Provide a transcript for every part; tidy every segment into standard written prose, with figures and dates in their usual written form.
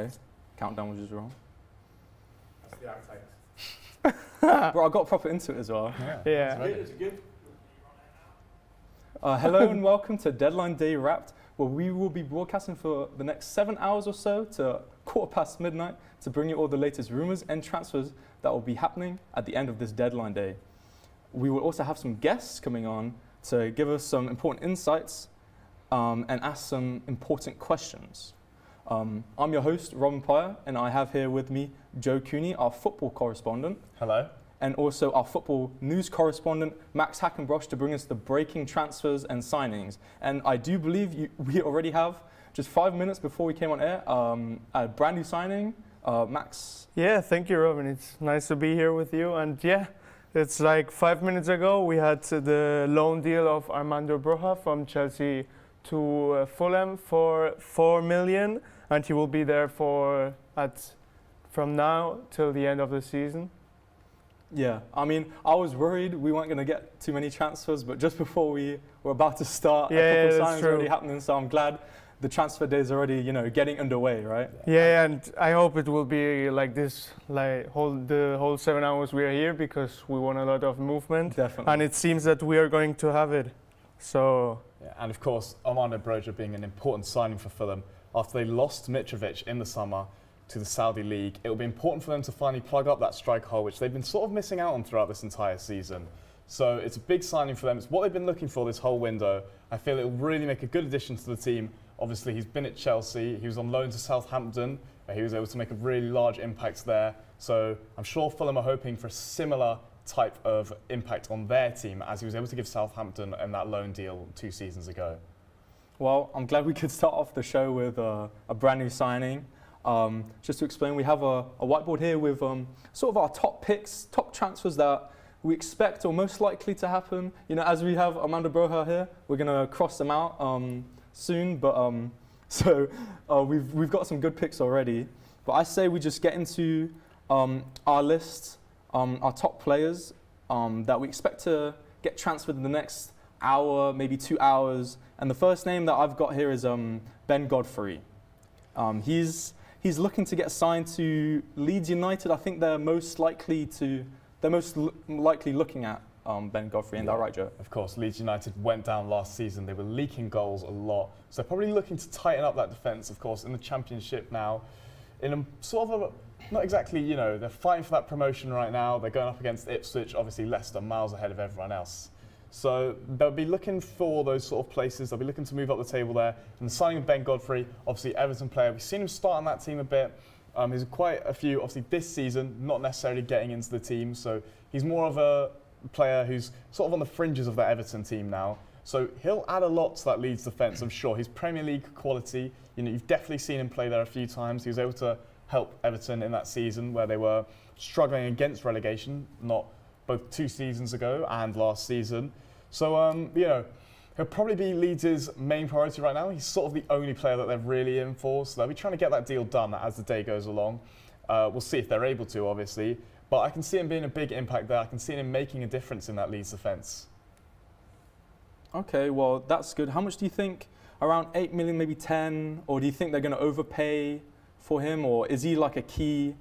Okay. Countdown was just wrong. That's the outtakes. Bro, I got proper into it as well. Yeah. It's good. Hello and welcome to Deadline Day Wrapped, where we will be broadcasting for the next 7 hours or so to midnight to bring you all the latest rumours and transfers that will be happening at the end of this deadline day. We will also have some guests coming on to give us some important insights and ask some important questions. I'm your host, Robin Pryor, and I have here with me Joe Cooney, our football correspondent. Hello. And also our football news correspondent, Max Hackenbrosh, to bring us the breaking transfers and signings. And I do believe we already have, just 5 minutes before we came on air, a brand new signing. Max? Yeah, thank you, Robin. It's nice to be here with you. And yeah, it's like 5 minutes ago we had the loan deal of Armando Broja from Chelsea to Fulham for 4 million, and he will be there from now till the end of the season. Yeah, I mean, I was worried we weren't going to get too many transfers, but just before we were about to start, a couple of signings already happening, so I'm glad the transfer day is already, getting underway, right? Yeah, and I hope it will be like this, the whole 7 hours we are here, because we want a lot of movement. Definitely. And it seems that we are going to have it. So. Yeah, and of course, Armando Broja being an important signing for Fulham after they lost Mitrovic in the summer to the Saudi League. It will be important for them to finally plug up that strike hole, which they've been sort of missing out on throughout this entire season. So it's a big signing for them. It's what they've been looking for this whole window. I feel it will really make a good addition to the team. Obviously, he's been at Chelsea. He was on loan to Southampton, where he was able to make a really large impact there. So I'm sure Fulham are hoping for a similar type of impact on their team as he was able to give Southampton in that loan deal 2 seasons ago. Well, I'm glad we could start off the show with a brand new signing. Just to explain, we have a whiteboard here with sort of our top picks, top transfers that we expect or most likely to happen. As we have Armando Broja here, we're going to cross them out soon. But we've got some good picks already. But I say we just get into our list, our top players that we expect to get transferred in the next hour, maybe 2 hours. And the first name that I've got here is Ben Godfrey. He's looking to get signed to Leeds United. I think they're most likely looking at Ben Godfrey. Isn't that right, Joe? Of course, Leeds United went down last season. They were leaking goals a lot. So they're probably looking to tighten up that defence, of course, in the Championship now. In a sort of not exactly, they're fighting for that promotion right now. They're going up against Ipswich, obviously Leicester, miles ahead of everyone else. So they'll be looking for those sort of places. They'll be looking to move up the table there. And the signing of Ben Godfrey, obviously Everton player. We've seen him start on that team a bit. There's quite a few, obviously this season, not necessarily getting into the team. So he's more of a player who's sort of on the fringes of that Everton team now. So he'll add a lot to that Leeds defence, I'm sure. He's Premier League quality. You've definitely seen him play there a few times. He was able to help Everton in that season where they were struggling against relegation, not both 2 seasons ago and last season. So, he'll probably be Leeds' main priority right now. He's sort of the only player that they're really in for, so they'll be trying to get that deal done as the day goes along. We'll see if they're able to, obviously. But I can see him being a big impact there. I can see him making a difference in that Leeds defence. Okay, well, that's good. How much do you think? Around 8 million, maybe 10? Or do you think they're going to overpay for him? Or is he like a key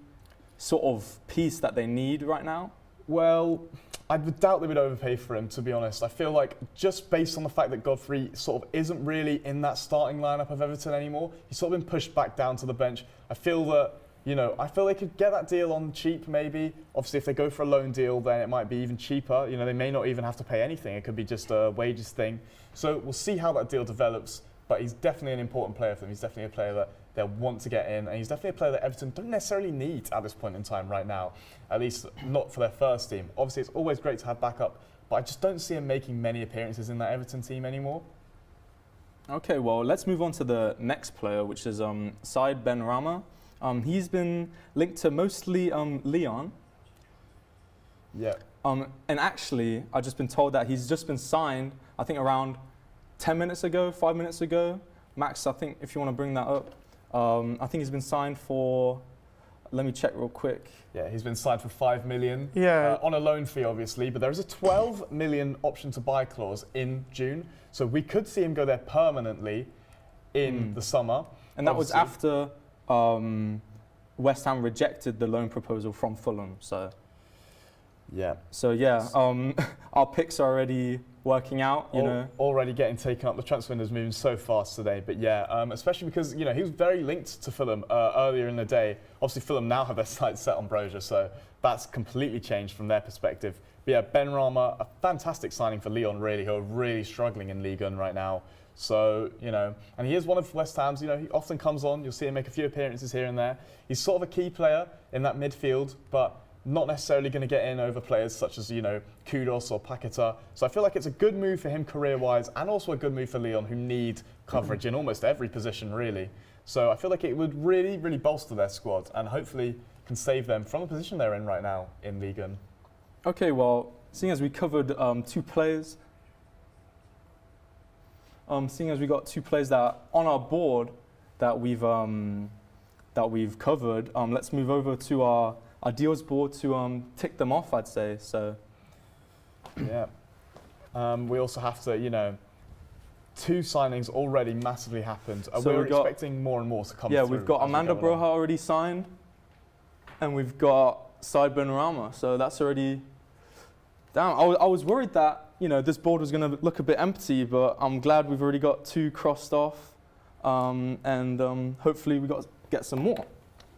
sort of piece that they need right now? Well, I would doubt they would overpay for him, to be honest. I feel like just based on the fact that Godfrey sort of isn't really in that starting lineup of Everton anymore, he's sort of been pushed back down to the bench. I feel that, they could get that deal on cheap maybe. Obviously, if they go for a loan deal, then it might be even cheaper. They may not even have to pay anything. It could be just a wages thing. So we'll see how that deal develops. But he's definitely an important player for them. He's definitely a player that they'll want to get in. And he's definitely a player that Everton don't necessarily need at this point in time right now. At least not for their first team. Obviously, it's always great to have backup. But I just don't see him making many appearances in that Everton team anymore. Okay, well, let's move on to the next player, which is Said Benrahma. He's been linked to mostly Lyon. Yeah. And actually, I've just been told that he's just been signed, I think around 10 minutes ago, 5 minutes ago. Max, I think if you want to bring that up. I think he's been signed for, let me check real quick. Yeah, he's been signed for 5 million. Yeah. On a loan fee, obviously, but there is a 12 million option to buy clause in June. So we could see him go there permanently in the summer. And that was after West Ham rejected the loan proposal from Fulham. So Yeah. our picks are already working out. Already getting taken up. The transfer window's moving so fast today. But yeah, especially because he was very linked to Fulham earlier in the day. Obviously, Fulham now have their sights set on Brozier, so that's completely changed from their perspective. But yeah, Ben Rama, a fantastic signing for Lyon, really, who are really struggling in Ligue 1 right now. So, and he is one of West Ham's, he often comes on, you'll see him make a few appearances here and there. He's sort of a key player in that midfield, but not necessarily going to get in over players such as, Kudos or Paqueta. So I feel like it's a good move for him career-wise, and also a good move for Lyon, who need coverage in almost every position, really. So I feel like it would really, really bolster their squad, and hopefully can save them from the position they're in right now in Ligue 1. Okay, well, seeing as we covered two players, seeing as we got two players that on our board that we've covered, let's move over to our deals board to tick them off, I'd say. So yeah, we also have to, two signings already massively happened. So we're expecting more and more to come through. Yeah, we've got Armando Broja already signed, and we've got Said Benrahma. So that's already. Damn, I was worried that this board was going to look a bit empty, but I'm glad we've already got two crossed off, and hopefully we get some more.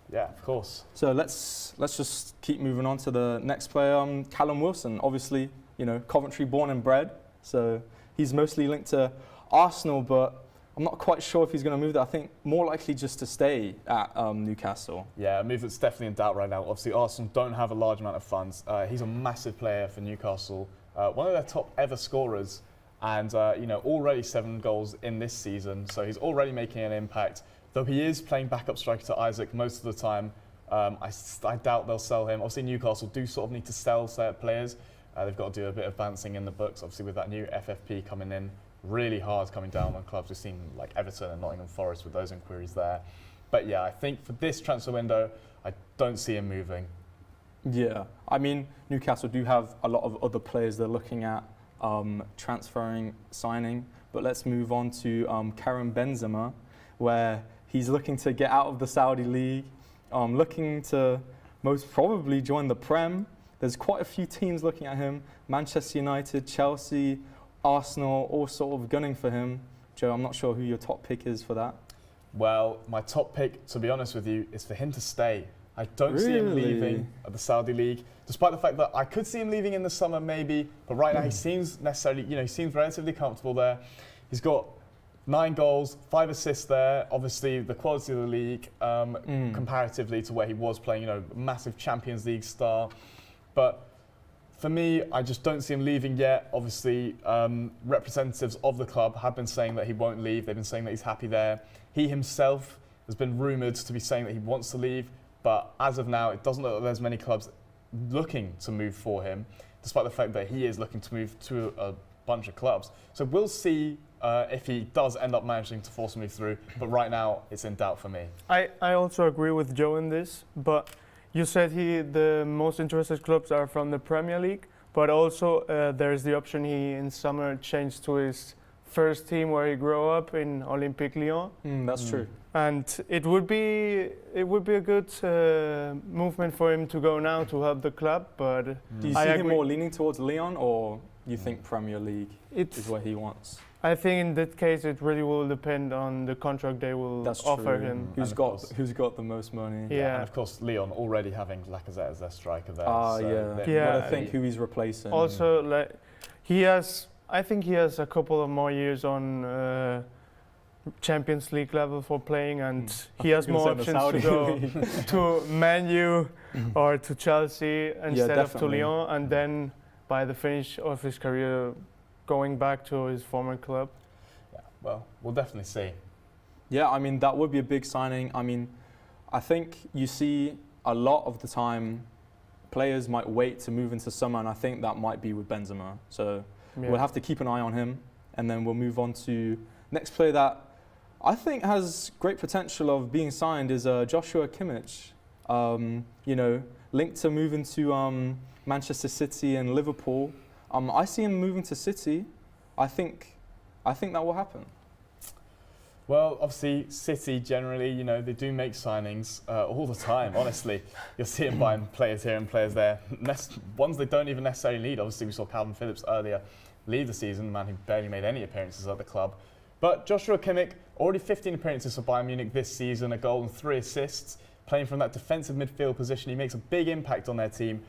Yeah, of course. So let's just keep moving on to the next player, Callum Wilson. Obviously, Coventry born and bred, so he's mostly linked to Arsenal, but I'm not quite sure if he's going to move there. I think more likely just to stay at Newcastle. Yeah, a move that's definitely in doubt right now. Obviously, Arsenal don't have a large amount of funds. He's a massive player for Newcastle, one of their top ever scorers, and already 7 goals in this season. So he's already making an impact. Though he is playing backup striker to Isaac most of the time, I doubt they'll sell him. Obviously, Newcastle do sort of need to sell certain players. They've got to do a bit of balancing in the books. Obviously, with that new FFP coming in, really hard coming down on clubs. We've seen like Everton and Nottingham Forest with those inquiries there. But yeah, I think for this transfer window, I don't see him moving. Yeah, I mean, Newcastle do have a lot of other players they're looking at transferring, signing. But let's move on to Karim Benzema, where he's looking to get out of the Saudi League, looking to most probably join the Prem. There's quite a few teams looking at him. Manchester United, Chelsea, Arsenal, all sort of gunning for him. Joe, I'm not sure who your top pick is for that. Well, my top pick, to be honest with you, is for him to stay. I don't see him leaving the Saudi League, despite the fact that I could see him leaving in the summer maybe, but right now he seems he seems relatively comfortable there. He's got 9 goals, 5 assists there. Obviously, the quality of the league comparatively to where he was playing, massive Champions League star. But for me, I just don't see him leaving yet. Obviously, representatives of the club have been saying that he won't leave. They've been saying that he's happy there. He himself has been rumoured to be saying that he wants to leave. But as of now, it doesn't look like there's many clubs looking to move for him, despite the fact that he is looking to move to a bunch of clubs. So we'll see if he does end up managing to force a move through. But right now, it's in doubt for me. I also agree with Joe in this, but you said the most interested clubs are from the Premier League, but also there's the option he in summer changed to his first team where he grew up in Olympique Lyon. That's true. And it would be a good movement for him to go now to help the club. But do you see him more leaning towards Lyon, or you think Premier League is what he wants? I think in that case it really will depend on the contract they will offer him. Who's got the most money? Yeah. And of course, Lyon already having Lacazette as their striker there. I think who he's replacing. Also, I think he has a couple of more years on Champions League level for playing, and he has more options to go to Man U or to Chelsea instead of to Lyon, and then by the finish of his career going back to his former club. Yeah, well, we'll definitely see. Yeah, I mean, that would be a big signing. I mean, I think you see a lot of the time players might wait to move into summer, and I think that might be with Benzema. So we'll have to keep an eye on him, and then we'll move on to next player that I think has great potential of being signed is Joshua Kimmich. Linked to moving to Manchester City and Liverpool. I see him moving to City. I think that will happen. Well, obviously, City generally, you know, they do make signings all the time, honestly. You'll see them buying players here and players there. Ones they don't even necessarily need. Obviously, we saw Calvin Phillips earlier leave the season, the man who barely made any appearances at the club. But Joshua Kimmich, already 15 appearances for Bayern Munich this season, a goal and 3 assists. Playing from that defensive midfield position, he makes a big impact on their team.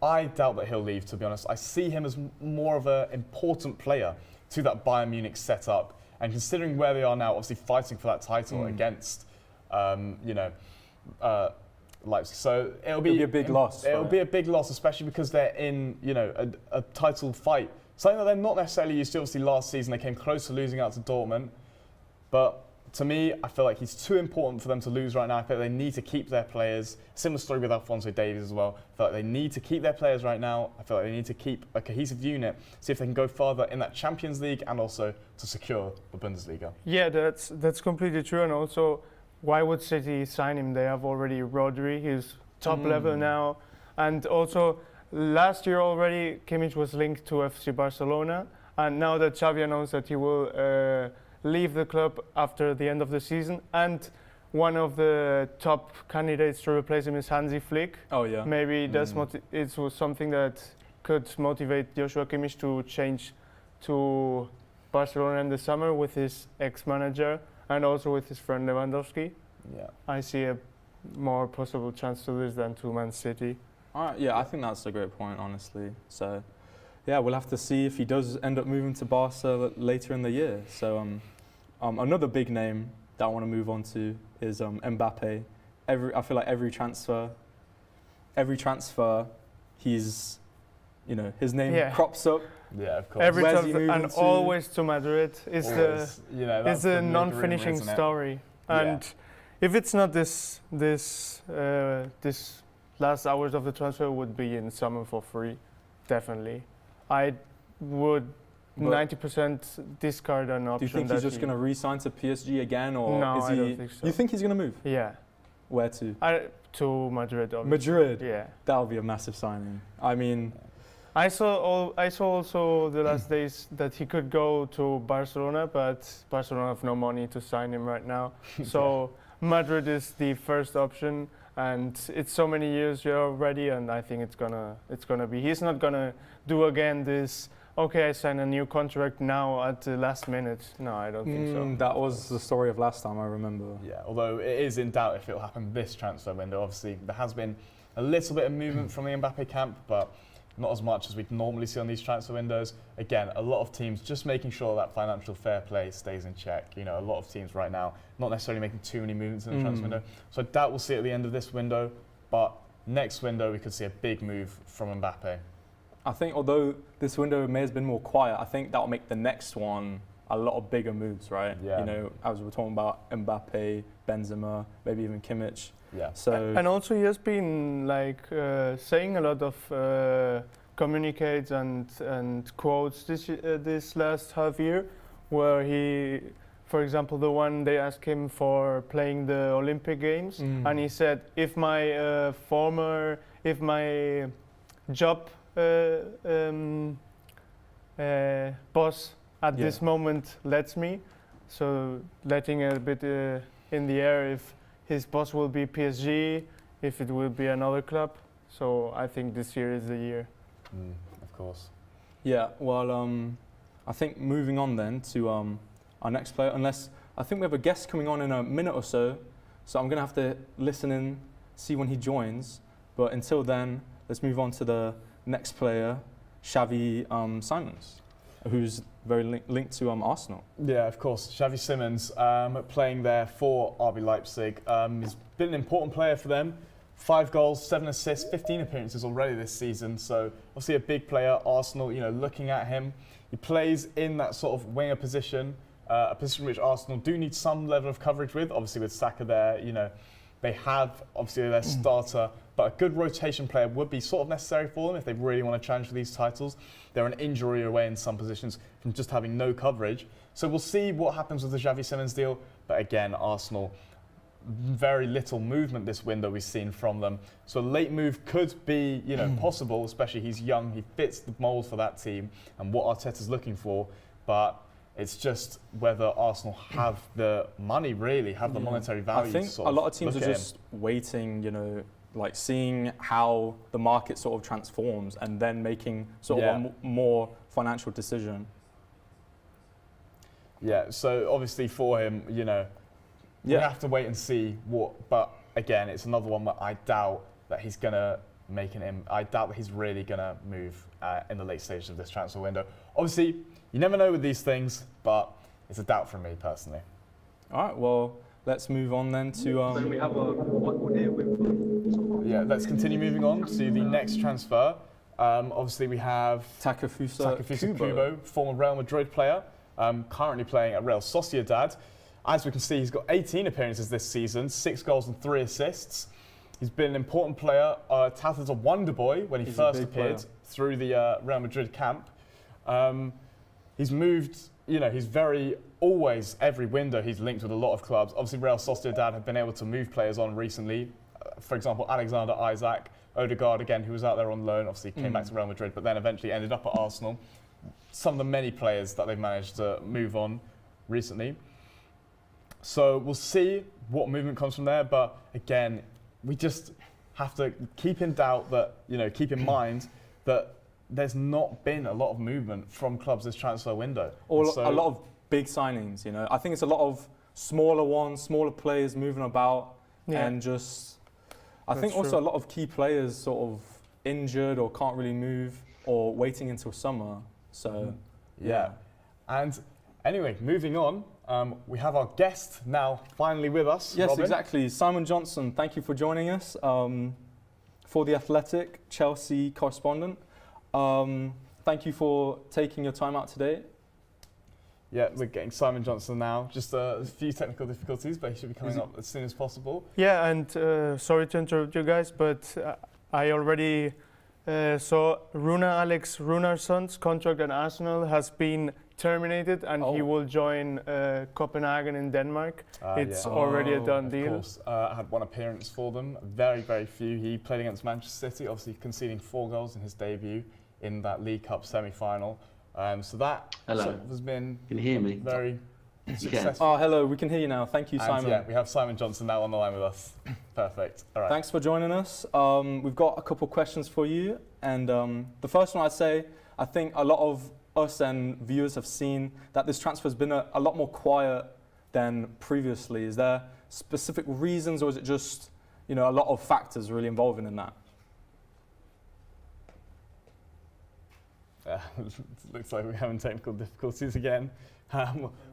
I doubt that he'll leave, to be honest. I see him as more of an important player to that Bayern Munich setup. And considering where they are now, obviously fighting for that title against, Leipzig. So it'll be a big loss. It'll be a big loss, especially because they're in, a title fight. Something that they're not necessarily used to. Obviously, last season they came close to losing out to Dortmund. But to me, I feel like he's too important for them to lose right now. I feel like they need to keep their players. Similar story with Alphonso Davies as well. I feel like they need to keep their players right now. I feel like they need to keep a cohesive unit, see if they can go further in that Champions League and also to secure the Bundesliga. Yeah, that's completely true. And also, why would City sign him? They have already Rodri, he's top level now. And also, last year already, Kimmich was linked to FC Barcelona. And now that Xavi announced that he will leave the club after the end of the season, and one of the top candidates to replace him is Hansi Flick. Oh yeah. Maybe it was something that could motivate Joshua Kimmich to change to Barcelona in the summer with his ex-manager and also with his friend Lewandowski. Yeah. I see a more possible chance to this than to Man City. Yeah, I think that's a great point, honestly. So, yeah, we'll have to see if he does end up moving to Barca later in the year. So, another big name that I want to move on to is Mbappe. I feel like every transfer, he's, his name crops up. Yeah, of course. Every Where's time he moving and to? always to Madrid. It's Always, that's the the non-finishing rumor, isn't it? story. Yeah. And if it's not this last hours of the transfer, would be in summer for free, definitely. I would But 90% discard an option. do you think he's just going to re-sign to PSG again, or No, is he? I don't think so. You think he's going to move? Yeah, Where to? to Madrid. Obviously. Madrid. Yeah. That would be a massive signing. I mean, I saw also the last days that he could go to Barcelona, but Barcelona have no money to sign him right now. So Madrid is the first option, and it's so many years here already, and I think it's gonna be. He's not gonna do again this. Okay, I sign a new contract now at the last minute. No, I don't think so. that was the story of last time, I remember. Yeah, although it is in doubt if it will happen this transfer window. Obviously, there has been a little bit of movement from the Mbappe camp, but not as much as we'd normally see on these transfer windows. Again, a lot of teams just making sure that financial fair play stays in check. A lot of teams right now not necessarily making too many movements in the transfer window. So I doubt we'll see it at the end of this window, but next window we could see a big move from Mbappe. I think although this window may have been more quiet, I think that'll make the next one a lot of bigger moves, right? Yeah. As we're talking about Mbappe, Benzema, maybe even Kimmich. Yeah. So And also he has been saying a lot of communiques and quotes this last half year, where he, for example, the one they asked him for playing the Olympic Games, and he said, if my job boss at this moment lets me, so letting a bit in the air if his boss will be PSG, if it will be another club. So I think this year is the year. Of course. yeah, well, I think moving on then to our next player, unless I think we have a guest coming on in a minute or so, so I'm going to have to listen in, see when he joins. But until then, let's move on to the next player, Xavi Simons, who's very linked to Arsenal. Yeah, of course. Xavi Simons playing there for RB Leipzig. He's been an important player for them. 5 goals, 7 assists, 15 appearances already this season. So obviously a big player. Arsenal, looking at him, he plays in that sort of winger position, a position which Arsenal do need some level of coverage with. Obviously with Saka there, they have obviously their starter, but a good rotation player would be sort of necessary for them if they really want to challenge for these titles. They're an injury away in some positions from just having no coverage. So we'll see what happens with the Xavi Simons deal. But again, Arsenal, very little movement this window we've seen from them. So a late move could be, possible, especially he's young, he fits the mould for that team and what Arteta's looking for. But It's just whether Arsenal have the money, really, have the monetary value. I think to a lot of teams look are at just waiting, like seeing how the market sort of transforms and then making sort of a more financial decision. Yeah, so obviously for him, we have to wait and see what. But again, it's another one where I doubt that he's going to make I doubt that he's really going to move in the late stages of this transfer window. Obviously, you never know with these things, but it's a doubt from me personally. All right, well, let's move on then to. Then we have a whiteboard here with. Yeah, let's continue moving on to the next transfer. Obviously, we have Takefusa Kubo, former Real Madrid player, currently playing at Real Sociedad. As we can see, he's got 18 appearances this season, 6 goals and 3 assists. He's been an important player, touted as a wonder boy when he first appeared through the Real Madrid camp. He's moved, he's always, every window, he's linked with a lot of clubs. Obviously, Real Sociedad have been able to move players on recently. For example, Alexander Isak, Odegaard again, who was out there on loan, obviously came back to Real Madrid, but then eventually ended up at Arsenal. Some of the many players that they've managed to move on recently. So we'll see what movement comes from there, but again, we just have to keep in mind that there's not been a lot of movement from clubs this transfer window. Or a lot of big signings, I think it's a lot of smaller ones, smaller players moving about, and just, I think also a lot of key players sort of injured or can't really move or waiting until summer. So, yeah. And anyway, moving on, we have our guest now finally with us. Yes, Robin. exactly. Simon Johnson, thank you for joining us. For The Athletic, Chelsea correspondent. Thank you for taking your time out today. Yeah, we're getting Simon Johnson now. Just a few technical difficulties, but he should be coming up as soon as possible. Yeah, and sorry to interrupt you guys, but I already saw Alex Runarsson's contract at Arsenal has been terminated, and he will join Copenhagen in Denmark. It's already a done deal. Of course, I had one appearance for them, very, very few. He played against Manchester City, obviously conceding 4 goals in his debut in that League Cup semi-final. So that has been can you hear me? Very successful. Oh, hello, we can hear you now. Thank you, Simon. Yeah, we have Simon Johnson now on the line with us. Perfect. All right. Thanks for joining us. We've got a couple questions for you. And the first one I'd say, I think a lot of us and viewers have seen that this transfer has been a lot more quiet than previously. Is there specific reasons, or is it just, a lot of factors really involving in that? Looks like we're having technical difficulties again.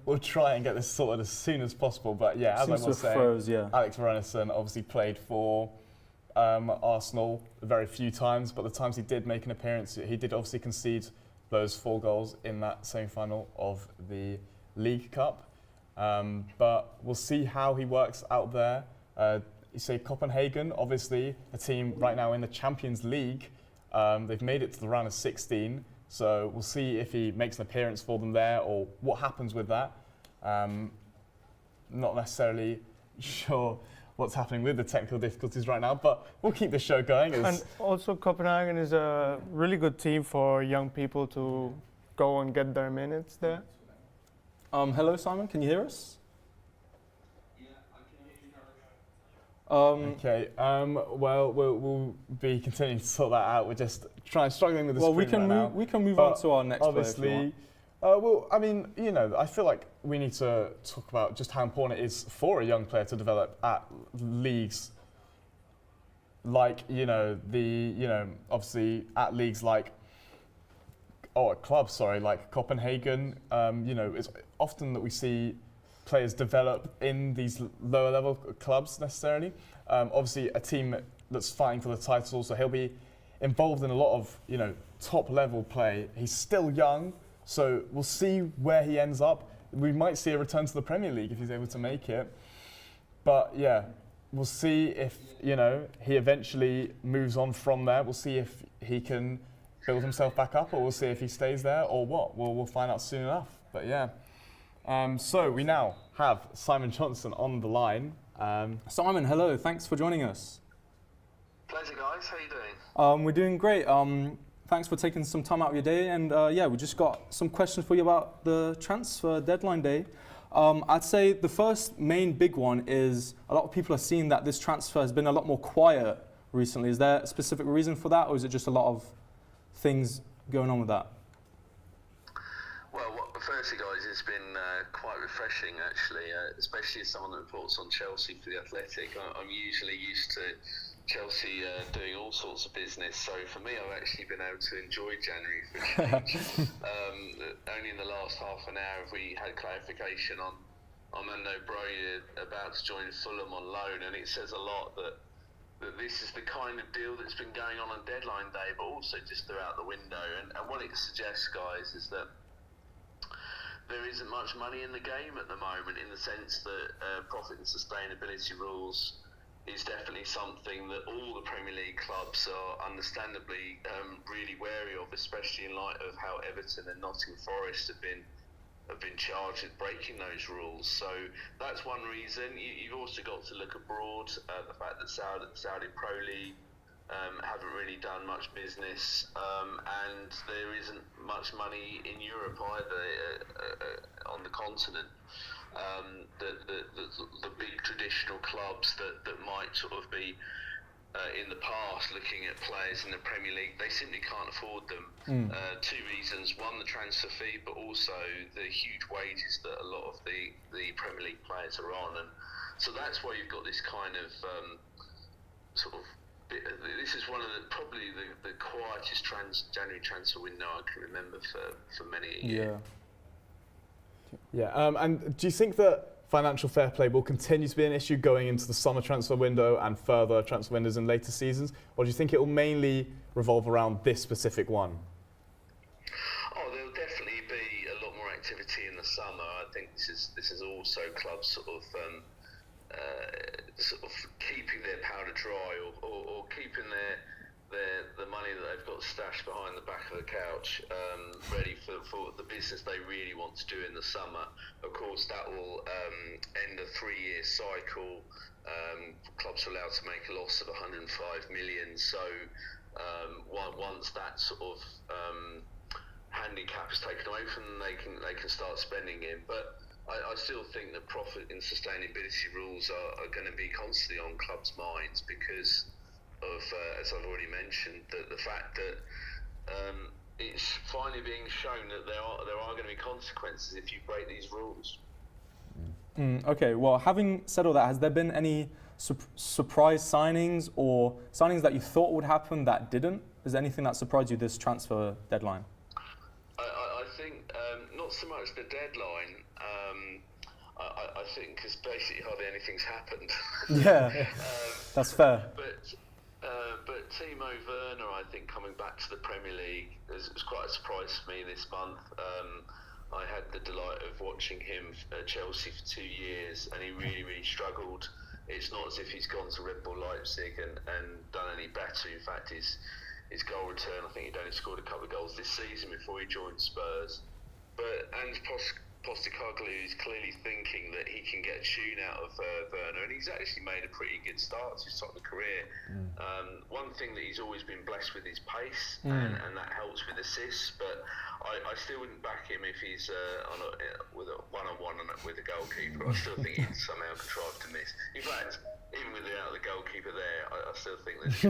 We'll try and get this sorted as soon as possible. But yeah, as I was saying, Alex Runarssson obviously played for Arsenal very few times, but the times he did make an appearance, he did obviously concede those 4 goals in that semi-final of the League Cup. But we'll see how he works out there. You say Copenhagen, obviously a team right now in the Champions League. They've made it to the round of 16. So we'll see if he makes an appearance for them there or what happens with that. Not necessarily sure what's happening with the technical difficulties right now, but we'll keep the show going. And also Copenhagen is a really good team for young people to go and get their minutes there. Hello, Simon, can you hear us? Okay. Well, we'll be continuing to sort that out. We're just struggling with the screen right now. We can move on to our next player if you want. Well, I mean, I feel like we need to talk about just how important it is for a young player to develop at leagues like, obviously at leagues like, at clubs, like Copenhagen. It's often that we see players develop in these lower level clubs necessarily. Obviously a team that's fighting for the title, so he'll be involved in a lot of, top level play. He's still young, so we'll see where he ends up. We might see a return to the Premier League if he's able to make it. But yeah, we'll see if, he eventually moves on from there. We'll see if he can build himself back up, or we'll see if he stays there or what. We'll find out soon enough. But yeah. So we now have Simon Johnson on the line. Simon, hello. Thanks for joining us. Pleasure, guys. How are you doing? We're doing great. thanks for taking some time out of your day. And yeah, we just got some questions for you about the transfer deadline day. I'd say the first main big one is a lot of people are seeing that this transfer has been a lot more quiet recently. Is there a specific reason for that, or is it just a lot of things going on with that? Well, firstly, guys, it's been quite refreshing, actually, especially as someone that reports on Chelsea for The Athletic. I'm usually used to Chelsea doing all sorts of business, so for me, I've actually been able to enjoy January for a change. Only in the last half an hour have we had clarification on Armando Broja about to join Fulham on loan, and it says a lot that this is the kind of deal that's been going on deadline day, but also just throughout the window. And what it suggests, guys, is that there isn't much money in the game at the moment, in the sense that profit and sustainability rules is definitely something that all the Premier League clubs are understandably really wary of, especially in light of how Everton and Nottingham Forest have been charged with breaking those rules. So that's one reason. You've also got to look abroad. The fact that Saudi Pro League haven't really done much business, and there isn't much money in Europe either on the continent. The big traditional clubs that might sort of be in the past looking at players in the Premier League, they simply can't afford them. Two reasons: one, the transfer fee, but also the huge wages that a lot of the Premier League players are on. And so that's why you've got this kind of sort of. This is one of probably the quietest January transfer window I can remember for many a year. Yeah, and do you think that financial fair play will continue to be an issue going into the summer transfer window and further transfer windows in later seasons, or do you think it will mainly revolve around this specific one? Oh, there'll definitely be a lot more activity in the summer. I think this is also clubs sort of keeping their powder dry, or keeping the money that they've got stashed behind the back of the couch, ready for the business they really want to do in the summer. Of course, that will end a 3-year cycle. Clubs are allowed to make a loss of 105 million. So once that sort of handicap is taken away from them, they can start spending in. But I still think that profit and sustainability rules are going to be constantly on clubs' minds because of, as I've already mentioned, the fact that it's finally being shown that there are going to be consequences if you break these rules. Okay, well, having said all that, has there been any surprise signings or signings that you thought would happen that didn't? Is there anything that surprised you this transfer deadline? I think not so much the deadline. I think because basically hardly anything's happened. Yeah, that's fair. But Timo Werner, I think, coming back to the Premier League was quite a surprise for me this month. I had the delight of watching him at Chelsea for 2 years, and he really struggled. It's not as if he's gone to Red Bull Leipzig and done any better. In fact, his goal return, I think he'd only scored a couple of goals this season before he joined Spurs. But Postecoglou is clearly thinking that he can get a tune out of Werner, and he's actually made a pretty good start to his Tottenham career. One thing that he's always been blessed with is pace, and that helps with assists, but I still wouldn't back him if he's with a one-on-one with a goalkeeper. I still think he'd somehow contrive to miss. In fact, even without the goalkeeper there, I still think there's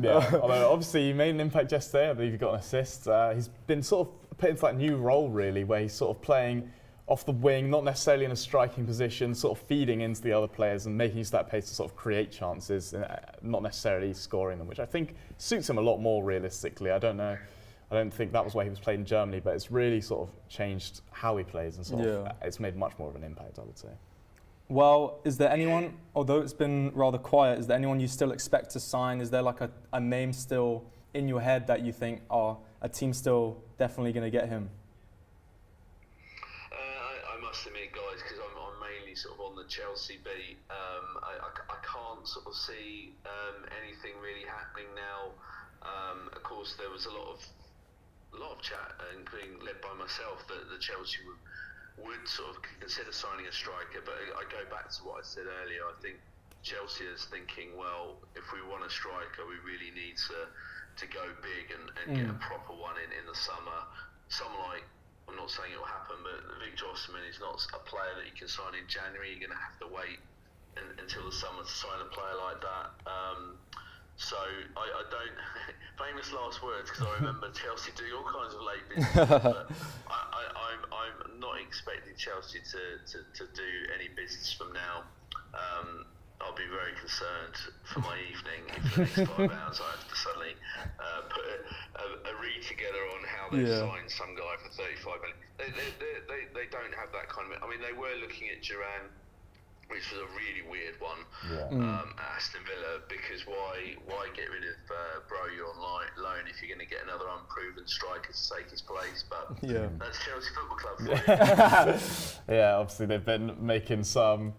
Yeah, although obviously he made an impact yesterday. I believe he got an assist. He's been sort of put into that new role really, where he's sort of playing off the wing, not necessarily in a striking position, sort of feeding into the other players and making use of that pace to sort of create chances, not necessarily scoring them, which I think suits him a lot more realistically. I don't know. I don't think that was why he was playing in Germany, but it's really sort of changed how he plays and sort of it's made much more of an impact, I would say. Well, is there anyone, although it's been rather quiet, is there anyone you still expect to sign? Is there like a name still in your head that you think, a team's still definitely going to get him? I must admit, guys, because I'm mainly sort of on the Chelsea beat, I can't sort of see anything really happening now. Of course, there was a lot of chat, including led by myself, that the Chelsea would sort of consider signing a striker, but I go back to what I said earlier. I think Chelsea as thinking, well, if we want a striker, we really need to go big and get a proper one in the summer. Someone like, I'm not saying it will happen, but Victor Osimhen is not a player that you can sign in January. You're going to have to wait until the summer to sign a player like that. So I don't, famous last words, because I remember Chelsea doing all kinds of late business, but I'm not expecting Chelsea to do any business from now. I'll be very concerned for my evening if the next 5 hours I have to suddenly put a read together on how they signed some guy for 35 million. They don't have that kind of. I mean, they were looking at Duran, which was a really weird one at Aston Villa, because why get rid of Broja on loan if you're going to get another unproven striker to take his place? But that's Chelsea Football Club for you. Yeah, obviously they've been making some,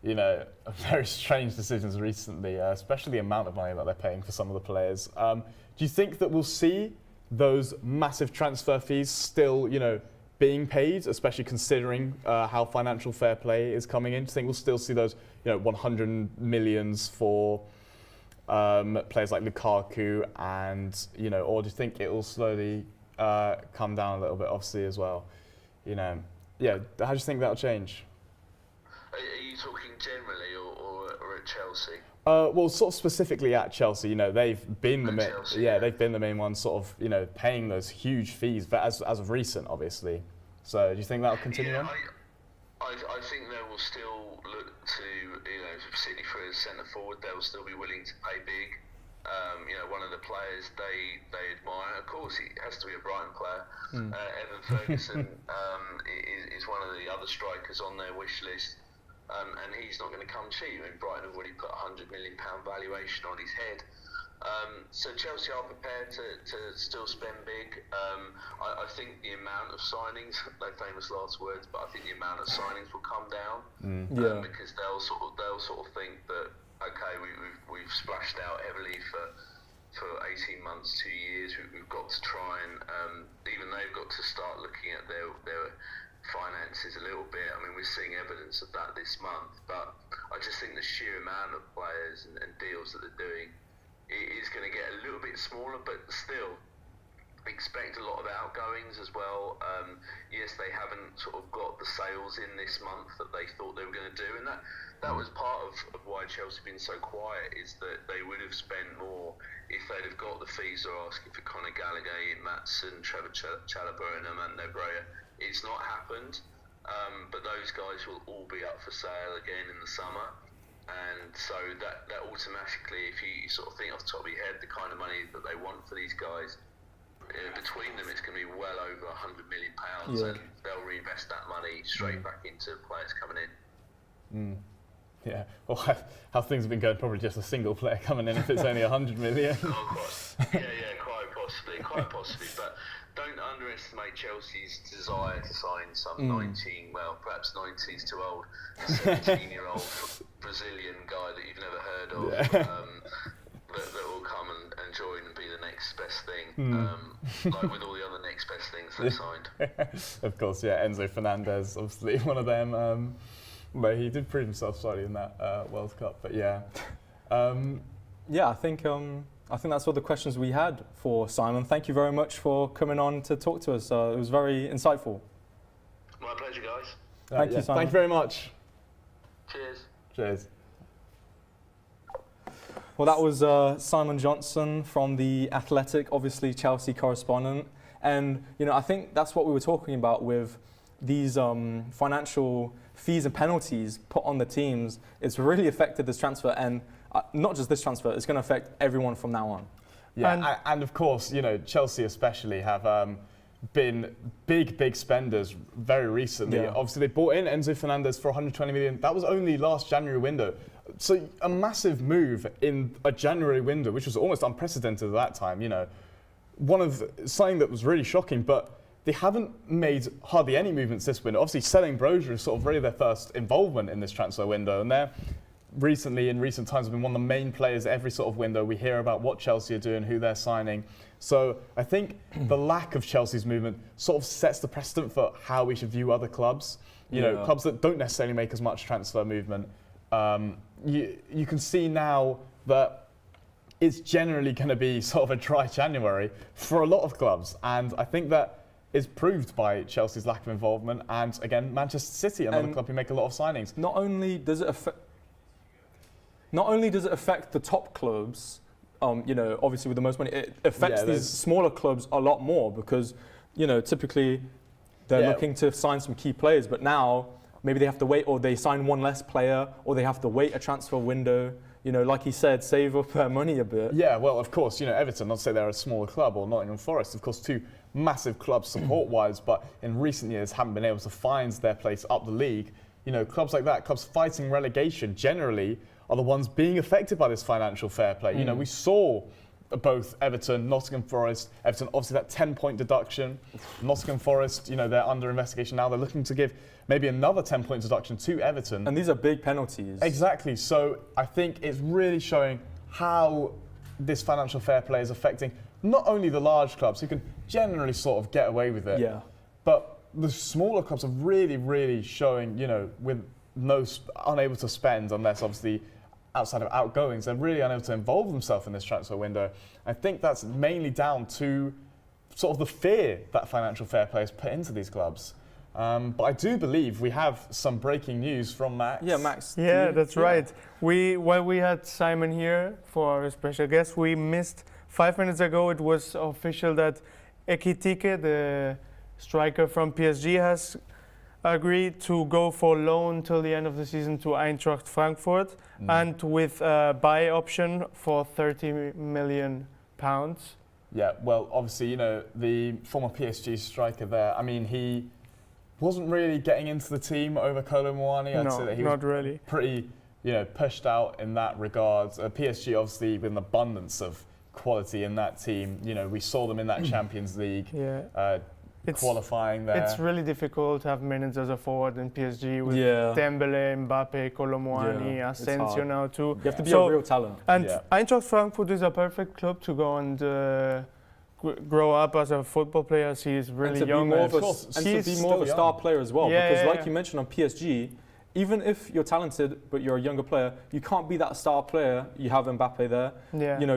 very strange decisions recently, especially the amount of money that they're paying for some of the players. Do you think that we'll see those massive transfer fees still, being paid, especially considering how financial fair play is coming in? Do you think we'll still see those 100 millions for players like Lukaku and, or do you think it will slowly come down a little bit, obviously, as well? How do you think that'll change? Are you talking generally or at Chelsea? Well, sort of specifically at Chelsea, they've been they've been the main ones, sort of, paying those huge fees, but as of recent, obviously. So, do you think that'll continue on? I think they will still look to, particularly for a centre forward, they'll still be willing to pay big. One of the players they admire, of course, he has to be a Brighton player. Evan Ferguson is one of the other strikers on their wish list. And he's not going to come cheap. I mean, Brighton have already put £100 million valuation on his head. So Chelsea are prepared to still spend big. I think the amount of signings, no famous last words, but I think the amount of signings will come down because they'll sort of think that, okay, we've splashed out heavily for 18 months, 2 years. We've got to try and even they've got to start looking at their finances a little bit. I mean, we're seeing evidence of that this month, but I just think the sheer amount of players and deals that they're doing is going to get a little bit smaller, but still expect a lot of outgoings as well. Yes, they haven't sort of got the sales in this month that they thought they were going to do, and that was part of why Chelsea have been so quiet, is that they would have spent more if they'd have got the fees they're asking for Conor Gallagher, Maatsen, Trevor Chalobah and Armando Broja. It's not happened, but those guys will all be up for sale again in the summer, and so that automatically, if you sort of think off the top of your head the kind of money that they want for these guys, between them it's going to be well over £100 million, and they'll reinvest that money straight back into players coming in. Yeah, well, how things have been going, probably just a single player coming in if it's only 100 million. Quite possibly, but don't underestimate Chelsea's desire to sign some 19, well, perhaps 19 is too old, 17-year-old Brazilian guy that you've never heard of, that will come and join and be the next best thing, like with all the other next best things they signed. Of course, Enzo Fernandez, obviously one of them, but he did prove himself slightly in that World Cup, but I think that's all the questions we had for Simon. Thank you very much for coming on to talk to us. It was very insightful. My pleasure, guys. Thank you, Simon. Thank you very much. Cheers. Well, that was Simon Johnson from The Athletic, obviously Chelsea correspondent. And, I think that's what we were talking about with these financial fees and penalties put on the teams. It's really affected this transfer, and not just this transfer, it's going to affect everyone from now on. Yeah, and of course, Chelsea especially have been big spenders very recently. Yeah. Obviously, they bought in Enzo Fernandez for 120 million. That was only last January window. So a massive move in a January window, which was almost unprecedented at that time. Something that was really shocking, but they haven't made hardly any movements this window. Obviously, selling Broja is sort of really their first involvement in this transfer window, and they're in recent times have been one of the main players every sort of window. We hear about what Chelsea are doing, who they're signing. So I think the lack of Chelsea's movement sort of sets the precedent for how we should view other clubs. Clubs that don't necessarily make as much transfer movement you can see now that it's generally going to be sort of a dry January for a lot of clubs, and I think that is proved by Chelsea's lack of involvement, and again Manchester City, another club who make a lot of signings. Not only does it affect the top clubs, obviously with the most money, it affects these smaller clubs a lot more because, typically they're looking to sign some key players, but now maybe they have to wait, or they sign one less player, or they have to wait a transfer window. Like he said, save up their money a bit. Yeah, well, of course, Everton, not to say they're a smaller club, or Nottingham Forest, of course, two massive clubs support-wise, but in recent years haven't been able to find their place up the league. Clubs like that, clubs fighting relegation, generally are the ones being affected by this financial fair play. We saw both Everton, Nottingham Forest. Everton, obviously that 10-point deduction. Nottingham Forest, they're under investigation now. They're looking to give maybe another 10-point deduction to Everton. And these are big penalties. Exactly. So I think it's really showing how this financial fair play is affecting not only the large clubs who can generally sort of get away with it, but the smaller clubs are really, really showing, with unable to spend unless obviously outside of outgoings, they're really unable to involve themselves in this transfer window. I think that's mainly down to sort of the fear that financial fair play has put into these clubs. But I do believe we have some breaking news from Max. Yeah, Max. Yeah, that's right. While we had Simon here for our special guest, we missed 5 minutes ago. It was official that Ekitike, the striker from PSG, has agreed to go for loan till the end of the season to Eintracht Frankfurt, and with a buy option for £30 million. Yeah, well, obviously, the former PSG striker there, I mean, he wasn't really getting into the team over Kolo Muani. I'd say that he was really. Pretty, pushed out in that regard. PSG, obviously, with an abundance of quality in that team. We saw them in that Champions League. Qualifying there. It's really difficult to have minutes as a forward in PSG with Dembele, Mbappe, Kolo Muani, Asensio now too. You have to be a real talent. And Eintracht Frankfurt is a perfect club to go and grow up as a football player. He is really young. And to be more of a star player as well. Because like you mentioned on PSG, even if you're talented but you're a younger player, you can't be that star player. You have Mbappe there.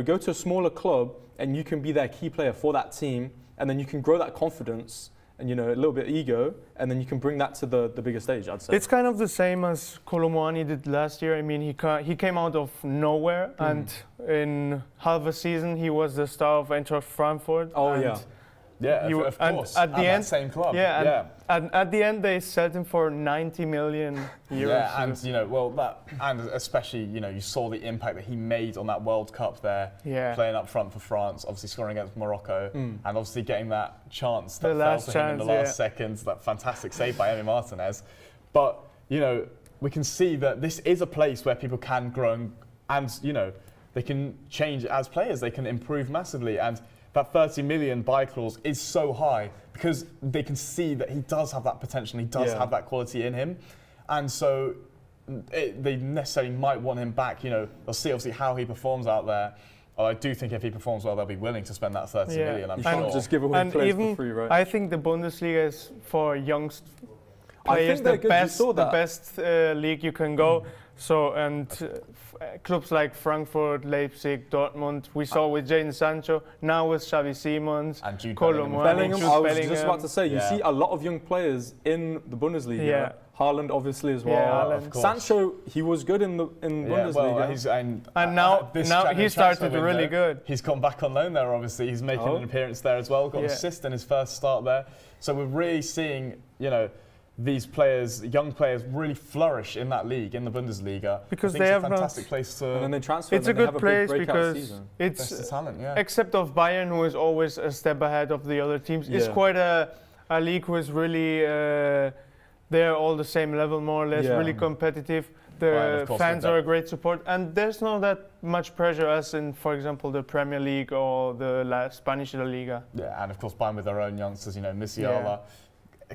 Go to a smaller club and you can be their key player for that team. And then you can grow that confidence and, a little bit of ego, and then you can bring that to the bigger stage, I'd say. It's kind of the same as Kolo Muani did last year. I mean, he came out of nowhere, and in half a season, he was the star of Eintracht Frankfurt. Of course. At the end, same club. And at the end, they sold him for 90 million euros. Yeah, and especially, you saw the impact that he made on that World Cup there, playing up front for France, obviously scoring against Morocco, and obviously getting that chance that fell to him in the last seconds, that fantastic save by Emi Martinez. But, we can see that this is a place where people can grow and, they can change as players, they can improve massively. And that 30 million buy clause is so high because they can see that he does have that potential, he does have that quality in him. And so they necessarily might want him back. They'll see obviously how he performs out there. I do think if he performs well, they'll be willing to spend that 30 million, I'm sure. Just give away players for free, right? I think the Bundesliga is for young players the best league you can go. So, clubs like Frankfurt, Leipzig, Dortmund, we saw with Jadon Sancho, now with Xavi Simons, and Jude Bellingham. I was just about to say, you see a lot of young players in the Bundesliga. Yeah. Haaland obviously as well. Of course. Sancho, he was good in Bundesliga. And now he started really good. He's gone back on loan there, obviously. He's making an appearance there as well. Got an assist in his first start there. So we're really seeing, these players, young players, really flourish in that league, in the Bundesliga. Because they have a fantastic place to. And then they transfer. It's a good place because it's talent, except of Bayern, who is always a step ahead of the other teams. It's quite a league who is really they're all the same level, more or less, really competitive. The fans are a great support, and there's not that much pressure as in, for example, the Premier League or the Spanish La Liga. Yeah, and of course, Bayern with their own youngsters, Musiala.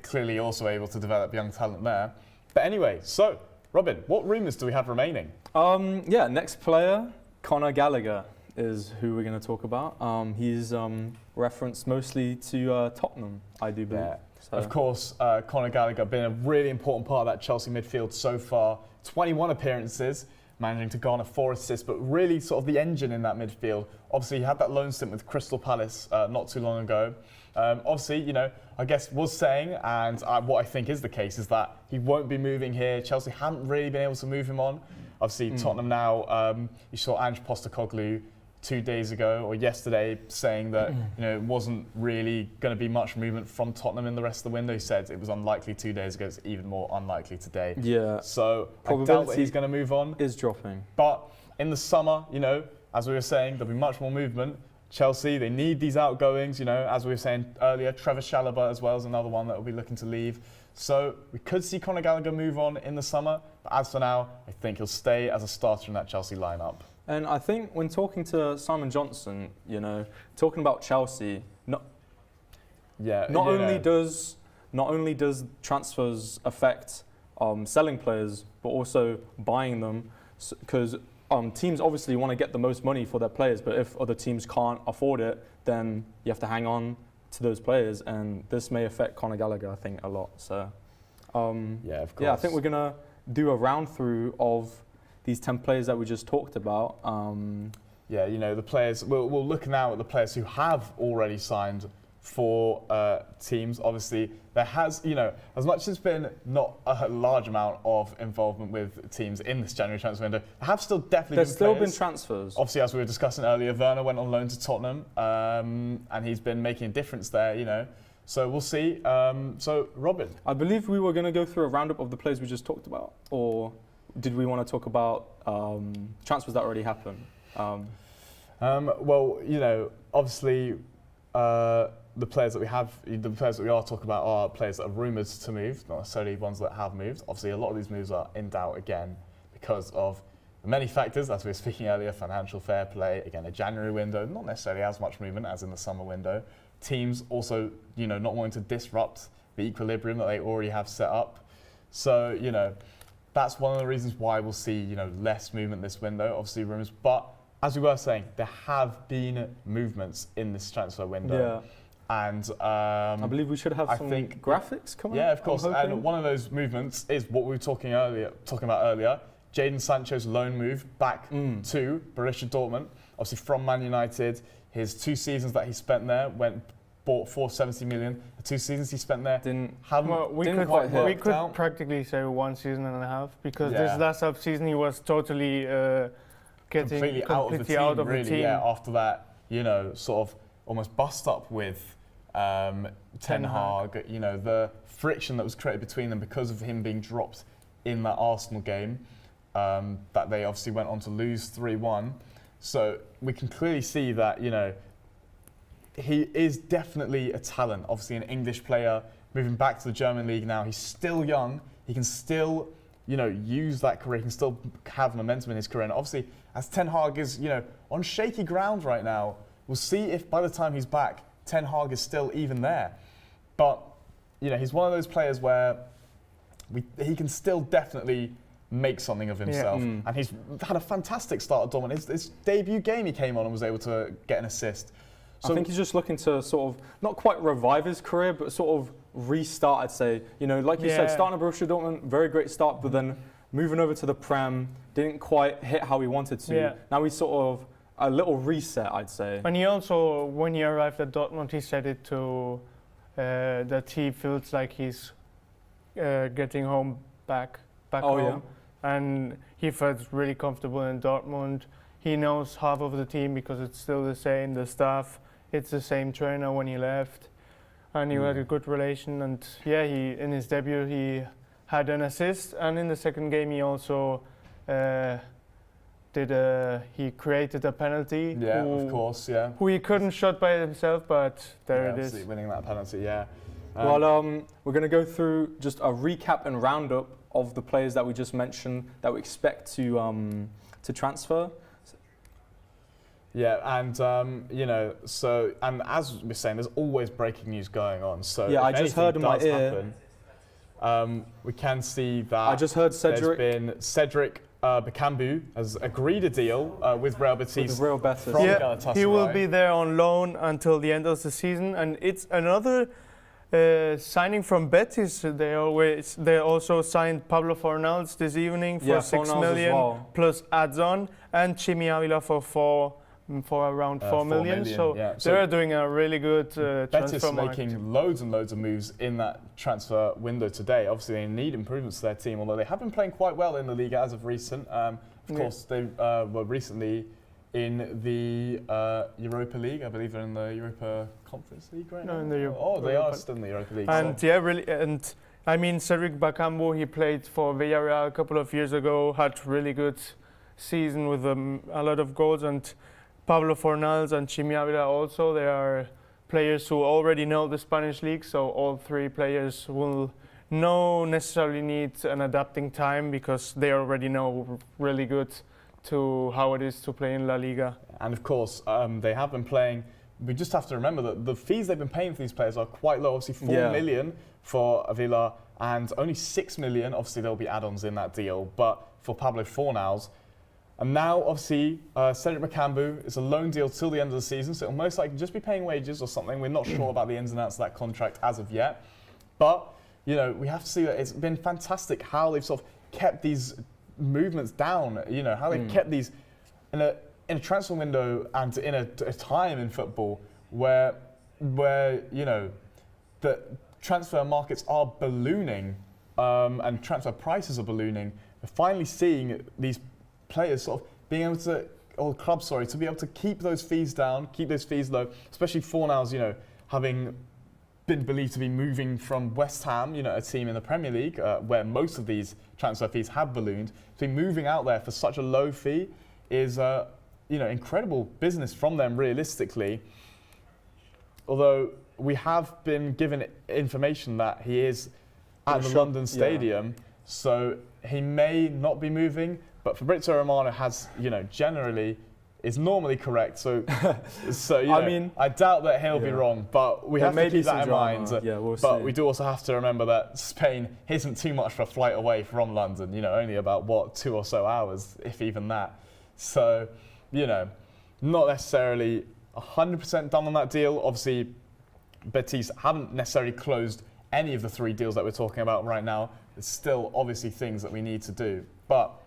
Clearly also able to develop young talent there. But anyway, so, Robin, what rumours do we have remaining? Next player, Conor Gallagher. is who we're going to talk about. He's referenced mostly to Tottenham, I do believe. Yeah. So. Of course, Conor Gallagher been a really important part of that Chelsea midfield so far. 21 appearances, managing to garner 4 assists, but really sort of the engine in that midfield. Obviously, he had that loan stint with Crystal Palace not too long ago. Obviously, you know, I guess was saying, and what I think is the case, is that he won't be moving here. Chelsea haven't really been able to move him on. Obviously, Tottenham now, you saw Ange Postecoglou 2 days ago or yesterday saying that you know it wasn't really going to be much movement from Tottenham in the rest of the window. He said it was unlikely 2 days ago. It's even more unlikely today. Yeah. So I doubt that he's going to move on. Is dropping. But in the summer, you know, as we were saying, there'll be much more movement. Chelsea, they need these outgoings. You know, as we were saying earlier, Trevor Chalobah as well is another one that will be looking to leave. So we could see Conor Gallagher move on in the summer. But as for now, I think he'll stay as a starter in that Chelsea lineup. And I think when talking to Simon Johnson, you know, talking about Chelsea, not only does transfers affect selling players, but also buying them, because teams obviously want to get the most money for their players, but if other teams can't afford it, then you have to hang on to those players, and this may affect Conor Gallagher, I think, a lot. So, yeah, of course. Yeah, I think we're gonna do a round through of these 10 players that we just talked about. Yeah, you know, the players, we'll look now at the players who have already signed for teams. Obviously, there has, you know, as much as there's been not a large amount of involvement with teams in this January transfer window, there have still definitely There's been still players. been transfers. Obviously, as we were discussing earlier, Werner went on loan to Tottenham, and he's been making a difference there, you know. So we'll see. So, Robin. I believe we were going to go through a roundup of the players we just talked about, or did we want to talk about transfers that already happened? Well, you know, obviously, the players that we are talking about are players that are rumoured to move, not necessarily ones that have moved. Obviously, a lot of these moves are in doubt again because of many factors, as we were speaking earlier, financial fair play, again, a January window, not necessarily as much movement as in the summer window. Teams also, you know, not wanting to disrupt the equilibrium that they already have set up. So, you know, that's one of the reasons why we'll see, you know, less movement this window, obviously rumours. But as we were saying, there have been movements in this transfer window. Yeah. And I believe we should have some graphics coming. Yeah, of course. And one of those movements is what we were talking about earlier. Jadon Sancho's loan move back to Borussia Dortmund, obviously from Man United. His 2 seasons that he spent there bought for 70 million. The 2 seasons he spent there we could practically say 1 season and a half, because this last season he was totally getting completely out of the team. Yeah, after that, you know, sort of almost bust up with Ten Hag. You know, the friction that was created between them because of him being dropped in that Arsenal game that they obviously went on to lose 3-1. So we can clearly see that, you know, he is definitely a talent. Obviously an English player moving back to the German league now. He's still young. He can still, you know, use that career. He can still have momentum in his career. And obviously, as Ten Hag is, you know, on shaky ground right now, we'll see if by the time he's back, Ten Hag is still even there. But, you know, he's one of those players where he can still definitely make something of himself. Yeah. And he's had a fantastic start at Dortmund. His debut game he came on and was able to get an assist. So I think he's just looking to sort of, not quite revive his career, but sort of restart, I'd say. You know, like you said, starting at Borussia Dortmund, very great start, but then moving over to the Prem, didn't quite hit how he wanted to. Yeah. Now he's sort of a little reset, I'd say. And he also, when he arrived at Dortmund, he said it to that he feels like he's getting home back home. Yeah. And he felt really comfortable in Dortmund. He knows half of the team because it's still the same, the staff. It's the same trainer when he left. And he had a good relation. And yeah, in his debut, he had an assist. And in the second game, he also he created a penalty. Yeah, of course, yeah. Who he couldn't shot by himself, but there it is. Winning that penalty, yeah. Well, we're going to go through just a recap and roundup of the players that we just mentioned that we expect to transfer. Yeah, and you know, so and as we're saying, there's always breaking news going on. So yeah, I just heard in my ear. We can see that I just heard Cedric. There's been Cedric Bakambu has agreed a deal with Real Betis. With Real Betis. From Yeah, Galatasaray. he will be there on loan until the end of the season, and it's another signing from Betis. They also signed Pablo Fornals this evening for 6 Fornals million as well. plus adds-on, and Chimi Avila for around 4 million. So yeah. they're doing a really good Betis transfer market. making loads and loads of moves in that transfer window today. Obviously, they need improvements to their team, although they have been playing quite well in the Liga as of recent. Of course, they were recently in the Europa League. I believe they're in the Europa Conference League right now. In the They are still in the Europa League. And so. yeah, really, and I mean, Cedric Bakambu, he played for Villarreal a couple of years ago, had really good season with a lot of goals, and Pablo Fornals and Chimi Avila also, they are players who already know the Spanish league, so all three players will necessarily need an adapting time because they already know really good to how it is to play in La Liga. And of course, they have been playing. We just have to remember that the fees they've been paying for these players are quite low. Obviously, 4 million for Avila and only 6 million. Obviously, there'll be add-ons in that deal. But for Pablo Fornals, and now obviously Cedric Bakambu is a loan deal till the end of the season, so it'll most likely just be paying wages or something. We're not sure about the ins and outs of that contract as of yet. But we have to see that it's been fantastic how they've sort of kept these movements down. How they've kept these in a transfer window and in a time in football where the transfer markets are ballooning and transfer prices are ballooning. We're finally seeing these players sort of being able to, or clubs, sorry, to be able to keep those fees down, keep those fees low, especially Fornals, having been believed to be moving from West Ham, a team in the Premier League, where most of these transfer fees have ballooned. To be moving out there for such a low fee is, incredible business from them realistically. Although we have been given information that he is at the London Stadium, so he may not be moving. But Fabrizio Romano has, generally is normally correct. So I doubt that he'll be wrong. But we have to keep that in mind. We'll but see. we do also have to remember that Spain isn't too much for a flight away from London. Only about 2 or so hours, if even that. So, not necessarily 100% done on that deal. Obviously, Betis haven't necessarily closed any of the 3 deals that we're talking about right now. There's still obviously things that we need to do. But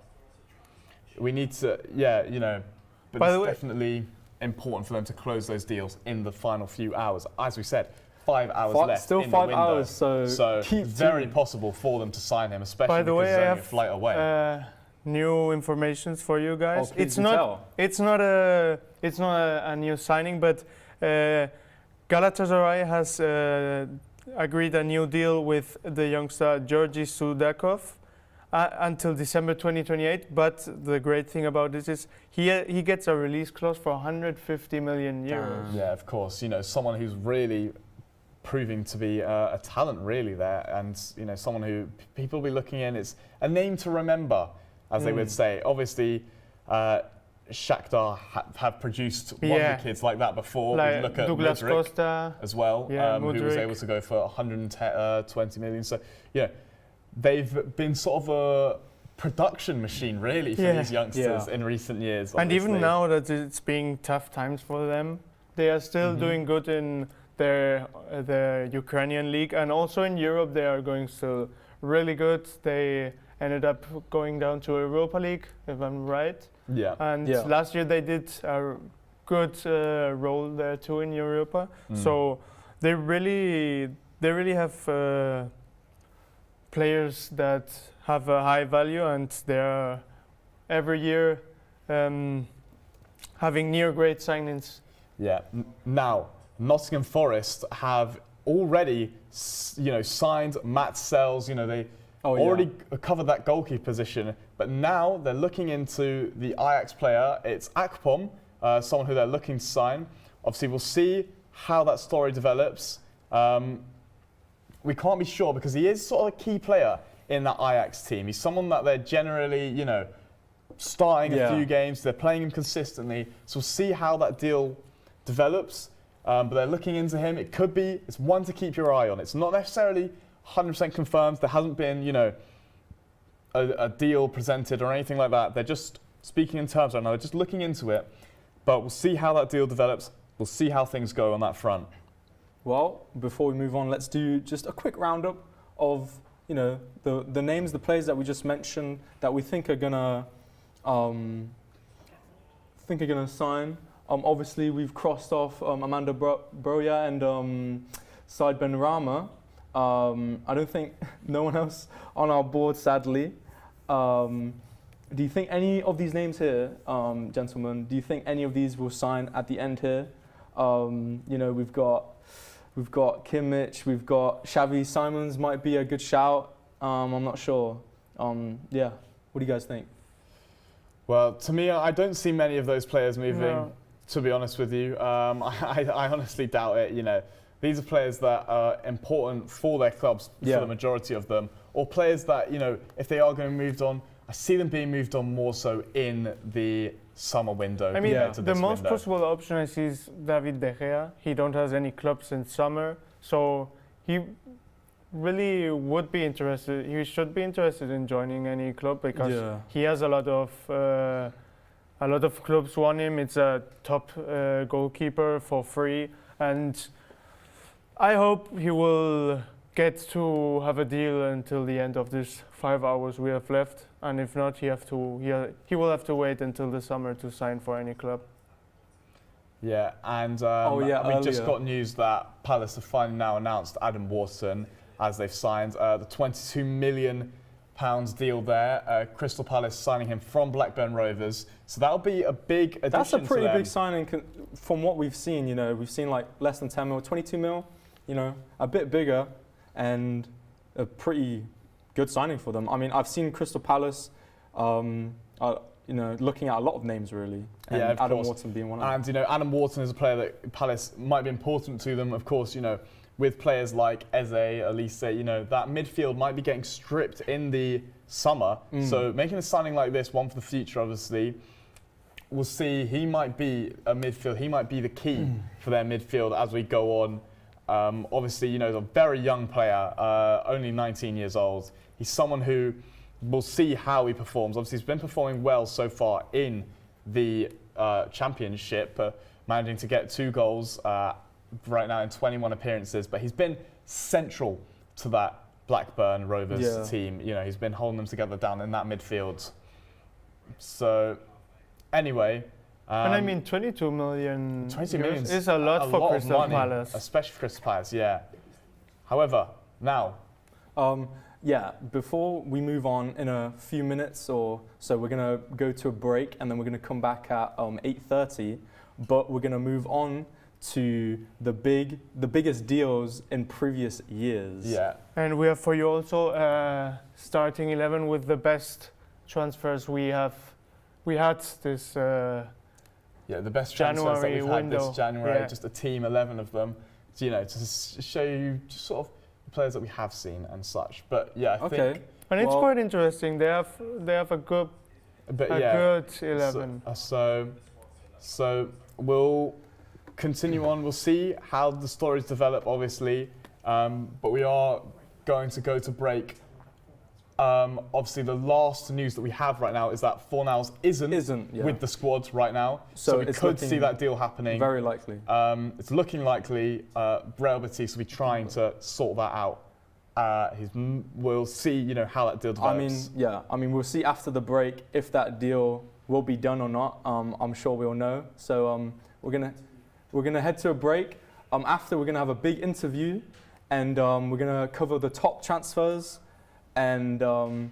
we need to, but it's definitely important for them to close those deals in the final few hours. As we said, 5 hours left. Still in 5 the window. hours, so keep very possible for them to sign him, especially By the because way, he's I only a have flight away. New information for you guys. It's not a new signing, but Galatasaray has agreed a new deal with the youngster Georgi Sudakov until December 2028. But the great thing about this is he gets a release clause for 150 million euros. Yeah, of course. Someone who's really proving to be a talent really there, and someone who people will be looking in. It's a name to remember, as they would say. Obviously, Shakhtar have produced wonder-kids like that before. Like we look at Douglas Mudryk Costa as well, who was able to go for 120 million. So, they've been sort of a production machine, really, for these youngsters in recent years. And even now that it's being tough times for them, they are still doing good in their Ukrainian league, and also in Europe they are going still really good. They ended up going down to Europa League, if I'm right. Yeah. And last year they did a good role there too in Europa. So they really have players that have a high value, and they are every year having near great signings. Yeah. Now, Nottingham Forest have already, signed Matt Sells. They already covered that goalkeeper position, but now they're looking into the Ajax player. It's Akpom, someone who they're looking to sign. Obviously, we'll see how that story develops. We can't be sure because he is sort of a key player in that Ajax team. He's someone that they're generally, starting a few games. They're playing him consistently. So we'll see how that deal develops. But they're looking into him. It's one to keep your eye on. It's not necessarily 100% confirmed. There hasn't been, a deal presented or anything like that. They're just speaking in terms right now. They're just looking into it. But we'll see how that deal develops. We'll see how things go on that front. Well, before we move on, let's do just a quick roundup of the names, the players that we just mentioned that we think are gonna sign. Obviously, we've crossed off Amanda Broya and Said Benrahma. I don't think no one else on our board, sadly. Do you think any of these names here, gentlemen? Do you think any of these will sign at the end here? We've got Kimmich, we've got Xavi Simons might be a good shout. I'm not sure. Yeah, what do you guys think? Well, to me, I don't see many of those players moving. No. To be honest with you, I honestly doubt it. These are players that are important for their clubs, for the majority of them, or players that if they are going moved on, I see them being moved on more so in the summer window. I mean, to the this most window. possible option I see is David De Gea. He don't have any clubs in summer, so he really would be interested. He should be interested in joining any club because he has a lot of clubs want him. It's a top goalkeeper for free, and I hope he will get to have a deal until the end of this 5 hours we have left. And if not, he will have to wait until the summer to sign for any club. Yeah, and we earlier. just got news that Palace have finally now announced Adam Wharton as they've signed the £22 million deal there. Crystal Palace signing him from Blackburn Rovers, so that'll be a big addition. That's a pretty to them. big signing from what we've seen. We've seen like less than 10 mil, 22 mil. A bit bigger, and a pretty good signing for them. I mean, I've seen Crystal Palace, looking at a lot of names really, and yeah, of Adam course. Wharton being one of them. And Adam Wharton is a player that Palace might be important to them. Of course, with players like Eze, Elise, that midfield might be getting stripped in the summer. So making a signing like this, one for the future, obviously, we'll see. He might be a midfield. He might be the key for their midfield as we go on. Obviously, he's a very young player, only 19 years old. He's someone who we'll see how he performs. Obviously, he's been performing well so far in the championship, managing to get 2 goals right now in 21 appearances. But he's been central to that Blackburn Rovers team. He's been holding them together down in that midfield. So, anyway. And I mean, 22 million 22 million is a lot for Crystal Palace. Especially for Crystal Palace, yeah. However, now. Before we move on in a few minutes or so, we're going to go to a break and then we're going to come back at 8:30. But we're going to move on to the biggest deals in previous years. Yeah. And we have for you also starting 11 with the best transfers we had this. The best transfers that we've had this January, Yeah. just a team 11 of them, to show you just sort of the players that we have seen and such. But yeah, I think. And it's quite interesting. They have a good good 11. So we'll continue on. We'll see how the stories develop, obviously. But we are going to go to break. Obviously, the last news that we have right now is that Fornals isn't with the squad right now. So we could see that deal happening. Very likely. It's looking likely. Real Betis will be trying to sort that out. We'll see, how that deal develops. I mean, we'll see after the break if that deal will be done or not. I'm sure we'll know. So we're gonna head to a break. After we're gonna have a big interview, and we're gonna cover the top transfers. And we'll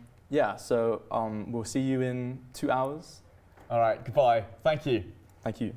see you in 2 hours. All right, goodbye. Thank you. Thank you.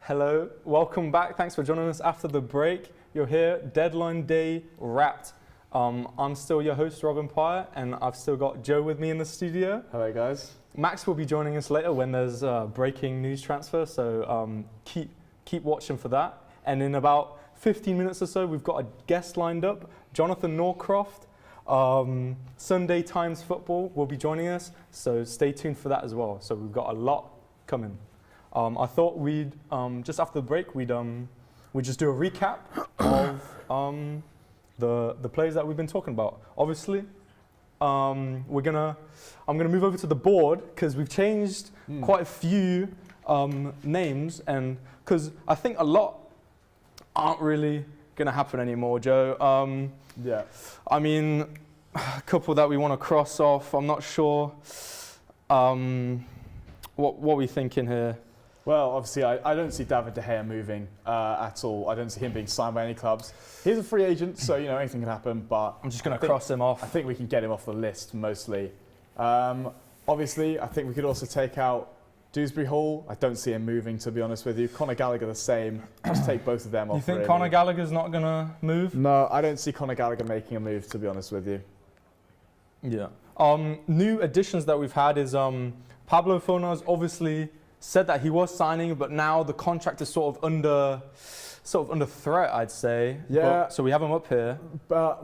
Hello, welcome back. Thanks for joining us after the break. You're here, deadline day wrapped. I'm still your host, Robin Pye, and I've still got Joe with me in the studio. Hello, guys. Max will be joining us later when there's breaking news transfer, so keep watching for that. And in about 15 minutes or so, we've got a guest lined up, Jonathan Norcroft. Sunday Times Football will be joining us, so stay tuned for that as well. So we've got a lot coming. I thought we'd just after the break we'd just do a recap of the players that we've been talking about. Obviously, I'm gonna move over to the board because we've changed quite a few names, and because I think a lot aren't really gonna happen anymore, Joe. Yeah. I mean, a couple that we want to cross off. I'm not sure. What are we thinking here? Well, obviously, I don't see David De Gea moving at all. I don't see him being signed by any clubs. He's a free agent, so anything can happen. But I'm just going to cross him off. I think we can get him off the list mostly. Obviously, I think we could also take out Dewsbury Hall. I don't see him moving, to be honest with you. Conor Gallagher the same. Just take both of them off. You think really. Conor Gallagher's not going to move? No, I don't see Conor Gallagher making a move, to be honest with you. Yeah. New additions that we've had is Pablo Fornals obviously said that he was signing, but now the contract is sort of under threat, I'd say. Yeah. So we have him up here. But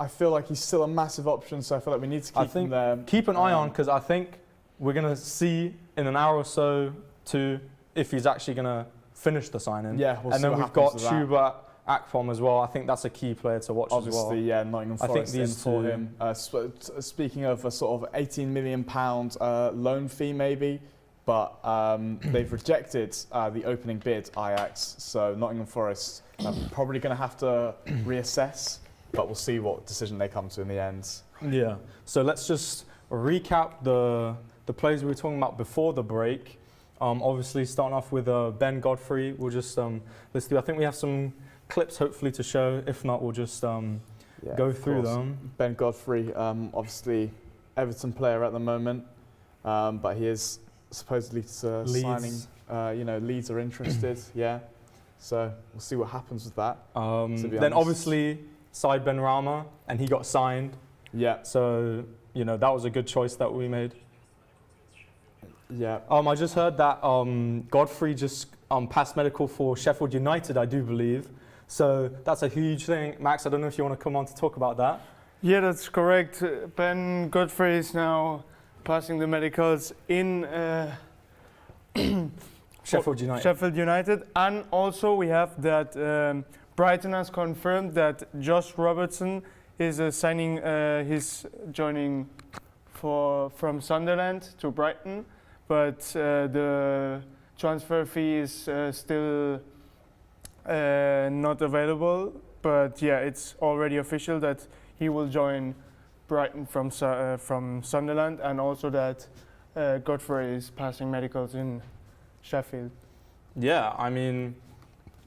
I feel like he's still a massive option, so I feel like we need to keep him there. Keep an eye on, because I think we're going to see in an hour or so if he's actually going to finish the signing. Yeah, we'll and see then what we've got happens with Chuba Akpom as well. I think that's a key player to watch as well. Obviously, yeah, Nottingham I think Forest in these for two- him. Speaking of a sort of £18 million loan fee, maybe, but they've rejected the opening bid, Ajax. So Nottingham Forest are probably going to have to reassess, but we'll see what decision they come to in the end. Yeah. So let's just recap the players we were talking about before the break. Obviously, starting off with Ben Godfrey. We'll just let's do. I think we have some clips hopefully to show. If not, we'll just Yeah, go of through course. them. Ben Godfrey, obviously Everton player at the moment, but he is supposedly signing. Leeds are interested. Yeah, so we'll see what happens with that. Then honest. obviously Said Ben Rama, and he got signed. Yeah, So that was a good choice that we made. yeah. I just heard that Godfrey just passed medical for Sheffield United, I do believe. So that's a huge thing. Max, I don't know if you want to come on to talk about that. Yeah, that's correct. Ben Godfrey is now passing the medicals in Sheffield United. Sheffield United. And also we have that Brighton has confirmed that Josh Robertson is signing his joining from Sunderland to Brighton, but the transfer fee is still not available. But yeah, it's already official that he will join Brighton from Sunderland, and also that Godfrey is passing medicals in Sheffield. Yeah, I mean,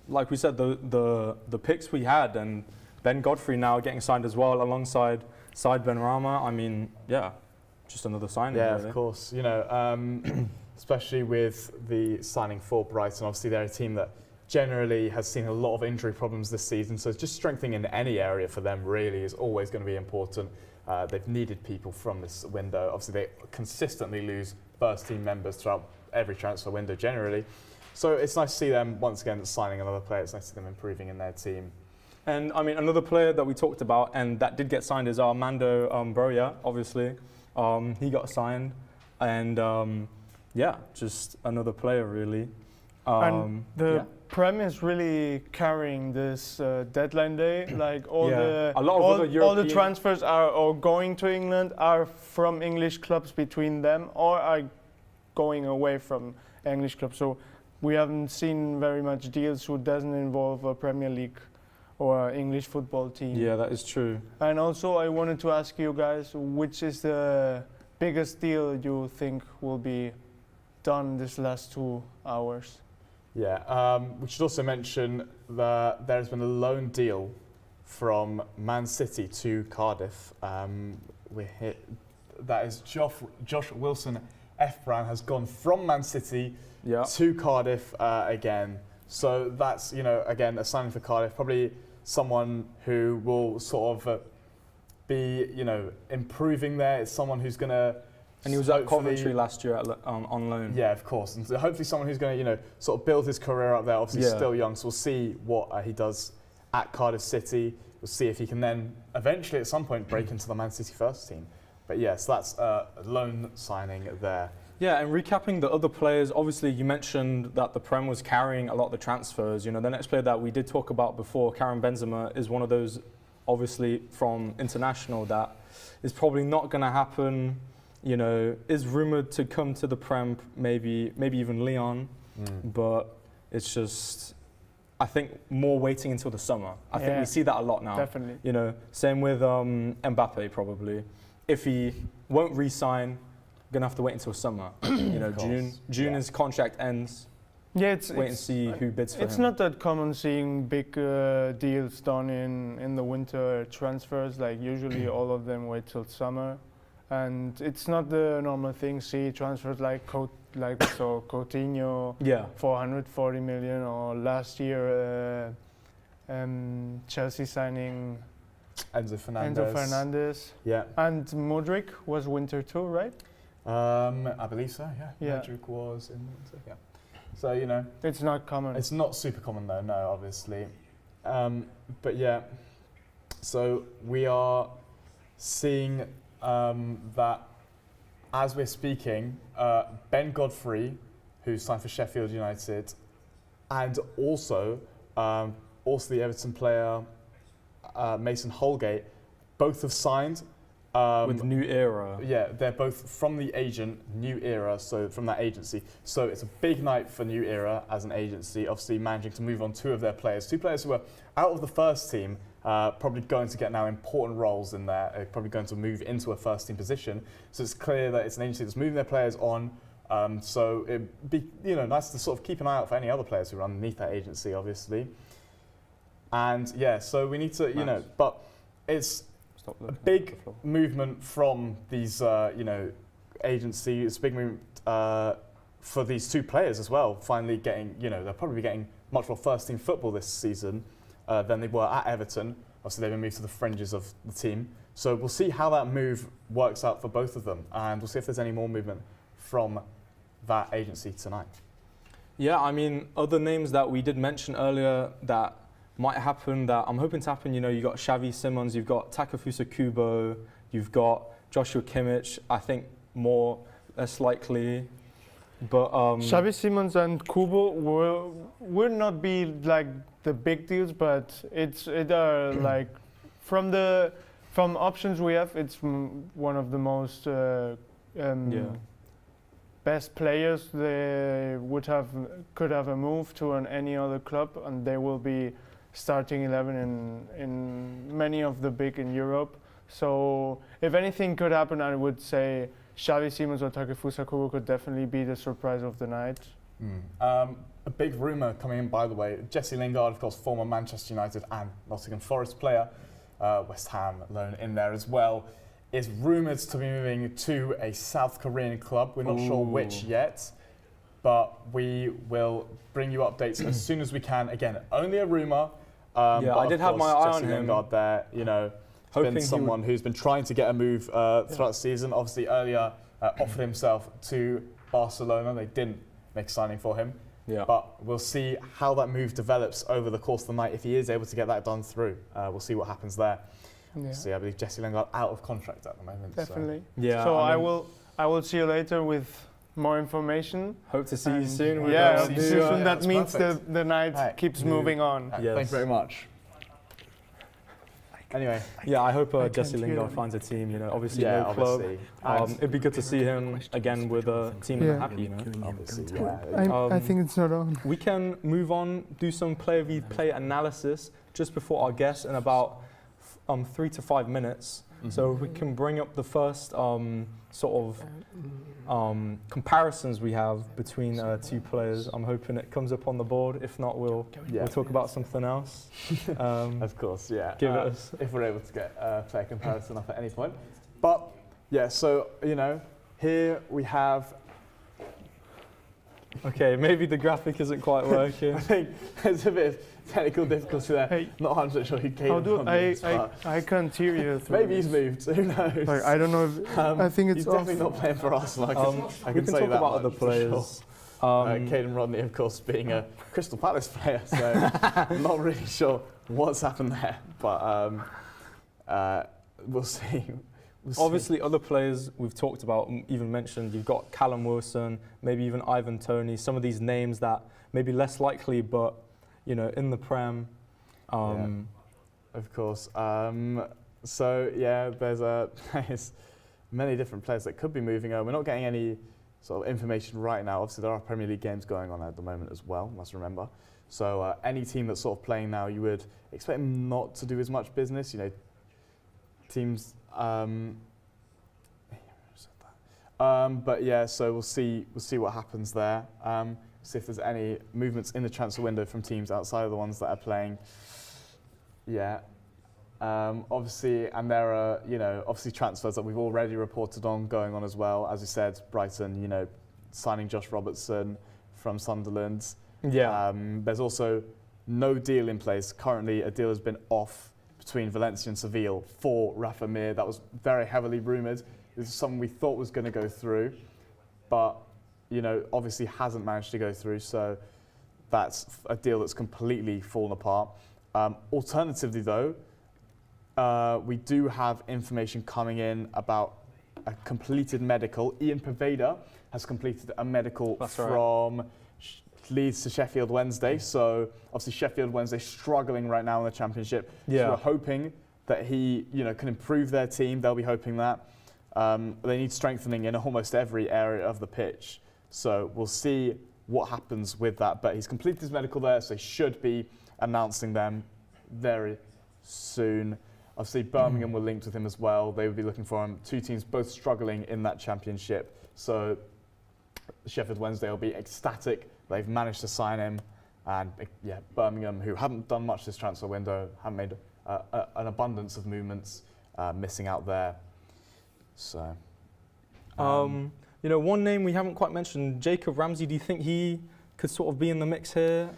like we said, the picks we had, and Ben Godfrey now getting signed as well alongside Said Ben Rama. I mean, yeah, just another signing. Yeah, really. of course. Especially with the signing for Brighton, obviously they're a team that generally has seen a lot of injury problems this season. So just strengthening in any area for them really is always going to be important. They've needed people from this window. Obviously, they consistently lose first team members throughout every transfer window generally. So it's nice to see them once again signing another player. It's nice to see them improving in their team. And I mean, another player that we talked about and that did get signed is Armando Broja, obviously. He got signed, and yeah, just another player really. And the Prem is really carrying this deadline day. Like all the transfers are going to England are from English clubs between them, or are going away from English clubs. So we haven't seen very much deals who doesn't involve a Premier League or English football team. Yeah, that is true. And also I wanted to ask you guys, which is the biggest deal you think will be done this last 2 hours? Yeah, we should also mention that there's been a loan deal from Man City to Cardiff. That is Josh Wilson Efran has gone from Man City Yeah. to Cardiff again. So that's, again, a signing for Cardiff. Probably someone who will sort of be, improving there. It's someone who's going to... And he was at Coventry last year on loan. Yeah, of course. And so hopefully someone who's going to, sort of build his career up there. Obviously, Yeah. still young, so we'll see what he does at Cardiff City. We'll see if he can then eventually at some point break into the Man City first team. But yes, that's a loan signing there. Yeah, and recapping the other players, obviously you mentioned that the Prem was carrying a lot of the transfers. The next player that we did talk about before, Karim Benzema, is one of those, obviously from international, that is probably not going to happen. Is rumoured to come to the Prem, maybe even Lyon, but it's just, I think, more waiting until the summer. I think we see that a lot now. Definitely. Same with Mbappe probably. If he won't re-sign, gonna have to wait until summer. June his contract ends. Yeah, wait and see who bids for him. It's not that common seeing big deals done in the winter transfers. Like usually all of them wait till summer. And it's not the normal thing. See transfers like Coutinho, 440 million, or last year Chelsea signing Enzo Fernandez. Yeah. And Modric was winter too, right? I believe so. Yeah. Modric was in winter. Yeah. So it's not common. It's not super common though. No, obviously. But yeah. So we are seeing. That as we're speaking, Ben Godfrey, who's signed for Sheffield United, and also the Everton player Mason Holgate, both have signed. With New Era. Yeah, they're both from the agent, New Era, so from that agency. So it's a big night for New Era as an agency, obviously managing to move on two of their players. Two players who were out of the first team, probably going to get now important roles in there, probably going to move into a first team position. So it's clear that it's an agency that's moving their players on. So it'd be nice to sort of keep an eye out for any other players who are underneath that agency, obviously. And yeah, so we need to, but it's a big movement from these, agency. It's a big movement for these two players as well. Finally getting, they'll probably be getting much more first team football this season than they were at Everton. Obviously, they've been moved to the fringes of the team. So we'll see how that move works out for both of them, and we'll see if there's any more movement from that agency tonight. Yeah, I mean, other names that we did mention earlier that might happen, that I'm hoping to happen, you've got Xavi Simons, you've got Takefusa Kubo, you've got Joshua Kimmich, I think less likely. But Xavi Simons and Kubo will not be like the big deals, but it are like from options we have, it's one of the most best players. They could have a move to any other club, and they will be starting 11 in many of the big in Europe. So if anything could happen, I would say Xavi Simons or Takefusa Kubo could definitely be the surprise of the night. A big rumour coming in, by the way, Jesse Lingard, of course, former Manchester United and Nottingham Forest player, West Ham loan in there as well, is rumoured to be moving to a South Korean club. We're not sure which yet, but we will bring you updates as soon as we can. Again, only a rumour. I did have my eye on him. Lingard there, been someone who's been trying to get a move throughout the season. Obviously, earlier offered himself to Barcelona. They didn't make a signing for him. Yeah. But we'll see how that move develops over the course of the night. If he is able to get that done through, we'll see what happens there. Yeah. See, I believe Jesse Lingard out of contract at the moment. Definitely. So. Yeah. So I will see you later with more information. Hope to see you soon. That means the night keeps moving on. Yes. Thank you very much. Anyway. Yeah, I hope Jesse Lingard finds a team, obviously no club. It'd be good to see him again with a team and happy, Obviously, I think it's not on. We can move on, do some player v player analysis just before our guest in about 3 to 5 minutes. Mm-hmm. So we can bring up the first comparisons we have between two players. I'm hoping it comes up on the board. If not, we'll talk about something else. Of course, yeah. Give it us. If we're able to get a player comparison up at any point. But yeah, so here we have Okay, maybe the graphic isn't quite working. I think there's a bit of technical difficulty there. Hey, Not 100% sure who came how do on this, but I can't hear you. through maybe he's this. moved. Who knows? Like, I don't know. If, I think it's he's off. definitely not playing for Arsenal. I We can can say talk that about much other for sure. players. Caden Rodney, of course, being a Crystal Palace player, so I'm not really sure what's happened there, but we'll see. Obviously, other players we've talked about, even mentioned, you've got Callum Wilson, maybe even Ivan Toney, some of these names that may be less likely, but, you know, in the Prem. Of course. So, yeah, there's many different players that could be moving over. We're not getting any sort of information right now. Obviously, there are Premier League games going on at the moment as well, must remember. So any team that's sort of playing now, you would expect them not to do as much business. You know, teams. But yeah, so we'll see what happens there. See if there's any movements in the transfer window from teams outside of the ones that are playing. Yeah. Obviously, and there are, you know, obviously transfers that we've already reported on going on as well. As you said, Brighton, you know, signing Josh Robertson from Sunderland. Yeah. There's also no deal in place. Currently, a deal has been off between Valencia and Seville for Rafa Mir. That was very heavily rumoured. This is something we thought was going to go through, but, you know, obviously hasn't managed to go through. So that's a deal that's completely fallen apart. Alternatively, though, we do have information coming in about a completed medical. Ian Poveda has completed a medical from Leeds to Sheffield Wednesday. So obviously Sheffield Wednesday struggling right now in the Championship. Yeah. So we're hoping that he, you know, can improve their team. They'll be hoping that. They need strengthening in almost every area of the pitch. So we'll see what happens with that. But he's completed his medical there, so he should be announcing them very soon. Obviously, Birmingham were linked with him as well. They would be looking for him. Two teams both struggling in that Championship. So Sheffield Wednesday will be ecstatic. They've managed to sign him. And yeah, Birmingham, who haven't done much this transfer window, have made an abundance of movements, missing out there. So, you know, one name we haven't quite mentioned, Jacob Ramsey. Do you think he could sort of be in the mix here?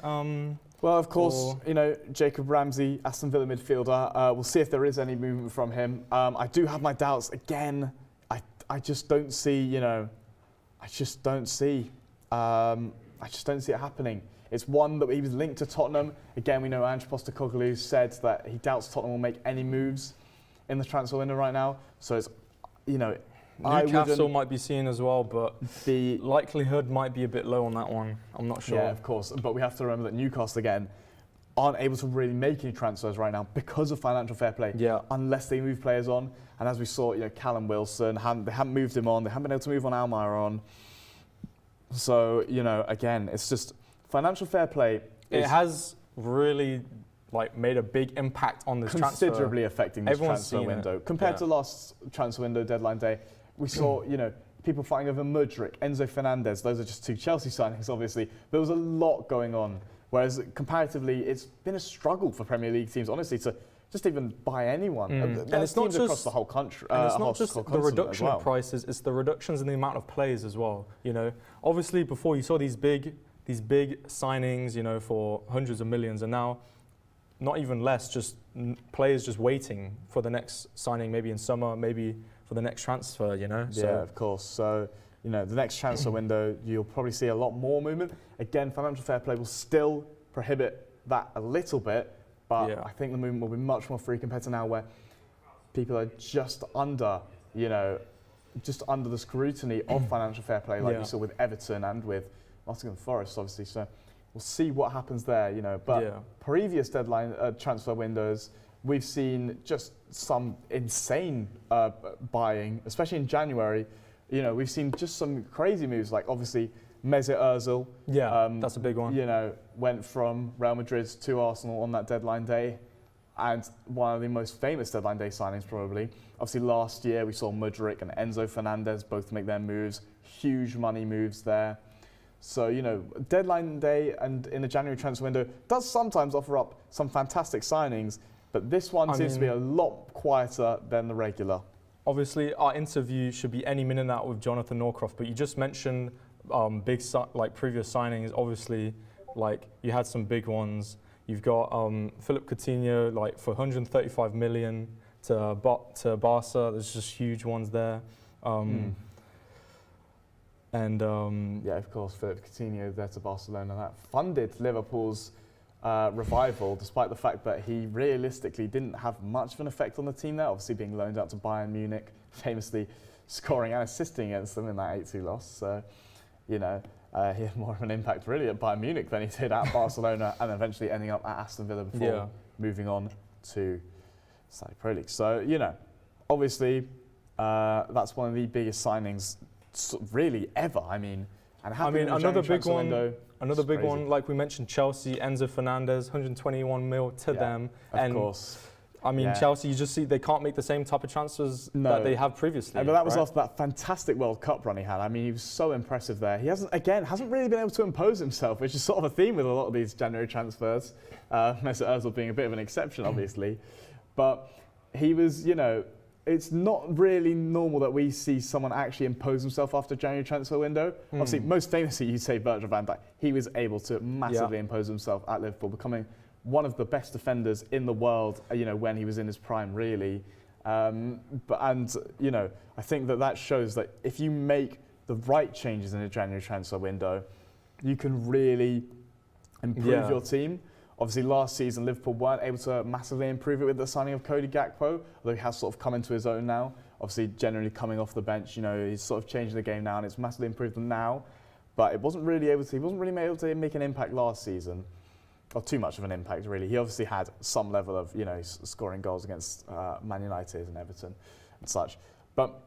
Well, of course, you know, Jacob Ramsey, Aston Villa midfielder. We'll see if there is any movement from him. I do have my doubts. Again, I just don't see, you know, I just don't see it happening. It's one that he was linked to Tottenham. Again, we know Ange Postecoglou said that he doubts Tottenham will make any moves in the transfer window right now. So it's, you know, Newcastle might be seen as well, but the likelihood might be a bit low on that one. I'm not sure. Yeah, of course. But we have to remember that Newcastle, again, aren't able to really make any transfers right now because of financial fair play. Yeah. Unless they move players on. And as we saw, you know, Callum Wilson, they haven't moved him on. They haven't been able to move on Almire on. So, you know, again, it's just financial fair play. It has really made a big impact on this considerably transfer. affecting this Everyone's transfer window. Compared to last transfer window deadline day, we saw, you know, people fighting over Mudryk, Enzo Fernandez. Those are just two Chelsea signings, obviously. There was a lot going on. Whereas comparatively, it's been a struggle for Premier League teams, honestly, to just even buy anyone. And it's not just across the whole country. And it's not just the reduction of prices; it's the reductions in the amount of players as well. You know, obviously before you saw these big signings, you know, for hundreds of millions, and now not even less, just players just waiting for the next signing, maybe in summer, maybe for the next transfer. You know. Yeah, of course. So, you know, the next transfer window, you'll probably see a lot more movement. Again, financial fair play will still prohibit that a little bit, but I think the movement will be much more free compared to now, where people are just under, you know, just under the scrutiny of financial fair play, like we saw with Everton and with Nottingham Forest, obviously. So we'll see what happens there, you know. But previous deadline transfer windows, we've seen just some insane buying, especially in January. You know, we've seen just some crazy moves, like obviously Mesut Ozil. Yeah, that's a big one. You know, went from Real Madrid to Arsenal on that deadline day, and one of the most famous deadline day signings probably. Obviously last year we saw Mudryk and Enzo Fernandez both make their moves, huge money moves there. So, you know, deadline day and in the January transfer window does sometimes offer up some fantastic signings, but this one seems to be a lot quieter than the regular. Obviously, our interview should be any minute now with Jonathan Norcroft, but you just mentioned like previous signings. Obviously, like you had some big ones. You've got Philip Coutinho, like for 135 million to Barca. There's just huge ones there. And yeah, of course, Philip Coutinho there to Barcelona. That funded Liverpool's revival, despite the fact that he realistically didn't have much of an effect on the team there. Obviously, being loaned out to Bayern Munich, famously scoring and assisting against them in that 8-2 loss. So, you know, he had more of an impact really at Bayern Munich than he did at Barcelona, and eventually ending up at Aston Villa before moving on to Saudi Pro League. So, you know, obviously, that's one of the biggest signings really ever. I mean, and another big one. Another big one, like we mentioned, Chelsea, Enzo Fernandez, 121 mil to them. Of course. I mean, Chelsea, you just see they can't make the same type of transfers that they have previously. But that was after that fantastic World Cup run he had. I mean, he was so impressive there. He hasn't really been able to impose himself, which is sort of a theme with a lot of these January transfers. Mesut Ozil being a bit of an exception, obviously. But he was, you know, it's not really normal that we see someone actually impose himself after January transfer window. Obviously, most famously, you say Virgil van Dijk. He was able to massively impose himself at Liverpool, becoming one of the best defenders in the world, you know, when he was in his prime, really. You know, I think that shows that if you make the right changes in a January transfer window, you can really improve your team. Obviously, last season, Liverpool weren't able to massively improve it with the signing of Cody Gakpo, although he has sort of come into his own now. Obviously, generally coming off the bench, you know, he's sort of changing the game now, and it's massively improved them now. But he wasn't really able to make an impact last season, or too much of an impact, really. He obviously had some level of, you know, scoring goals against Man United and Everton and such. But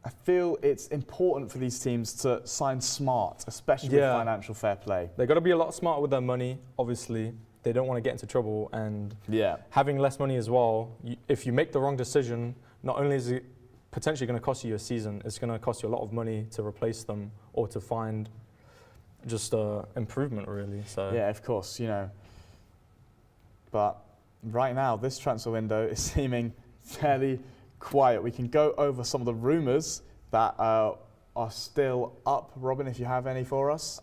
I feel it's important for these teams to sign smart, especially with financial fair play. They've got to be a lot smarter with their money, obviously. They don't want to get into trouble. And having less money as well, if you make the wrong decision, not only is it potentially going to cost you a season, it's going to cost you a lot of money to replace them or to find just improvement, really. So yeah, of course, you know. But right now, this transfer window is seeming fairly quiet. We can go over some of the rumours that are still up. Robin, if you have any for us.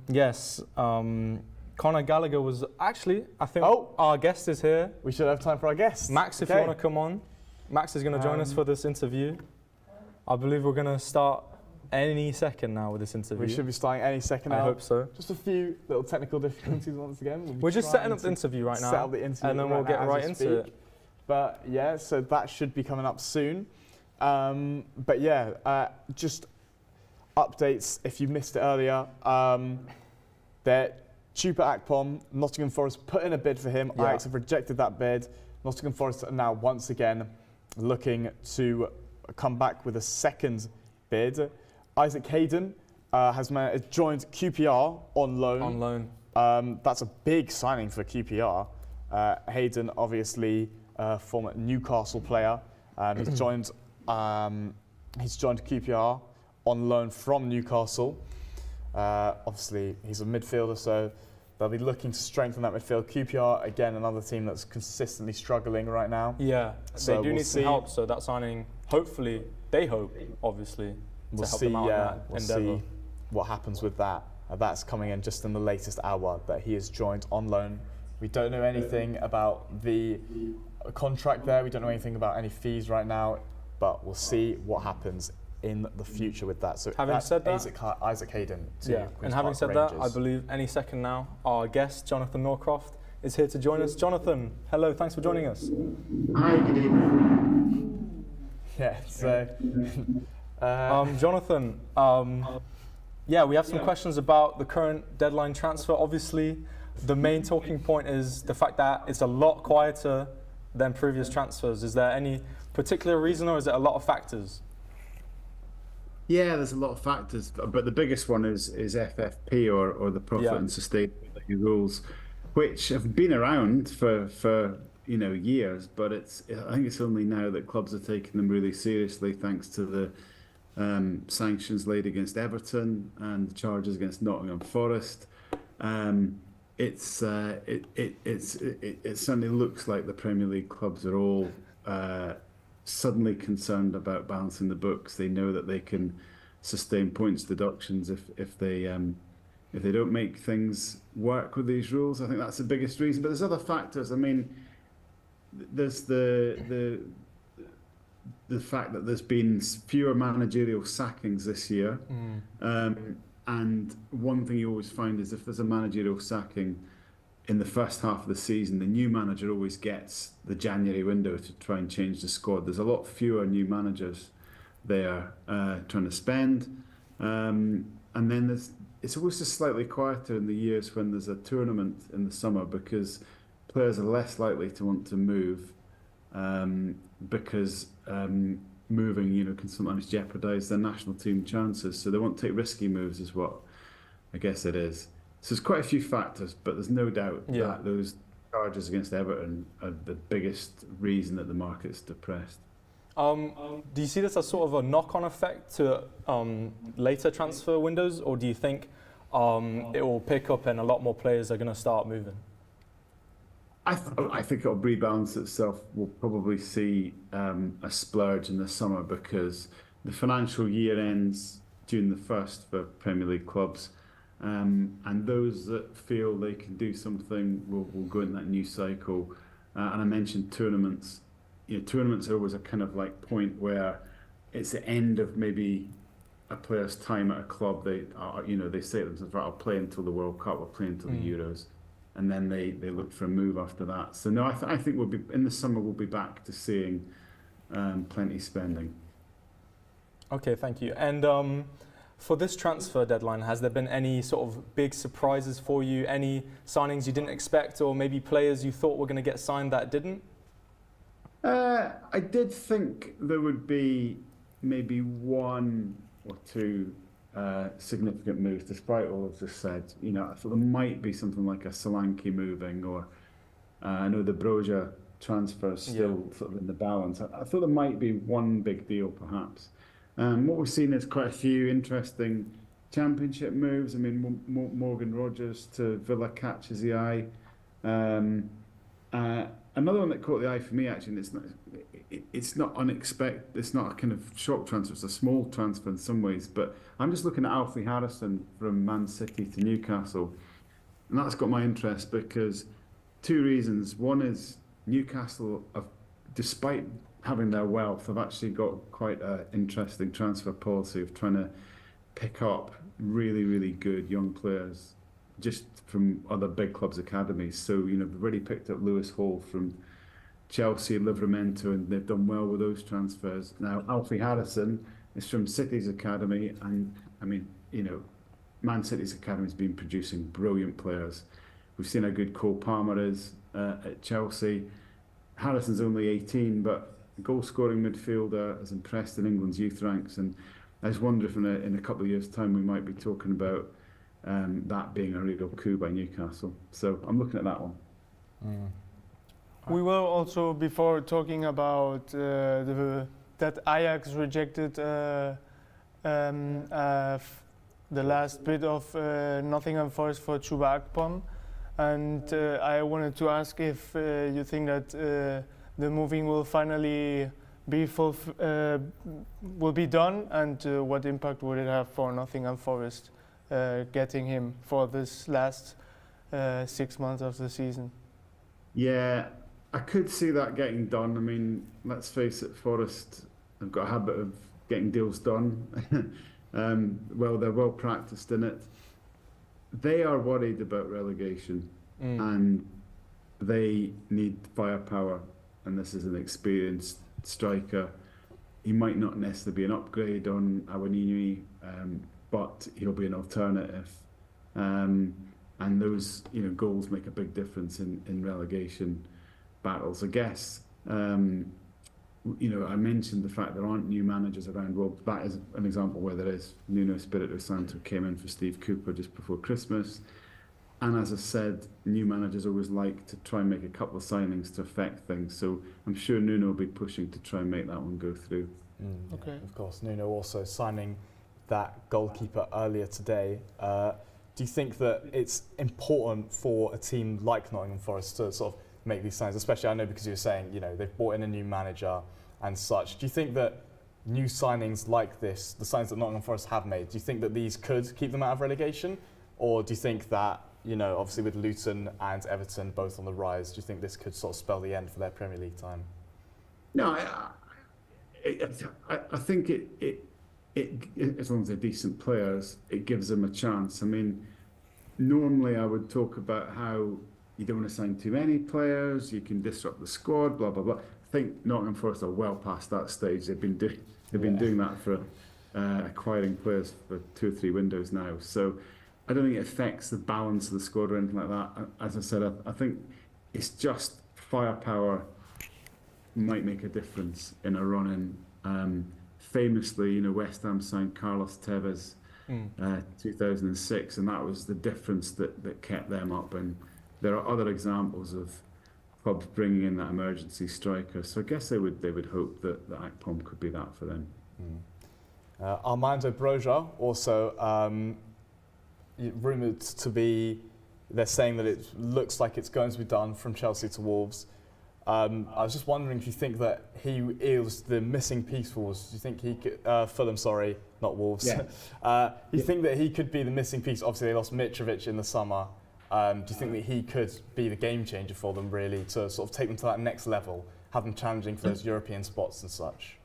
Yes. Conor Gallagher was actually, I think our guest is here. We should have time for our guest. Max, if you want to come on. Max is going to join us for this interview. I believe we're going to start any second now with this interview. We should be starting any second now. I hope so. Just a few little technical difficulties once again. We're just setting up the interview right now. Set up the interview and then we'll get right into it. But yeah, so that should be coming up soon. But yeah, just updates if you missed it earlier. That Chupa Akpom, Nottingham Forest put in a bid for him. Ajax have rejected that bid. Nottingham Forest are now once again looking to come back with a second bid. Isaac Hayden has joined QPR on loan. On loan. That's a big signing for QPR. Hayden, obviously, former Newcastle player. He's joined QPR on loan from Newcastle. Obviously, he's a midfielder, so they'll be looking to strengthen that midfield. QPR, again, another team that's consistently struggling right now. Yeah, so they do need some help, so that signing, hopefully, they hope, obviously, to help them out in that endeavour. We'll see what happens with that. That's coming in just in the latest hour that he has joined on loan. We don't know anything about the contract there. We don't know anything about any fees right now, but we'll see what happens in the future with that. So having said that, Isaac Hayden to Queen's and having Park said Rangers. that, I believe any second now, our guest, Jonathan Norcroft, is here to join us. Jonathan, hello, thanks for joining us. Hi, good evening. Yeah, so... Jonathan, we have some questions about the current deadline transfer. Obviously, the main talking point is the fact that it's a lot quieter than previous transfers. Is there any particular reason, or is it a lot of factors? Yeah, there's a lot of factors, but the biggest one is FFP or the profit and sustainability rules, which have been around for years, but I think it's only now that clubs are taking them really seriously, thanks to the sanctions laid against Everton and the charges against Nottingham Forest. It certainly looks like the Premier League clubs are all suddenly concerned about balancing the books. They know that they can sustain points deductions if they don't make things work with these rules. I think that's the biggest reason. But there's other factors. I mean, there's the fact that there's been fewer managerial sackings this year. And one thing you always find is if there's a managerial sacking in the first half of the season, the new manager always gets the January window to try and change the squad. There's a lot fewer new managers there trying to spend. And then it's always just slightly quieter in the years when there's a tournament in the summer, because players are less likely to want to move because moving, can sometimes jeopardise their national team chances. So they won't take risky moves, is what I guess it is. So there's quite a few factors, but there's no doubt that those charges against Everton are the biggest reason that the market's depressed. Do you see this as sort of a knock-on effect to later transfer windows, or do you think it will pick up and a lot more players are going to start moving? I think it'll rebalance itself. We'll probably see a splurge in the summer because the financial year ends June the 1st for Premier League clubs, and those that feel they can do something will go in that new cycle. And I mentioned tournaments. Tournaments are always a kind of like point where it's the end of maybe a player's time at a club. They say to themselves, right, I'll play until the World Cup, I'll play until the Euros. And then they look for a move after that. So no, I think we'll be in the summer. We'll be back to seeing plenty spending. Okay, thank you. And for this transfer deadline, has there been any sort of big surprises for you? Any signings you didn't expect, or maybe players you thought were going to get signed that didn't? I did think there would be maybe one or two significant moves, despite all I've just said. I thought there might be something like a Solanke moving, or I know the Broja transfer is still sort of in the balance. I thought there might be one big deal, perhaps. What we've seen is quite a few interesting Championship moves. I mean, Morgan Rogers to Villa catches the eye. Another one that caught the eye for me, actually, and it's not unexpected. It's not a kind of shock transfer. It's a small transfer in some ways. But I'm just looking at Alfie Harrison from Man City to Newcastle, and that's got my interest because two reasons. One is Newcastle, despite having their wealth, have actually got quite an interesting transfer policy of trying to pick up really, really good young players just from other big clubs' academies. So, they've already picked up Lewis Hall from Chelsea and Livramento, and they've done well with those transfers. Now, Alfie Harrison is from City's academy, and I mean, Man City's academy has been producing brilliant players. We've seen how good Cole Palmer is at Chelsea. Harrison's only 18, but goal-scoring midfielder, has impressed in England's youth ranks, and I just wonder if in a couple of years' time we might be talking about that being a real coup by Newcastle. So I'm looking at that one. We will also, before talking about that Ajax rejected the last bid of Nottingham Forest for Chuba Akpom, and I wanted to ask if you think that the moving will finally be will be done, and what impact would it have for Nottingham Forest getting him for this last 6 months of the season? Yeah, I could see that getting done. I mean, let's face it, Forest have got a habit of getting deals done. Well, they're well practiced in it. They are worried about relegation, and they need firepower, and this is an experienced striker. He might not necessarily be an upgrade on Awaniyi, but he'll be an alternative. And those goals make a big difference in relegation battles. I guess I mentioned the fact there aren't new managers around. Well, that is an example where there is. Nuno Espirito Santo came in for Steve Cooper just before Christmas. And as I said, new managers always like to try and make a couple of signings to affect things. So I'm sure Nuno will be pushing to try and make that one go through. Okay. Of course, Nuno also signing that goalkeeper earlier today. Do you think that it's important for a team like Nottingham Forest to sort of make these signings, especially I know because you were saying, they've brought in a new manager and such. Do you think that new signings like this, the signings that Nottingham Forest have made, do you think that these could keep them out of relegation? Or do you think that, you know, obviously with Luton and Everton both on the rise, do you think this could sort of spell the end for their Premier League time? No, I think it as long as they're decent players, it gives them a chance. I mean, normally I would talk about how you don't want to sign too many players, you can disrupt the squad, blah blah blah. I think Nottingham Forest are well past that stage. They've been doing that for acquiring players for 2 or 3 windows now. So I don't think it affects the balance of the squad or anything like that. As I said, I think it's just firepower might make a difference in a run-in. Famously, you know, West Ham signed Carlos Tevez 2006, and that was the difference that kept them up. And there are other examples of clubs bringing in that emergency striker. So I guess they would hope that Akpom could be that for them. Armando Broja also rumoured to be, they're saying that it looks like it's going to be done from Chelsea to Wolves. I was just wondering if you think that he is the missing piece for Wolves. Do you think he could, Fulham, sorry, not Wolves. Yeah. You think that he could be the missing piece? Obviously they lost Mitrovic in the summer. Do you think that he could be the game changer for them really to sort of take them to that next level, have them challenging for those European spots and such?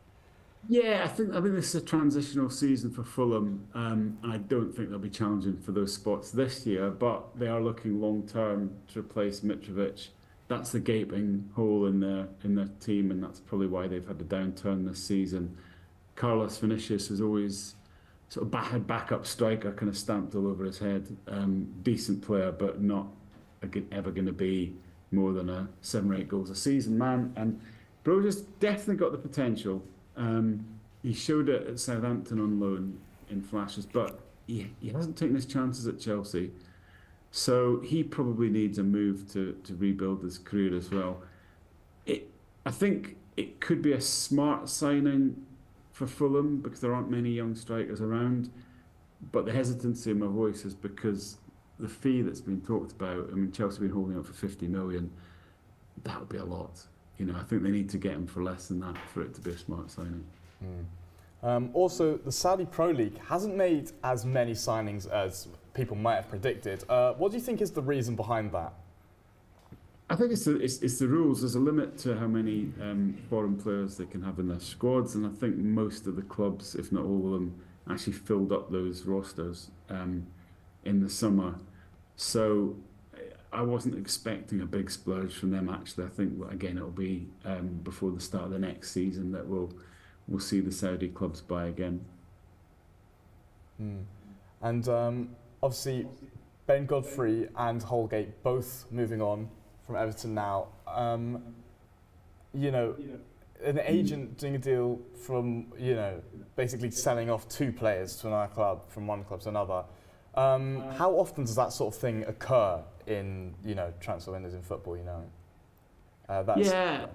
Yeah, I think this is a transitional season for Fulham, and I don't think they'll be challenging for those spots this year, but they are looking long term to replace Mitrovic. That's the gaping hole in their team, and that's probably why they've had a downturn this season. Carlos Vinicius has always sort of had backup striker kind of stamped all over his head. Decent player, but not ever going to be more than a 7 or 8 goals a season man. And Broja's definitely got the potential. He showed it at Southampton on loan in flashes, but he hasn't taken his chances at Chelsea. So he probably needs a move to rebuild his career as well. I think it could be a smart signing for Fulham because there aren't many young strikers around. But the hesitancy in my voice is because the fee that's been talked about, I mean, Chelsea have been holding out for 50 million. That would be a lot. You know, I think they need to get him for less than that for it to be a smart signing. Also, the Saudi Pro League hasn't made as many signings as people might have predicted. What do you think is the reason behind that? I think it's the rules. There's a limit to how many foreign players they can have in their squads, and I think most of the clubs, if not all of them, actually filled up those rosters in the summer. So I wasn't expecting a big splurge from them. Actually, I think again it'll be before the start of the next season that we'll see the Saudi clubs buy again. And obviously, Ben Godfrey and Holgate both moving on from Everton now. You know, an agent doing a deal from, you know, basically selling off 2 players to another club, from one club to another. How often does that sort of thing occur in, you know, transfer windows in football, you know? Yeah,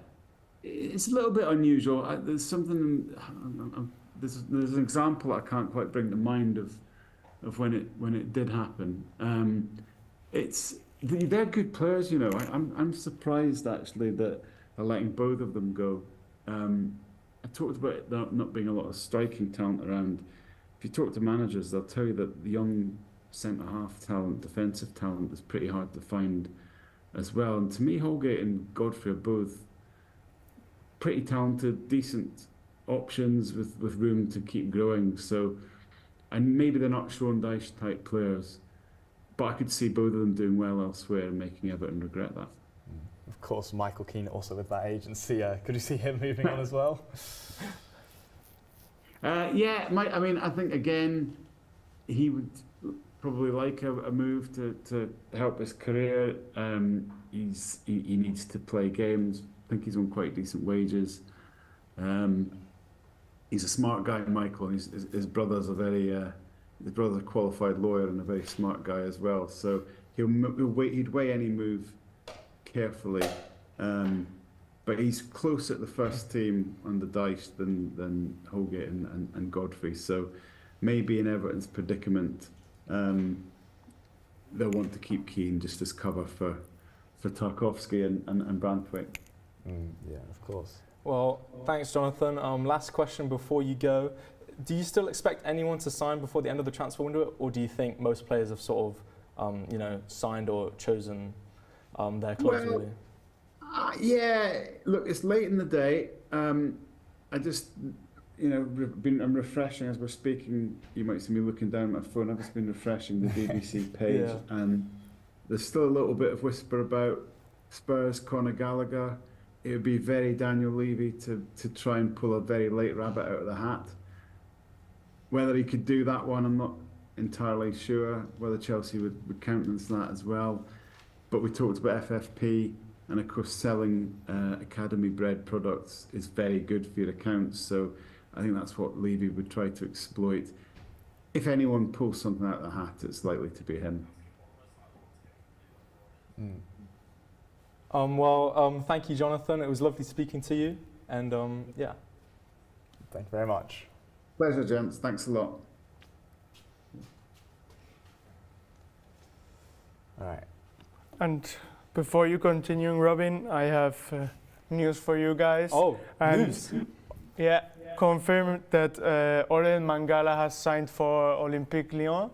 it's a little bit unusual. There's something, there's an example I can't quite bring to mind of when it did happen. They're good players, you know. I'm surprised actually that they're letting both of them go. I talked about there not being a lot of striking talent around. If you talk to managers, they'll tell you that the young centre-half talent, defensive talent is pretty hard to find as well. And to me, Holgate and Godfrey are both pretty talented, decent options with room to keep growing. So, and maybe they're not Sean Dyche type players, but I could see both of them doing well elsewhere and making Everton regret that. Of course, Michael Keane also with that agency. Could you see him moving on as well? Yeah, I mean, I think again, he would probably like a move to help his career. He needs to play games. I think he's on quite decent wages. He's a smart guy, Michael. His brother's his brother's a qualified lawyer and a very smart guy as well. So he'd weigh any move carefully. But he's close at the first team under Dyche than Holgate and Godfrey. So maybe in Everton's predicament, they'll want to keep Keane just as cover for Tarkowski and Branthwaite. Yeah, of course. Well, thanks, Jonathan. Last question before you go. Do you still expect anyone to sign before the end of the transfer window, or do you think most players have sort of, signed or chosen their clubs? Well, Really? Yeah, look, it's late in the day. I just, I'm refreshing as we're speaking. You might see me looking down at my phone. I've just been refreshing the BBC page, and there's still a little bit of whisper about Spurs, Conor Gallagher. It would be very Daniel Levy to try and pull a very late rabbit out of the hat. Whether he could do that one, I'm not entirely sure. Whether Chelsea would countenance that as well. But we talked about FFP, and of course selling academy-bred products is very good for your accounts. So I think that's what Levy would try to exploit. If anyone pulls something out of the hat, it's likely to be him. Thank you, Jonathan. It was lovely speaking to you, and yeah. Thank you very much. Pleasure, gents. Thanks a lot. All right. And before you continue, Robin, I have news for you guys. Oh, and news. Yeah, confirmed that Aurel Mangala has signed for Olympique Lyon.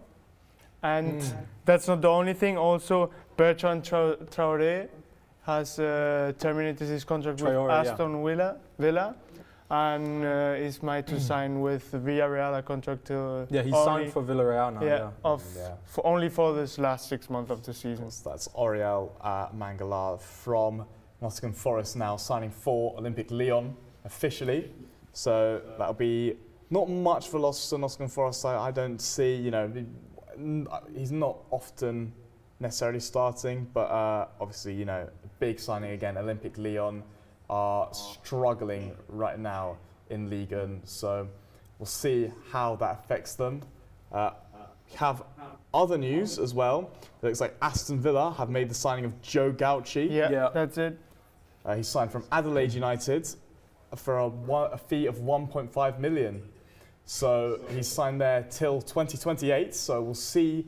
And that's not the only thing. Also, Bertrand Traoré has terminated his contract with Aston Villa and is made to sign with Villarreal a contract till He's signed for Villarreal now. Only for this last 6 months of the season. So that's Aurel Mangala from Nottingham Forest now signing for Olympique Lyon officially. So that'll be not much for loss to Nottingham Forest. I don't see, he's not often necessarily starting, but obviously, big signing again. Olympique Lyon are struggling right now in Ligue 1, so we'll see how that affects them. We have other news as well. It looks like Aston Villa have made the signing of Joe Gauci. Yeah, that's it. He signed from Adelaide United for a fee of 1.5 million. So he's signed there till 2028. So we'll see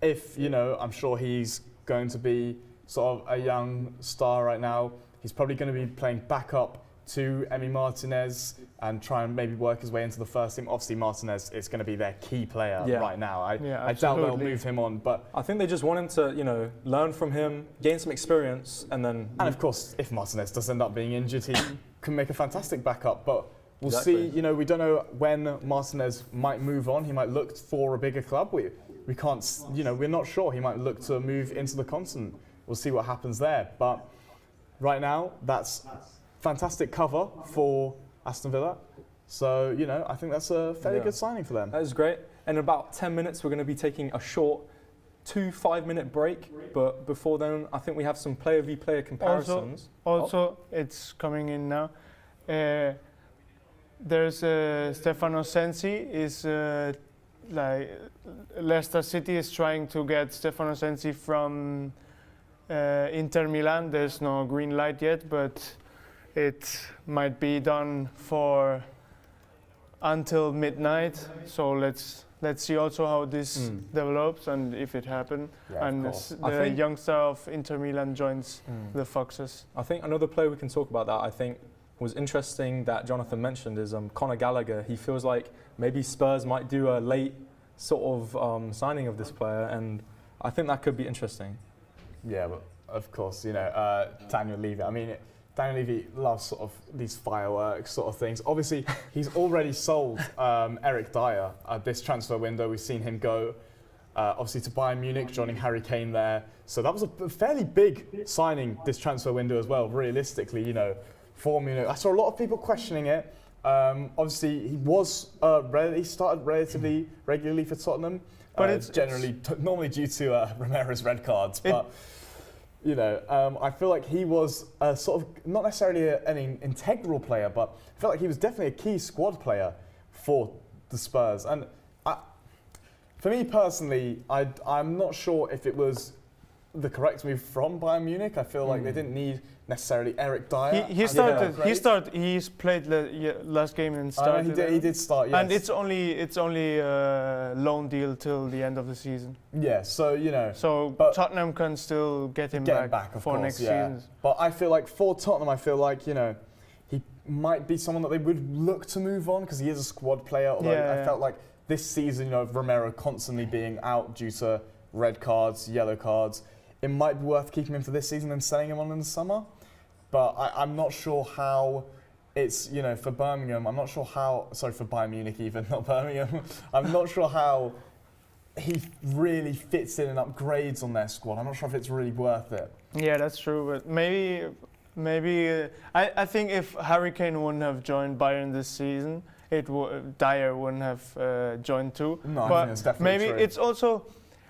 if, I'm sure he's going to be sort of a young star right now. He's probably going to be playing backup to Emi Martinez and try and maybe work his way into the first team. Obviously, Martinez is going to be their key player right now. I doubt they'll move him on, but I think they just want him to, learn from him, gain some experience, and then. And of course, if Martinez does end up being injured, he can make a fantastic backup. But we'll see. We don't know when Martinez might move on. He might look for a bigger club. We can't. We're not sure. He might look to move into the continent. We'll see what happens there. But right now, that's fantastic cover for Aston Villa. So, I think that's a fairly good signing for them. That is great. In about 10 minutes, we're going to be taking a short 2 5-minute break. But before then, I think we have some player v player comparisons. Also, it's coming in now. There's Stefano Sensi is Leicester City is trying to get Stefano Sensi from Inter Milan. There's no green light yet, but it might be done for until midnight. So let's see also how this develops and if it happens. And the youngster of Inter Milan joins the Foxes. I think another player we can talk about that I think was interesting that Jonathan mentioned is Conor Gallagher. He feels like maybe Spurs might do a late sort of signing of this player, and I think that could be interesting. Yeah, but of course, Daniel Levy. I mean, Daniel Levy loves sort of these fireworks sort of things. Obviously, he's already sold Eric Dyer at this transfer window. We've seen him go, obviously, to Bayern Munich, joining Harry Kane there. So that was a fairly big signing this transfer window as well, realistically, for Munich. I saw a lot of people questioning it. Obviously, he started relatively regularly for Tottenham, but it's normally due to Romero's red cards. But I feel like he was sort of not necessarily an integral player, but I felt like he was definitely a key squad player for the Spurs. And for me personally, I'm not sure if it was the correct move from Bayern Munich. I feel like they didn't need necessarily Eric Dyer. He's played last game and started. He did start, yes. And it's only a loan deal till the end of the season. Yeah, so but Tottenham can still get him back for course, next season. But I feel like for Tottenham, he might be someone that they would look to move on because he is a squad player. Although I felt like this season, you know, Romero constantly being out due to red cards, yellow cards, it might be worth keeping him for this season and selling him on in the summer. But I'm not sure how it's, you know, for Birmingham, I'm not sure how, sorry, for Bayern Munich even, not Birmingham, I'm not sure how he really fits in and upgrades on their squad. I'm not sure if it's really worth it. Yeah, that's true. But maybe I think if Harry Kane wouldn't have joined Bayern this season, Dyer wouldn't have joined too. No, but I think that's definitely maybe true. it's also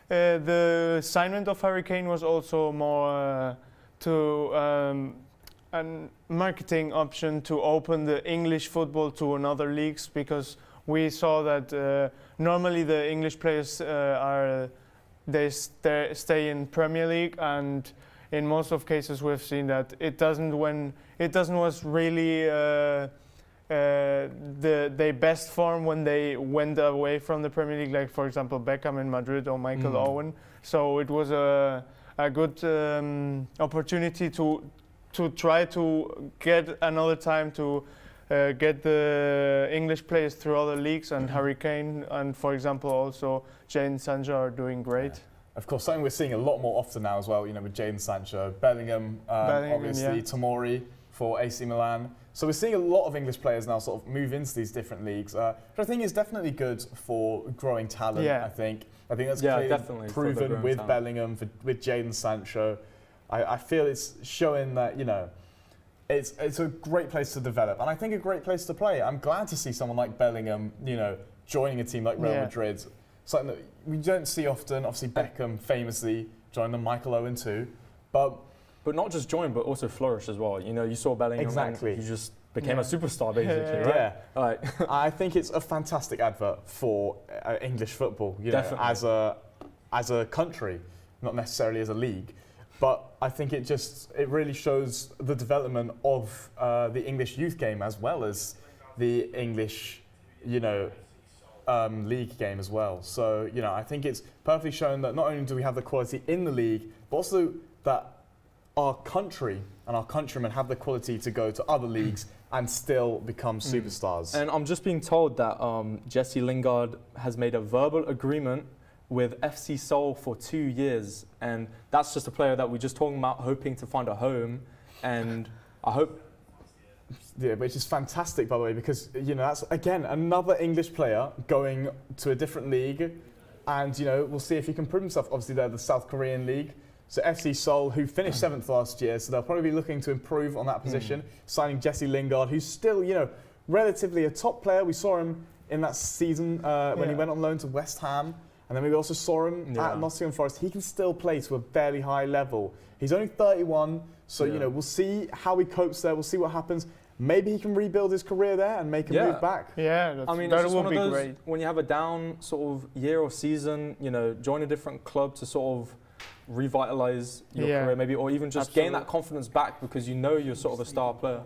the assignment of Harry Kane was also more to a marketing option to open the English football to another leagues, because we saw that normally the English players stay in Premier League, and in most of cases we've seen that it doesn't was really their best form when they went away from the Premier League, like for example Beckham in Madrid or Michael Owen. So it was a good opportunity to try to get another time to get the English players through other leagues, and Harry Kane and, for example, also Jadon Sancho are doing great. Yeah. Of course, something we're seeing a lot more often now as well, you know, with Jadon Sancho, Bellingham, obviously, Tomori for AC Milan. So we're seeing a lot of English players now sort of move into these different leagues, which I think is definitely good for growing talent, I think. I think that's clearly proven with Bellingham, with Jadon Sancho. I feel it's showing that, you know, it's a great place to develop, and I think a great place to play. I'm glad to see someone like Bellingham, you know, joining a team like Real Madrid. Something that we don't see often. Obviously, Beckham famously joined them, Michael Owen too, but not just join, but also flourish as well. You know, you saw Bellingham, exactly. He just became a superstar, basically, right? Yeah. Like, I think it's a fantastic advert for English football. You know, as a country, not necessarily as a league. But I think it really shows the development of the English youth game as well as the English, you know, league game as well. So, you know, I think it's perfectly shown that not only do we have the quality in the league, but also that our country and our countrymen have the quality to go to other leagues and still become superstars. And I'm just being told that Jesse Lingard has made a verbal agreement with FC Seoul for 2 years, and that's just a player that we're just talking about hoping to find a home, and I hope... Yeah, which is fantastic, by the way, because, you know, that's, again, another English player going to a different league, and, you know, we'll see if he can prove himself. Obviously, they're the South Korean league, so FC Seoul, who finished 7th last year, so they'll probably be looking to improve on that position, signing Jesse Lingard, who's still, you know, relatively a top player. We saw him in that season when he went on loan to West Ham. And then we also saw him at Nottingham Forest. He can still play to a fairly high level. He's only 31, so you know, we'll see how he copes there. We'll see what happens. Maybe he can rebuild his career there and make a move back. Yeah, I mean, that would be great. When you have a down sort of year or season, you know, join a different club to sort of revitalize your career, maybe, or even just gain that confidence back because you know you're sort of a star player.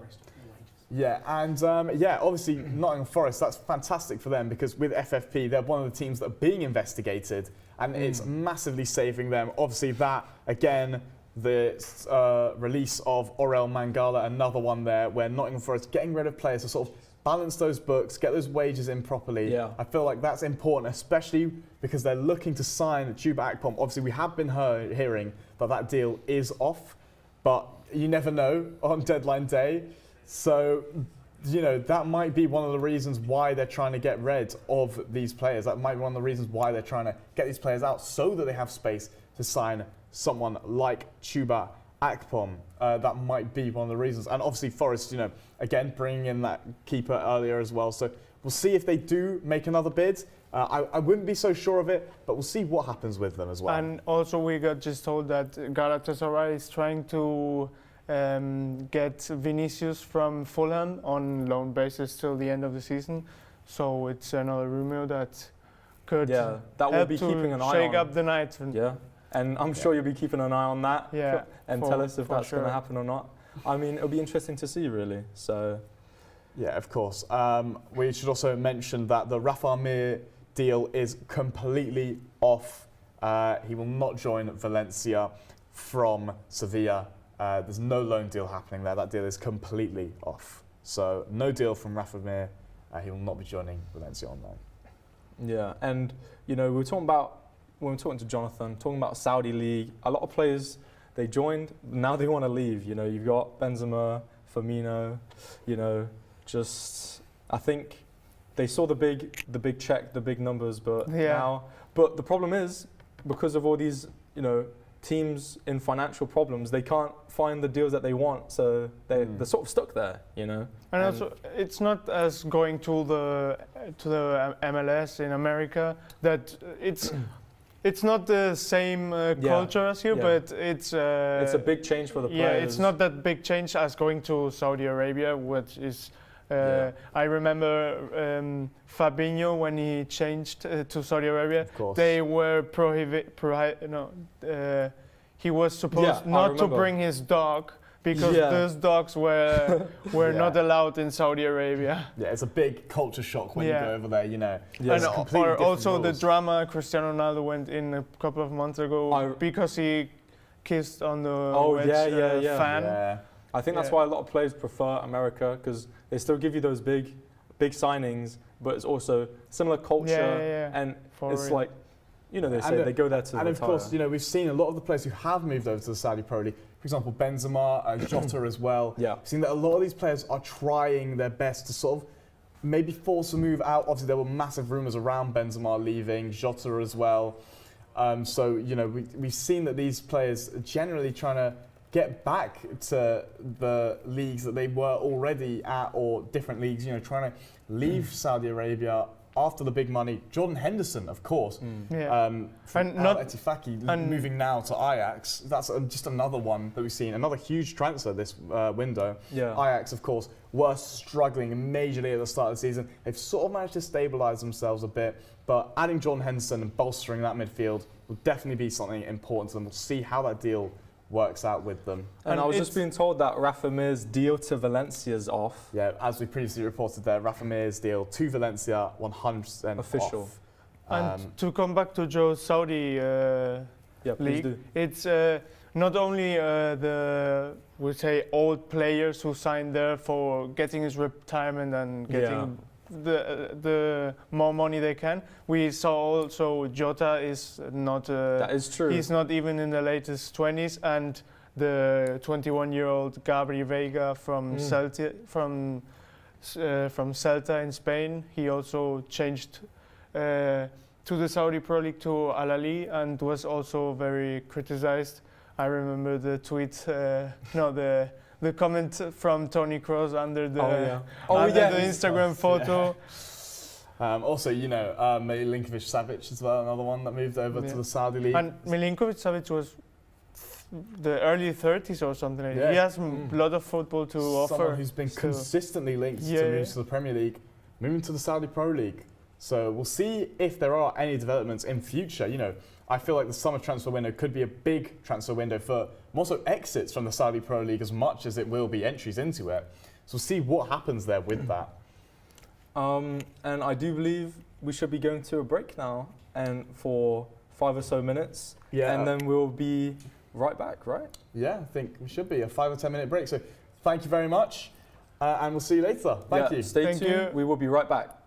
Yeah, and obviously Nottingham Forest, that's fantastic for them because with FFP, they're one of the teams that are being investigated and it's massively saving them. Obviously that, again, the release of Aurel Mangala, another one there where Nottingham Forest getting rid of players to sort of balance those books, get those wages in properly. Yeah. I feel like that's important, especially because they're looking to sign Chuba Akpom. Obviously we have been hearing that deal is off, but you never know on deadline day. So, you know, that might be one of the reasons why they're trying to get rid of these players. That might be one of the reasons why they're trying to get these players out so that they have space to sign someone like Chuba Akpom. That might be one of the reasons. And obviously Forest, you know, again, bringing in that keeper earlier as well. So we'll see if they do make another bid. I wouldn't be so sure of it, but we'll see what happens with them as well. And also we got just told that Galatasaray is trying to get Vinicius from Fulham on loan basis till the end of the season. So it's another rumor that could that will be keeping an eye on. Shake up the night. And I'm sure you'll be keeping an eye on that and tell us if that's going to happen or not. I mean, it'll be interesting to see, really. So, yeah, of course. We should also mention that the Rafa Mir deal is completely off. He will not join Valencia from Sevilla. There's no loan deal happening there. That deal is completely off. So no deal from Rafa Mir. He will not be joining Valencia on loan. Yeah, and you know, when we were talking to Jonathan, talking about Saudi League, a lot of players, they joined, now they want to leave. You know, you've got Benzema, Firmino, you know, just, I think they saw the big check, the big numbers, but but the problem is, because of all these, you know, teams in financial problems, they can't find the deals that they want, so they're sort of stuck there, you know. And also, it's not as going to the MLS in America that it's not the same culture as here, but it's a big change for the players. Yeah, it's not that big change as going to Saudi Arabia, which is. I remember Fabinho when he changed to Saudi Arabia. They were he was supposed not to bring his dog because those dogs were not allowed in Saudi Arabia. Yeah, it's a big culture shock when you go over there, you know. Yeah. And or also the drama Cristiano Ronaldo went in a couple of months ago because he kissed on the fan. Yeah. I think that's why a lot of players prefer America, because they still give you those big signings, but it's also similar culture, and it's like, you know, they say they go there to retire. And of course, you know, we've seen a lot of the players who have moved over to the Saudi Pro League. For example, Benzema, Jota as well. Yeah. We've seen that a lot of these players are trying their best to sort of maybe force a move out. Obviously, there were massive rumours around Benzema leaving, Jota as well. So, you know, we've seen that these players are generally trying to get back to the leagues that they were already at, or different leagues, you know, trying to leave Saudi Arabia after the big money. Jordan Henderson, of course, from Al Ettifaqi, moving now to Ajax. That's just another one that we've seen, another huge transfer this window. Ajax, of course, were struggling majorly at the start of the season. They've sort of managed to stabilise themselves a bit, but adding Jordan Henderson and bolstering that midfield will definitely be something important to them. We'll see how that deal works out with them. And I was just being told that Rafa Mir's deal to Valencia is off. Yeah, as we previously reported there, Rafa Mir's deal to Valencia 100% official. Off. And to come back to Joe's Saudi league, it's not only we say old players who signed there for getting his retirement and getting the more money they can. We saw also Jota is not. That is true. He's not even in the latest 20s, and the 21-year-old Gabri Veiga from Celta in Spain. He also changed to the Saudi Pro League to Al Ahly and was also very criticized. I remember the tweet, the comment from Tony Kroos under the the Instagram photo. Also, you know, Milinkovic-Savic as well, another one that moved over to the Saudi league. And Milinkovic-Savic was the early 30s or something like that. He has a lot of football to offer. Someone who's been consistently linked to move to the Premier League, moving to the Saudi Pro League. So we'll see if there are any developments in future. You know, I feel like the summer transfer window could be a big transfer window for more so exits from the Saudi Pro League as much as it will be entries into it. So we'll see what happens there with that. And I do believe we should be going to a break now, and for 5 or so minutes. Yeah. And then we'll be right back, right? Yeah, I think we should be a 5 or 10 minute break. So thank you very much, and we'll see you later. Thank you. Stay tuned. We will be right back.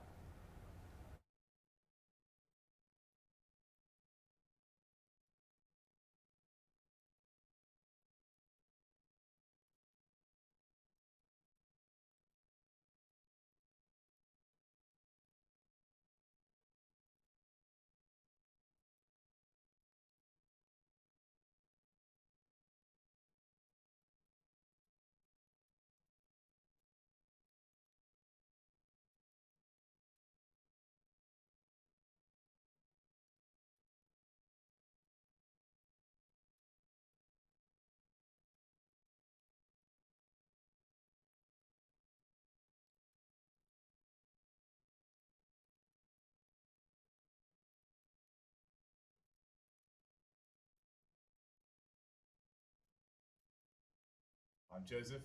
I'm Joseph,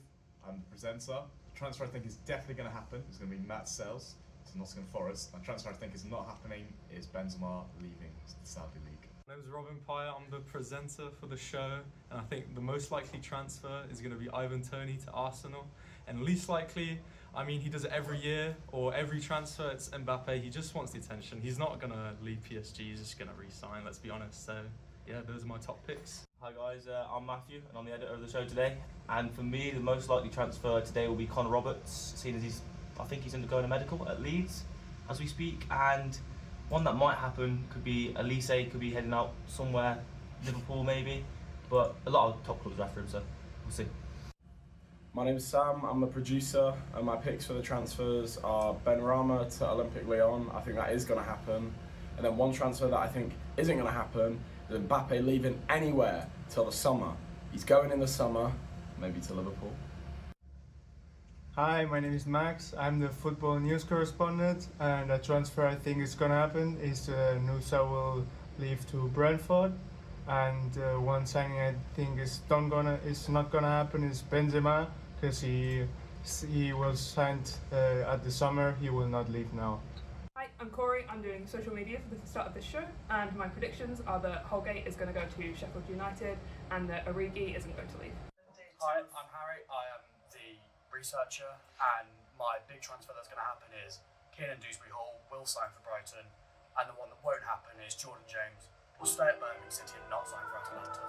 I'm the presenter. The transfer I think is definitely going to happen is going to be Matt Sells to Nottingham Forest. And the transfer I think is not happening is Benzema leaving the Saudi League. My name's Robin Pye, I'm the presenter for the show, and I think the most likely transfer is going to be Ivan Toney to Arsenal. And least likely, I mean, he does it every year, or every transfer, it's Mbappe. He just wants the attention. He's not going to leave PSG, he's just going to re-sign, let's be honest. So, yeah, those are my top picks. Hi guys, I'm Matthew and I'm the editor of the show today. And for me, the most likely transfer today will be Connor Roberts, seeing as I think he's undergoing a medical at Leeds as we speak. And one that might happen could be Elise, could be heading out somewhere, Liverpool maybe. But a lot of top clubs are after him, so we'll see. My name's Sam, I'm the producer, and my picks for the transfers are Benrahma to Olympique Lyon. I think that is going to happen. And then one transfer that I think isn't going to happen is Mbappe leaving anywhere till the summer. He's going in the summer, maybe to Liverpool. Hi, my name is Max. I'm the football news correspondent, and a transfer I think is gonna happen is Nusa will leave to Brentford, and one signing I think is not gonna happen is Benzema, because he was signed at the summer. He will not leave now. Hi, I'm Corey. I'm doing social media for the start of this show, and my predictions are that Holgate is going to go to Sheffield United and that Origi isn't going to leave. Hi, I'm Harry. I am the researcher, and my big transfer that's going to happen is Kiernan Dewsbury-Hall will sign for Brighton, and the one that won't happen is Jordan James will stay at Birmingham City and not sign for Atalanta.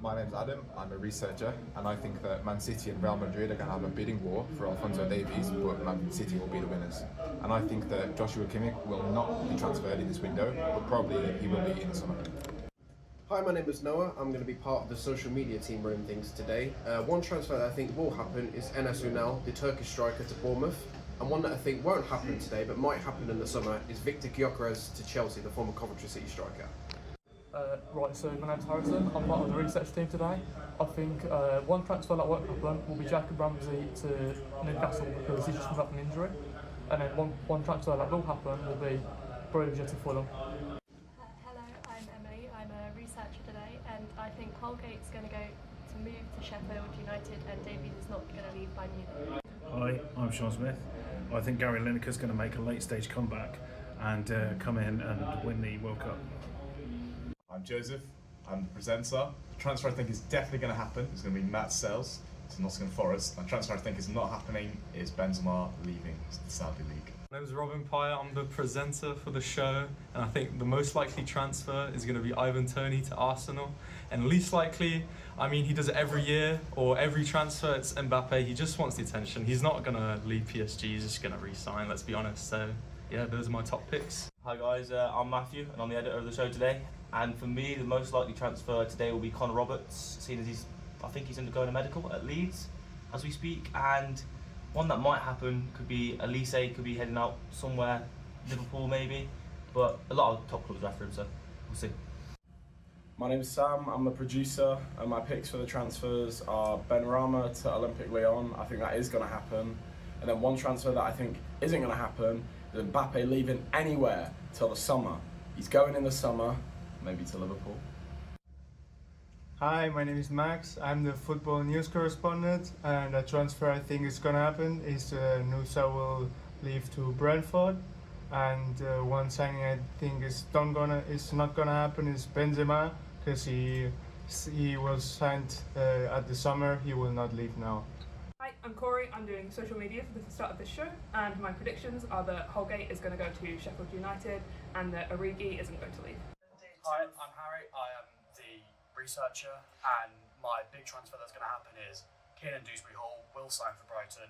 My name's Adam, I'm a researcher, and I think that Man City and Real Madrid are going to have a bidding war for Alphonso Davies, but Man City will be the winners. And I think that Joshua Kimmich will not be transferred in this window, but probably he will be in the summer. Hi, my name is Noah. I'm going to be part of the social media team running things today. One transfer that I think will happen is Enes Ünal, the Turkish striker, to Bournemouth. And one that I think won't happen today, but might happen in the summer, is Victor Gyökeres to Chelsea, the former Coventry City striker. Right, so my name's Harrison, I'm part of the research team today. I think one transfer that won't happen will be Jacob Ramsey to Newcastle because he's just come back from injury. And then one transfer that will happen will be Broja to Fulham. Hello, I'm Emily, I'm a researcher today, and I think Holgate's going to go to move to Sheffield United and Davies is not going to leave by Munich. Hi, I'm Sean Smith. I think Gary Lineker's going to make a late stage comeback and come in and win the World Cup. I'm Joseph, I'm the presenter. The transfer I think is definitely going to happen is going to be Matt Sells to Nottingham Forest. And the transfer I think is not happening is Benzema leaving the Saudi League. My name's Robin Pye, I'm the presenter for the show, and I think the most likely transfer is going to be Ivan Toney to Arsenal. And least likely, I mean, he does it every year, or every transfer, it's Mbappe. He just wants the attention. He's not going to leave PSG, he's just going to re-sign, let's be honest. So, yeah, those are my top picks. Hi guys, I'm Matthew and I'm the editor of the show today. And for me, the most likely transfer today will be Connor Roberts, seeing as I think he's undergoing a medical at Leeds as we speak. And one that might happen could be Elise, could be heading out somewhere, Liverpool maybe. But a lot of top clubs are after him, so we'll see. My name's Sam, I'm the producer, and my picks for the transfers are Benrahma to Olympique Lyon. I think that is going to happen. And then one transfer that I think isn't going to happen is Mbappe leaving anywhere till the summer. He's going in the summer, maybe to Liverpool. Hi, my name is Max. I'm the football news correspondent, and a transfer I think is gonna happen is Nusa will leave to Brentford, and one signing I think is not gonna happen is Benzema, because he was signed at the summer. He will not leave now. Hi, I'm Corey. I'm doing social media for the start of this show, and my predictions are that Holgate is going to go to Sheffield United and that Origi isn't going to leave. Hi, I'm Harry. I am the researcher, and my big transfer that's going to happen is Kiernan Dewsbury-Hall will sign for Brighton,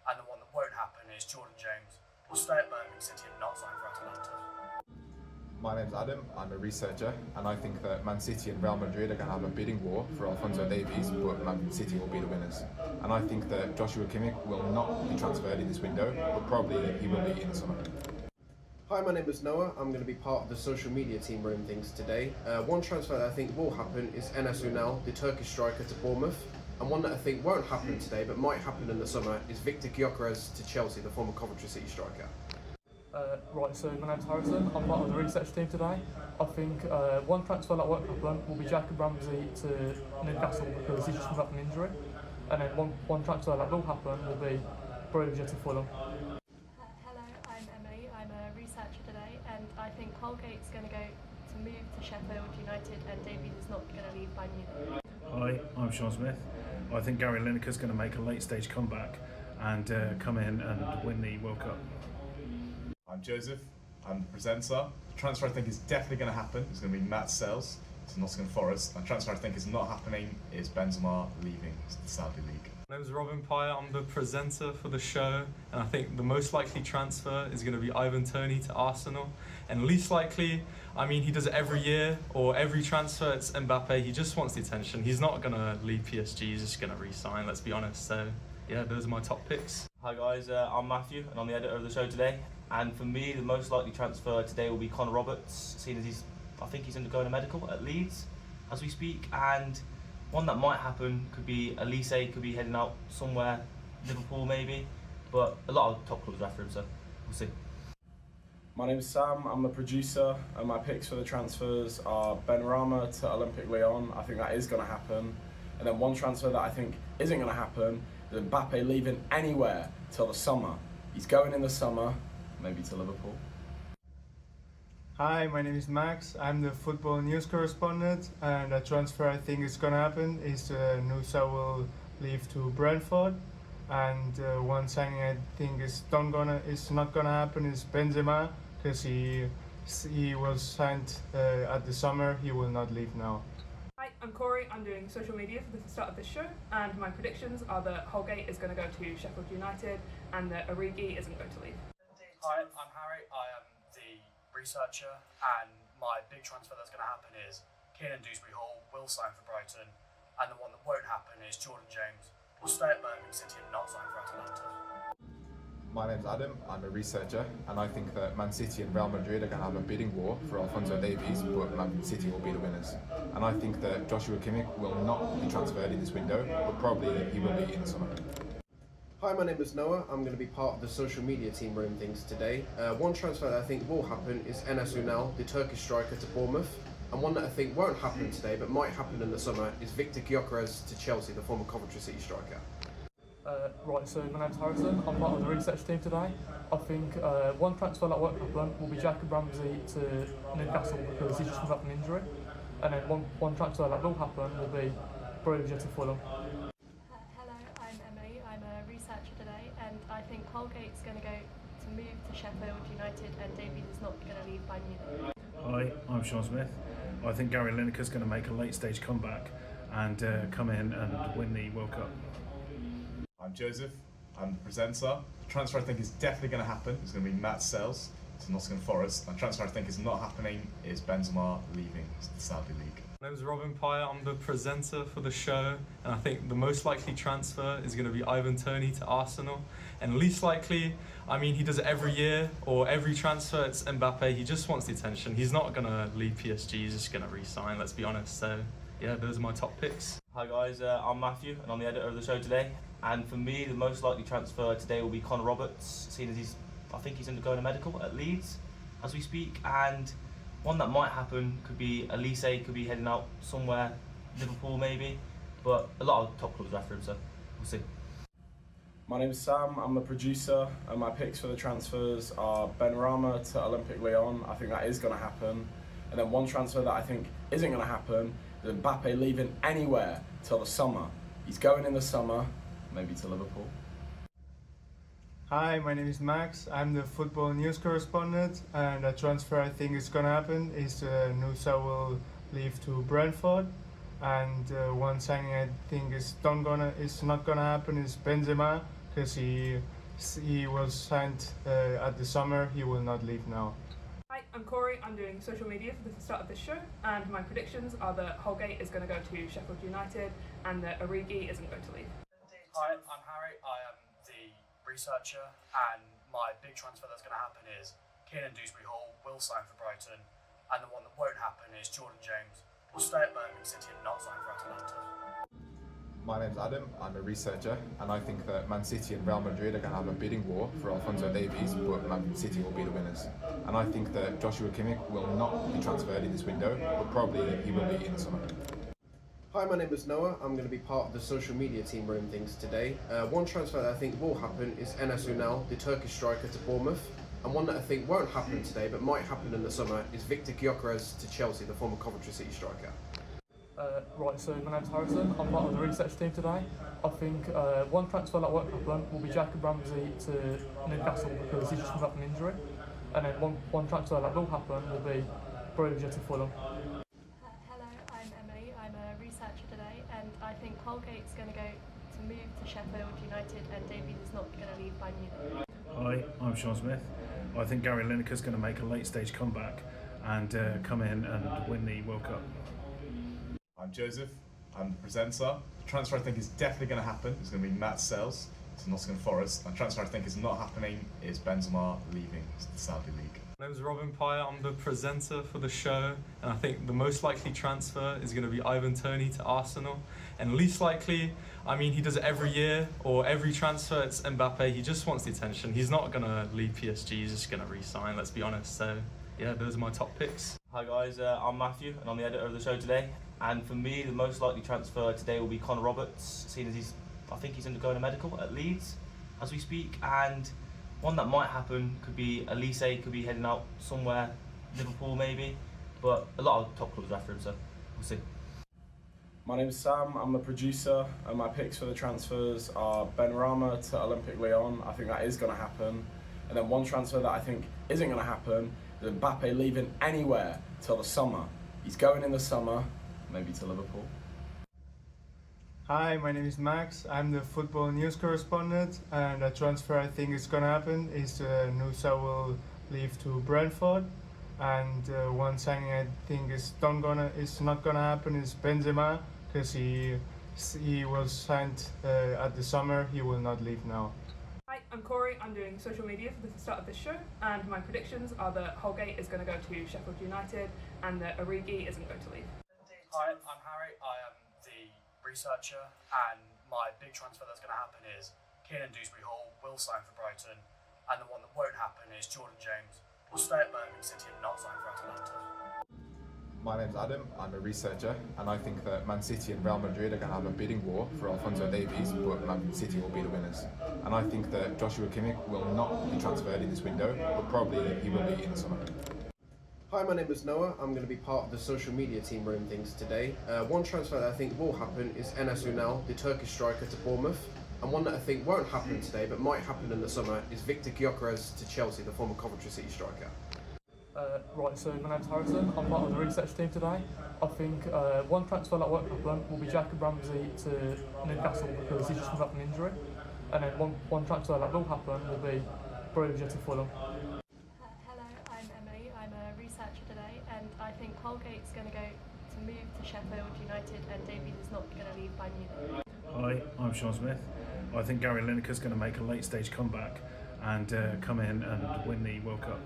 and the one that won't happen is Jordan James will stay at Birmingham City and not sign for Atalanta. My name's Adam, I'm a researcher, and I think that Man City and Real Madrid are going to have a bidding war for Alphonso Davies, but Man City will be the winners. And I think that Joshua Kimmich will not be transferred in this window, but probably he will be in the summer. Hi, my name is Noah. I'm going to be part of the social media team running things today. One transfer that I think will happen is Enes Ünal, the Turkish striker, to Bournemouth. And one that I think won't happen today, but might happen in the summer, is Victor Gyökeres to Chelsea, the former Coventry City striker. Right, so my name's Harrison, I'm part of the research team today. I think one transfer that won't happen will be Jacob Ramsey to Newcastle because he's just come back from injury. And then one transfer that will happen will be Broja to Fulham. Hello, I'm Emily, I'm a researcher today, and I think Holgate's going to go to move to Sheffield United and Davies is not going to leave Bayern Munich. Hi, I'm Sean Smith. I think Gary Lineker's going to make a late stage comeback and come in and win the World Cup. I'm Joseph. I'm the presenter. The transfer I think is definitely going to happen. It's going to be Matt Sells to Nottingham Forest. And the transfer I think is not happening is Benzema leaving the Saudi League. My name's Robin Pye, I'm the presenter for the show, and I think the most likely transfer is going to be Ivan Toney to Arsenal, and least likely, I mean, he does it every year, or every transfer, it's Mbappe. He just wants the attention. He's not going to leave PSG, he's just going to re-sign, let's be honest. So yeah, those are my top picks. Hi guys, I'm Matthew and I'm the editor of the show today. And for me, the most likely transfer today will be Connor Roberts, seeing as I think he's undergoing a medical at Leeds as we speak. And one that might happen could be Elise, could be heading out somewhere, Liverpool maybe. But a lot of top clubs are after him, so we'll see. My name's Sam, I'm the producer, and my picks for the transfers are Benrahma to Olympique Lyon. I think that is going to happen. And then one transfer that I think isn't going to happen is Mbappe leaving anywhere till the summer. He's going in the summer, maybe to Liverpool. Hi, my name is Max. I'm the football news correspondent, and a transfer I think is gonna happen is Nusa will leave to Brentford, and one signing I think is not gonna happen is Benzema, because he was signed at the summer. He will not leave now. Hi, I'm Corey. I'm doing social media for the start of this show, and my predictions are that Holgate is going to go to Sheffield United and that Origi isn't going to leave. Hi, I'm Harry. I am the researcher, and my big transfer that's going to happen is Kiernan Dewsbury Hall will sign for Brighton, and the one that won't happen is Jordan James will stay at Birmingham City and not sign for Atalanta. My name's Adam, I'm a researcher, and I think that Man City and Real Madrid are going to have a bidding war for Alphonso Davies, but Man City will be the winners. And I think that Joshua Kimmich will not be transferred in this window, but probably he will be in the summer. Hi, my name is Noah. I'm going to be part of the social media team running things today. One transfer that I think will happen is Enes Ünal, the Turkish striker, to Bournemouth. And one that I think won't happen today, but might happen in the summer, is Victor Gyökeres to Chelsea, the former Coventry City striker. Right, so my name's Harrison. I'm part of the research team today. I think one transfer that won't happen will be Jacob Ramsey to Newcastle because he's just come back from injury. And then one transfer that will happen will be Broja to Fulham. Hello, I'm Emily. I'm a researcher today, and I think Holgate's going to move to Sheffield United and Davies is not going to leave Bayern Munich. Hi, I'm Sean Smith. I think Gary Lineker's going to make a late stage comeback and come in and win the World Cup. I'm Joseph. I'm the presenter. The transfer I think is definitely going to happen. It's going to be Matt Sells to Nottingham Forest. And the transfer I think is not happening is Benzema leaving the Saudi League. My name's Robin Pye, I'm the presenter for the show, and I think the most likely transfer is going to be Ivan Toney to Arsenal, and least likely, I mean, he does it every year, or every transfer, it's Mbappe. He just wants the attention. He's not going to leave PSG, he's just going to re-sign, let's be honest. So yeah, those are my top picks. Hi guys, I'm Matthew and I'm the editor of the show today. And for me, the most likely transfer today will be Connor Roberts, seeing as I think he's undergoing a medical at Leeds as we speak. And one that might happen could be Elise, could be heading out somewhere, Liverpool maybe. But a lot of top clubs are after him, so we'll see. My name's Sam, I'm the producer, and my picks for the transfers are Benrahma to Olympique Lyon. I think that is going to happen. And then one transfer that I think isn't going to happen is Mbappe leaving anywhere till the summer. He's going in the summer, maybe to Liverpool. Hi, my name is Max. I'm the football news correspondent, and a transfer I think is gonna happen is Nusa will leave to Brentford, and one signing I think is not gonna happen is Benzema, because he was signed at the summer. He will not leave now. Hi, I'm Corey. I'm doing social media for the start of this show, and my predictions are that Holgate is going to go to Sheffield United and that Origi isn't going to leave. Hi, I'm Harry. I am the researcher, and my big transfer that's going to happen is Kiernan Dewsbury Hall will sign for Brighton, and the one that won't happen is Jordan James will stay at Birmingham City and not sign for Atalanta. My name's Adam, I'm a researcher, and I think that Man City and Real Madrid are going to have a bidding war for Alphonso Davies, but Man City will be the winners. And I think that Joshua Kimmich will not be transferred in this window, but probably he will be in the summer. Hi, my name is Noah. I'm going to be part of the social media team running things today. One transfer that I think will happen is Enes Ünal, the Turkish striker, to Bournemouth. And one that I think won't happen today, but might happen in the summer, is Victor Gyökeres to Chelsea, the former Coventry City striker. Right, so my name's Harrison. I'm part of the research team today. I think one transfer that won't happen will be Jacob Ramsey to Newcastle because he's just come back from injury. And then one transfer that will happen will be Broja to Fulham. Hello, I'm Emily. I'm a researcher today, and I think Holgate's going to move to Sheffield United, and Davies is not going to leave by Munich. Hi, I'm Sean Smith. I think Gary Lineker's going to make a late stage comeback and come in and win the World Cup. I'm Joseph. I'm the presenter. The transfer I think is definitely going to happen is going to be Matt Sells to Nottingham Forest. And the transfer I think is not happening is Benzema leaving the Saudi League. My name's Robin Pye, I'm the presenter for the show, and I think the most likely transfer is going to be Ivan Toney to Arsenal, and least likely, I mean, he does it every year, or every transfer, it's Mbappe. He just wants the attention. He's not going to leave PSG, he's just going to re-sign, let's be honest. So yeah, those are my top picks. Hi guys, I'm Matthew and I'm the editor of the show today. And for me, the most likely transfer today will be Connor Roberts, seeing as I think he's undergoing a medical at Leeds as we speak. And one that might happen could be Elise, could be heading out somewhere, Liverpool maybe. But a lot of top clubs are after him, so we'll see. My name's Sam, I'm the producer, and my picks for the transfers are Benrahma to Olympique Lyon. I think that is going to happen. And then one transfer that I think isn't going to happen is Mbappe leaving anywhere till the summer. He's going in the summer, maybe to Liverpool. Hi, my name is Max. I'm the football news correspondent, and a transfer I think is going to happen is Nusa will leave to Brentford, and one signing I think is not gonna happen is Benzema, because he was signed at the summer. He will not leave now. Hi, I'm Corey. I'm doing social media for the start of this show, and my predictions are that Holgate is going to go to Sheffield United, and that Origi isn't going to leave. Hi, I'm Harry. I am the researcher, and my big transfer that's going to happen is Kiernan Dewsbury-Hall will sign for Brighton, and the one that won't happen is Jordan James will stay at Birmingham City and not sign for Atalanta. My name's Adam, I'm a researcher, and I think that Man City and Real Madrid are going to have a bidding war for Alphonso Davies, but Man City will be the winners. And I think that Joshua Kimmich will not be transferred in this window, but probably he will be in the summer. Hi, my name is Noah. I'm going to be part of the social media team running things today. One transfer that I think will happen is Enes Ünal, the Turkish striker, to Bournemouth. And one that I think won't happen today, but might happen in the summer, is Victor Gyökeres to Chelsea, the former Coventry City striker. Right, so my name's Harrison. I'm part of the research team today. I think one transfer that won't happen will be Jacob Ramsey to Newcastle because he's just come back from injury. And then one transfer that will happen will be Broja to Fulham. Hello, I'm Emily. I'm a researcher today, and I think Holgate's going to move to Sheffield United, and Davies is not going to leave by Munich. Hi, I'm Sean Smith. I think Gary Lineker's going to make a late stage comeback and come in and win the World Cup.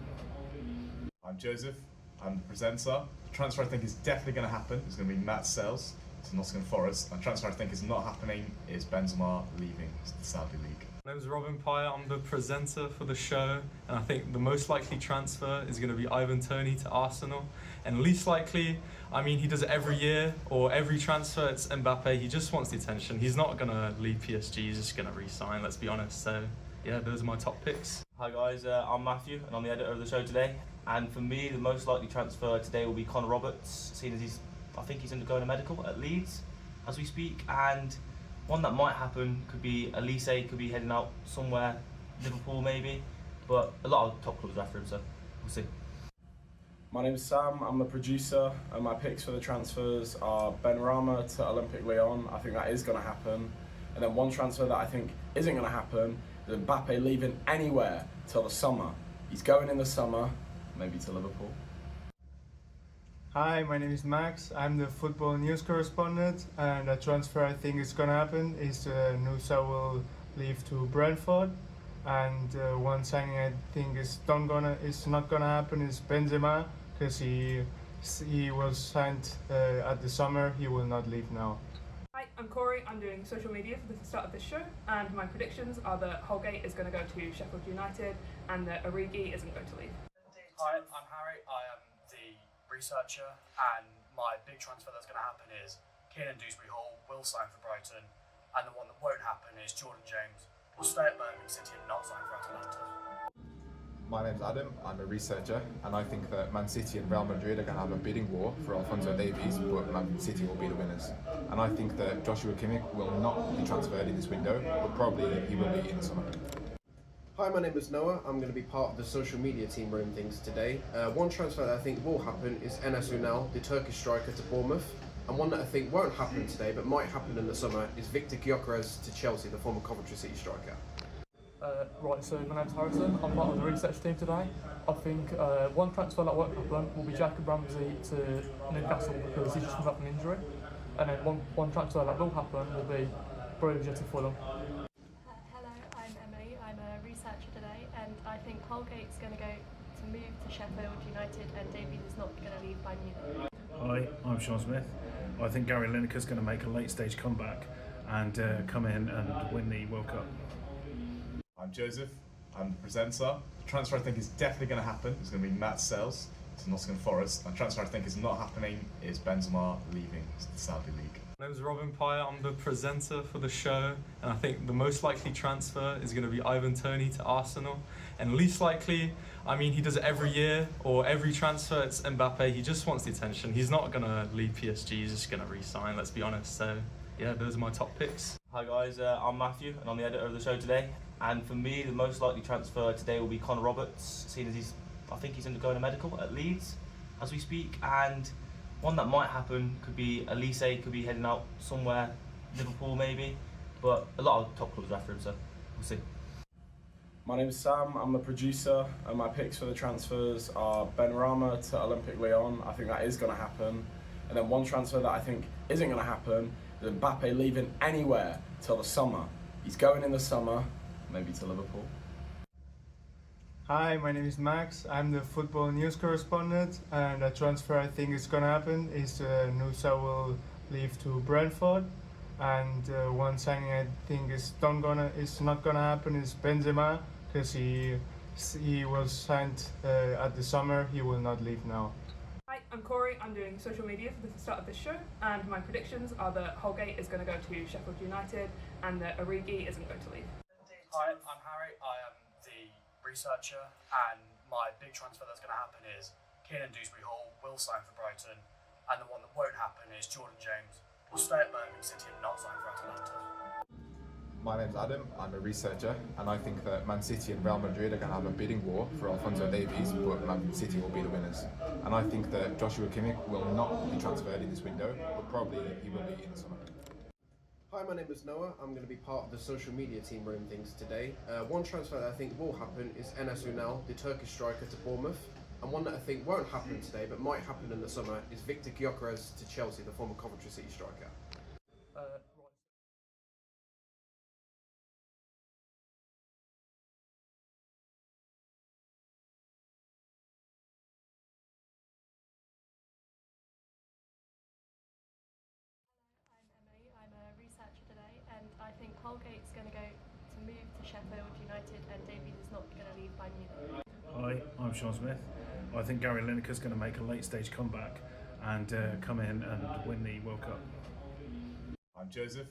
I'm Joseph. I'm the presenter. The transfer I think is definitely going to happen is going to be Matt Sells to Nottingham Forest. And the transfer I think is not happening is Benzema leaving the Saudi League. My name's Robin Pye, I'm the presenter for the show, and I think the most likely transfer is going to be Ivan Toney to Arsenal, and least likely, I mean, he does it every year, or every transfer, it's Mbappe. He just wants the attention. He's not going to leave PSG, he's just going to re-sign, let's be honest. So yeah, those are my top picks. Hi guys, I'm Matthew and I'm the editor of the show today. And for me, the most likely transfer today will be Connor Roberts, seeing as I think he's undergoing a medical at Leeds as we speak. And one that might happen could be Elise, could be heading out somewhere, Liverpool maybe. But a lot of top clubs are after him, so we'll see. My name's Sam, I'm the producer, and my picks for the transfers are Benrahma to Olympique Lyon. I think that is going to happen. And then one transfer that I think isn't going to happen is Mbappe leaving anywhere till the summer. He's going in the summer, maybe to Liverpool. Hi, my name is Max. I'm the football news correspondent, and a transfer I think is going to happen is Nusa will leave to Brentford, and one signing I think is not gonna happen is Benzema, because he was signed at the summer. He will not leave now. Hi, I'm Corey. I'm doing social media for the start of this show, and my predictions are that Holgate is going to go to Sheffield United, and that Origi isn't going to leave. Hi, I'm Harry. I am the researcher, and my big transfer that's going to happen is Kiernan Dewsbury-Hall will sign for Brighton, and the one that won't happen is Jordan James will stay at Birmingham City and not sign for Atalanta. My name's Adam, I'm a researcher, and I think that Man City and Real Madrid are going to have a bidding war for Alphonso Davies, but Man City will be the winners. And I think that Joshua Kimmich will not be transferred in this window, but probably he will be in the summer. Hi, my name is Noah. I'm going to be part of the social media team running things today. One transfer that I think will happen is Enes Ünal, the Turkish striker, to Bournemouth. And one that I think won't happen today, but might happen in the summer, is Victor Gyökeres to Chelsea, the former Coventry City striker. Right, so my name's Harrison. I'm part of the research team today. I think one transfer that won't happen will be Jacob Ramsey to Newcastle because he's just come back from injury. And then one transfer that will happen will be Broja to Fulham. Hello, I'm Emily. I'm a researcher today, and I think Holgate's going to move to Sheffield United, and Davies is not going to leave by Munich. Hi, I'm Sean Smith. I think Gary Lineker's going to make a late stage comeback and come in and win the World Cup. I'm Joseph, I'm the presenter. The transfer I think is definitely going to happen is going to be Matt Sells to Nottingham Forest. The transfer I think is not happening is Benzema leaving the Saudi League. My name's Robin Pyer, I'm the presenter for the show, and I think the most likely transfer is going to be Ivan Toney to Arsenal. And least likely, I mean, he does it every year, or every transfer, it's Mbappe. He just wants the attention. He's not going to leave PSG, he's just going to re-sign, let's be honest. So, yeah, those are my top picks. Hi guys, I'm Matthew and I'm the editor of the show today. And for me, the most likely transfer today will be Connor Roberts, seeing as I think he's undergoing a medical at Leeds as we speak. And one that might happen could be Elise, could be heading out somewhere, Liverpool maybe. But a lot of top clubs are after him, so we'll see. My name's Sam, I'm the producer, and my picks for the transfers are Benrahma to Olympique Lyon. I think that is going to happen. And then one transfer that I think isn't going to happen is Mbappe leaving anywhere till the summer. He's going in the summer, maybe to Liverpool. Hi, my name is Max. I'm the football news correspondent, and a transfer I think is going to happen is Nusa will leave to Brentford, and one signing I think is not gonna happen is Benzema, because he was signed at the summer. He will not leave now. Hi, I'm Corey. I'm doing social media for the start of this show, and my predictions are that Holgate is going to go to Sheffield United, and that Origi isn't going to leave. Hi, I'm Harry. I am the researcher, and my big transfer that's going to happen is Keenan Dewsbury Hall will sign for Brighton, and the one that won't happen is Jordan James will stay at Birmingham City and not sign for Atalanta. My name's Adam, I'm a researcher, and I think that Man City and Real Madrid are going to have a bidding war for Alphonso Davies, but Man City will be the winners. And I think that Joshua Kimmich will not be transferred in this window, but probably he will be in the summer. Hi, my name is Noah. I'm going to be part of the social media team running things today. One transfer that I think will happen is Enes Ünal, the Turkish striker, to Bournemouth. And one that I think won't happen today, but might happen in the summer, is Victor Gyökeres to Chelsea, the former Coventry City striker. I'm a researcher today, and I think Holgate's going to move to Sheffield United, and Davies is not going to leave by Munich. Hi, I'm Sean Smith. I think Gary Lineker's going to make a late stage comeback and come in and win the World Cup. I'm Joseph,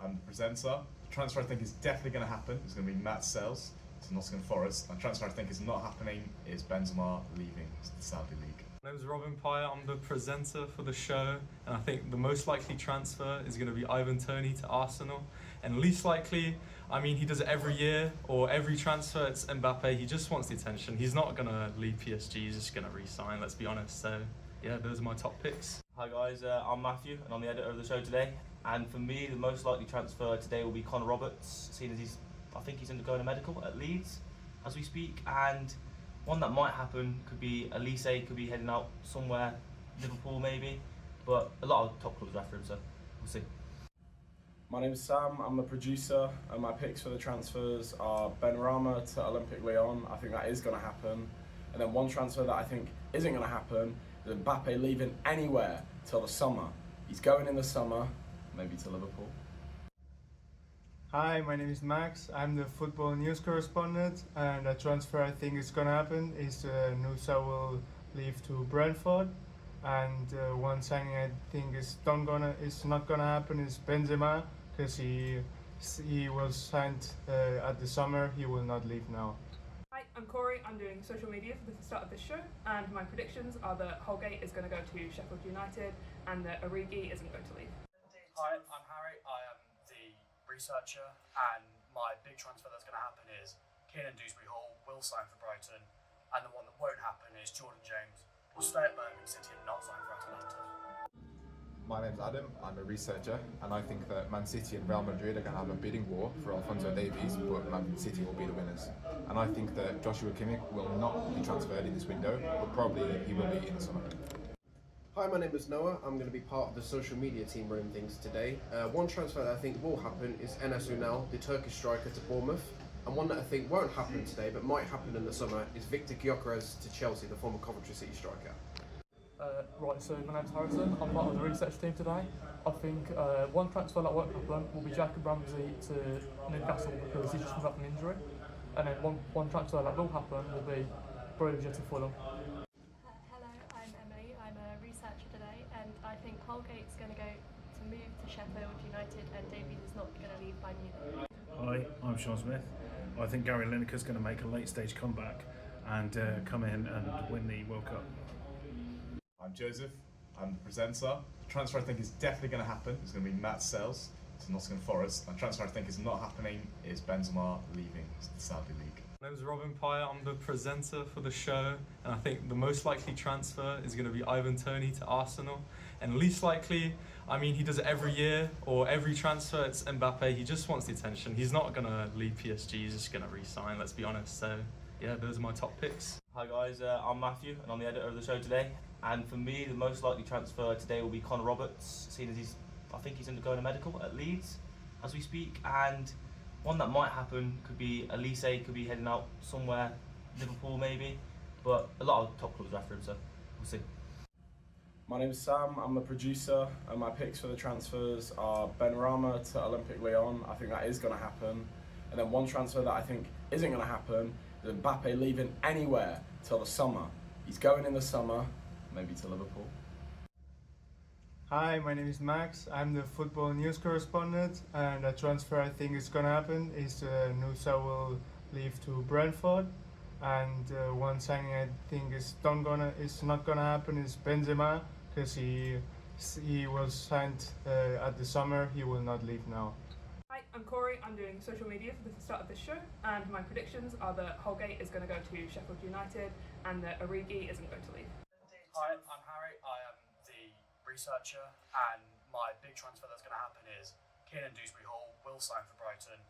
I'm the presenter. The transfer I think is definitely going to happen is going to be Matt Sells to Nottingham Forest. The transfer I think is not happening is Benzema leaving the Saudi League. My name's Robin Pyer, I'm the presenter for the show, and I think the most likely transfer is going to be Ivan Toney to Arsenal. And least likely, I mean, he does it every year, or every transfer, it's Mbappe. He just wants the attention. He's not going to leave PSG, he's just going to re-sign, let's be honest. So, yeah, those are my top picks. Hi guys, I'm Matthew and I'm the editor of the show today. And for me, the most likely transfer today will be Connor Roberts, seeing as I think he's undergoing a medical at Leeds as we speak. And one that might happen could be Elise, could be heading out somewhere, Liverpool maybe. But a lot of top clubs are after him, so we'll see. My name's Sam, I'm the producer, and my picks for the transfers are Benrahma to Olympique Lyon. I think that is going to happen. And then one transfer that I think isn't going to happen is Mbappe leaving anywhere till the summer. He's going in the summer, maybe to Liverpool. Hi, my name is Max. I'm the football news correspondent, and a transfer I think is going to happen is Nusa will leave to Brentford, and one signing I think is not gonna happen is Benzema, because he was signed at the summer. He will not leave now. Hi, I'm Corey, I'm doing social media for the start of this show, and my predictions are that Holgate is going to go to Sheffield United and that Origi isn't going to leave. Hi, I'm Harry. I am the researcher, and my big transfer that's going to happen is Dewsbury Hall will sign for Brighton, and the one that won't happen is Jordan James will stay at Birmingham City and not sign for Atalanta. My name's Adam, I'm a researcher, and I think that Man City and Real Madrid are going to have a bidding war for Alphonso Davies, but Man City will be the winners. And I think that Joshua Kimmich will not be transferred in this window, but probably he will be in the summer. Hi, my name is Noah. I'm going to be part of the social media team running things today. One transfer that I think will happen is Enes Ünal, the Turkish striker, to Bournemouth. And one that I think won't happen today, but might happen in the summer, is Victor Gyökeres to Chelsea, the former Coventry City striker. Right, so my name's Harrison. I'm part of the research team today. I think one transfer that won't happen will be Jacob Ramsey to Newcastle because he's just come back from injury. And then one transfer that will happen will be Broja to Fulham. Hello, I'm Emily. I'm a researcher today, and I think Holgate's going to move to Sheffield United, and Davies is not going to leave by Munich. Hi, I'm Sean Smith. I think Gary Lineker's going to make a late stage comeback and come in and win the World Cup. I'm Joseph, I'm the presenter. The transfer I think is definitely going to happen is going to be Matt Sells to Nottingham Forest. And the transfer I think is not happening is Benzema leaving the Saudi League. My name's Robin Pye, I'm the presenter for the show, and I think the most likely transfer is going to be Ivan Toney to Arsenal. And least likely, I mean, he does it every year, or every transfer, it's Mbappe. He just wants the attention. He's not going to leave PSG, he's just going to re-sign, let's be honest. So, yeah, those are my top picks. Hi guys, I'm Matthew and I'm the editor of the show today. And for me, the most likely transfer today will be Connor Roberts, seeing as I think he's undergoing a medical at Leeds as we speak. And one that might happen could be Elise, could be heading out somewhere, Liverpool maybe. But a lot of top clubs are after him, so we'll see. My name's Sam, I'm the producer, and my picks for the transfers are Benrahma to Olympique Lyon. I think that is going to happen. And then one transfer that I think isn't going to happen is Mbappe leaving anywhere till the summer. He's going in the summer, maybe to Liverpool. Hi, my name is Max. I'm the football news correspondent, and a transfer I think is gonna happen is Nusa will leave to Brentford, and one signing I think is not gonna happen is Benzema, because he was signed at the summer. He will not leave now. Hi, I'm Corey, I'm doing social media for the start of this show, and my predictions are that Holgate is going to go to Sheffield United and that Origi isn't going to leave. Hi, I'm Harry. I am the researcher, and my big transfer that's going to happen is Dewsbury Hall will sign for Brighton,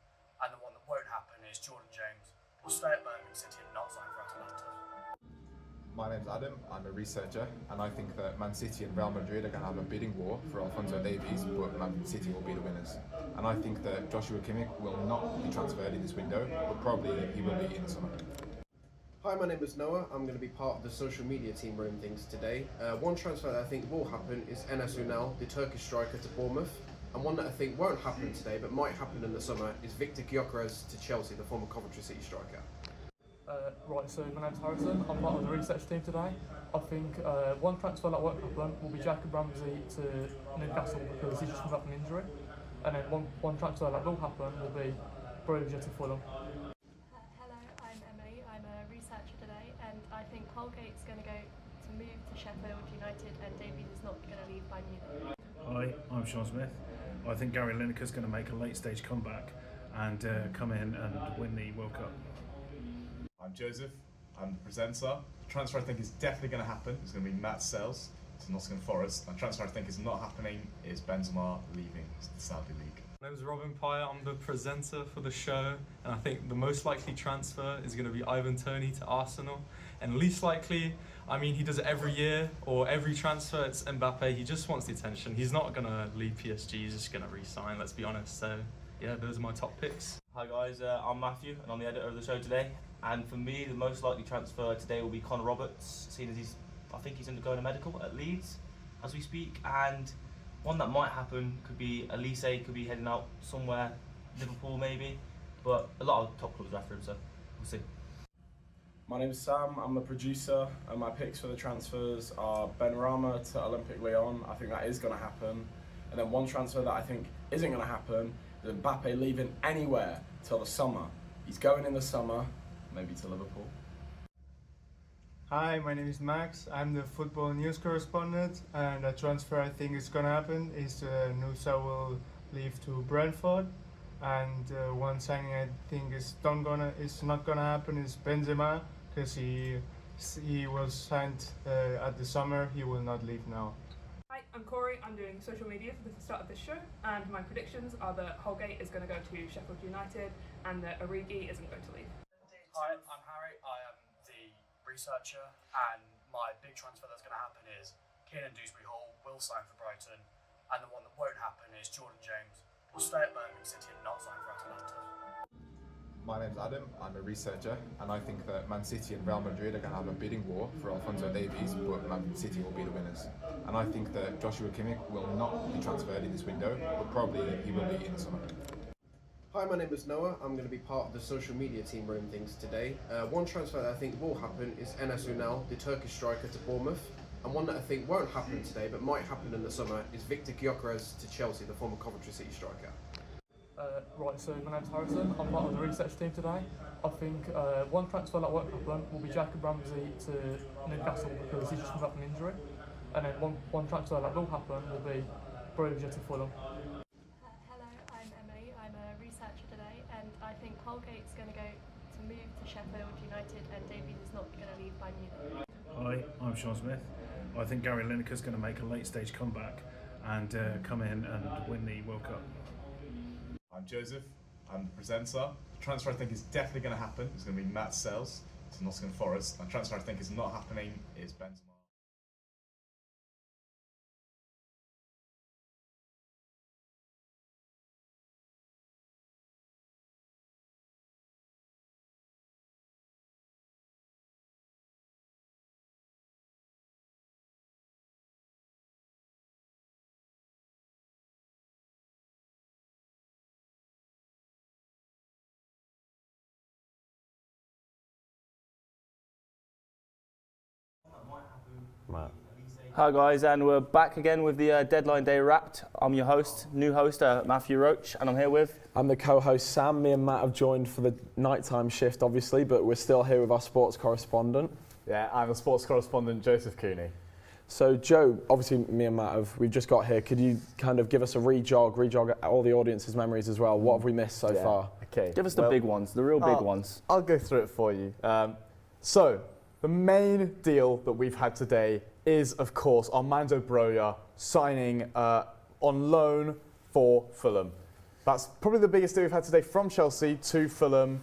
and the one that won't happen is Jordan James will stay at Birmingham City and not sign for Atalanta. My name's Adam, I'm a researcher, and I think that Man City and Real Madrid are going to have a bidding war for Alphonso Davies, but Man City will be the winners. And I think that Joshua Kimmich will not be transferred in this window, but probably he will be in the summer. Hi, my name is Noah. I'm going to be part of the social media team running things today. One transfer that I think will happen is Enes Ünal, the Turkish striker, to Bournemouth. And one that I think won't happen today, but might happen in the summer, is Victor Gyökeres to Chelsea, the former Coventry City striker. Right, so my name's Harrison. I'm part of the research team today. I think one transfer that won't happen will be Jacob Ramsey to Newcastle because he's just come back from injury. And then one transfer that will happen will be Broja to Fulham. Hello, I'm Emily. I'm a researcher today, and I think Holgate's going to move to Sheffield United, and Davies is not going to leave by Munich. Hi, I'm Sean Smith. I think Gary Lineker's going to make a late stage comeback and come in and win the World Cup. I'm Joseph, I'm the presenter. The transfer I think is definitely going to happen is going to be Matt Sells to Nottingham Forest. And the transfer I think is not happening is Benzema leaving the Saudi League. My name's Robin Pye, I'm the presenter for the show, and I think the most likely transfer is going to be Ivan Toney to Arsenal. And least likely, I mean, he does it every year, or every transfer, it's Mbappe. He just wants the attention. He's not going to leave PSG, he's just going to re-sign, let's be honest. So, yeah, those are my top picks. Hi guys, I'm Matthew and I'm the editor of the show today. And for me, the most likely transfer today will be Connor Roberts, seeing as I think he's undergoing a medical at Leeds as we speak. And one that might happen could be Elise, could be heading out somewhere, Liverpool maybe. But a lot of top clubs are after him, so we'll see. My name's Sam, I'm the producer, and my picks for the transfers are Benrahma to Olympique Lyon. I think that is going to happen. And then one transfer that I think isn't going to happen is Mbappe leaving anywhere till the summer. He's going in the summer, maybe to Liverpool. Hi, my name is Max. I'm the football news correspondent, and a transfer I think is gonna happen is Nusa will leave to Brentford, and one signing I think is not gonna happen is Benzema, because he was signed at the summer. He will not leave now. Hi, I'm Corey. I'm doing social media for the start of this show, and my predictions are that Holgate is going to go to Sheffield United, and that Origi isn't going to leave. Hi, I'm Harry. I am the researcher, and my big transfer that's going to happen is Dewsbury Hall will sign for Brighton, and the one that won't happen is Jordan James will stay at Birmingham City and not sign for Atalanta. My name's Adam, I'm a researcher, and I think that Man City and Real Madrid are going to have a bidding war for Alphonso Davies, but Man City will be the winners. And I think that Joshua Kimmich will not be transferred in this window, but probably he will be in the summer. Hi, my name is Noah. I'm going to be part of the social media team running things today. One transfer that I think will happen is Enes Ünal, the Turkish striker, to Bournemouth. And one that I think won't happen today, but might happen in the summer, is Victor Gyökeres to Chelsea, the former Coventry City striker. Right, so my name's Harrison. I'm part of the research team today. I think one transfer that won't happen will be Jacob Ramsey to Newcastle because he's just come back from injury. And then one transfer that will happen will be Broja to Fulham. Hello, I'm Emily. I'm a researcher today, and I think Holgate's going to move to Sheffield United, and Davies is not going to leave by Munich. Hi, I'm Sean Smith. I think Gary Lineker's going to make a late stage comeback and come in and win the World Cup. I'm Joseph, I'm the presenter. The transfer I think is definitely going to happen is going to be Matt Sells to Nottingham Forest. And the transfer I think is not happening is Benzema. Hi guys, and we're back again with the deadline day wrapped. I'm your host, new host, Matthew Roach, and I'm here with... I'm the co-host Sam. Me and Matt have joined for the nighttime shift, obviously, but we're still here with our sports correspondent. Yeah, I'm the sports correspondent, Joseph Cooney. So Joe, obviously me and Matt we've just got here. Could you kind of give us a rejog all the audience's memories as well? What have we missed so far? Okay. Give us the big ones, the real big ones. I'll go through it for you. So, the main deal that we've had today is, of course, Armando Broja signing on loan for Fulham. That's probably the biggest deal we've had today from Chelsea to Fulham.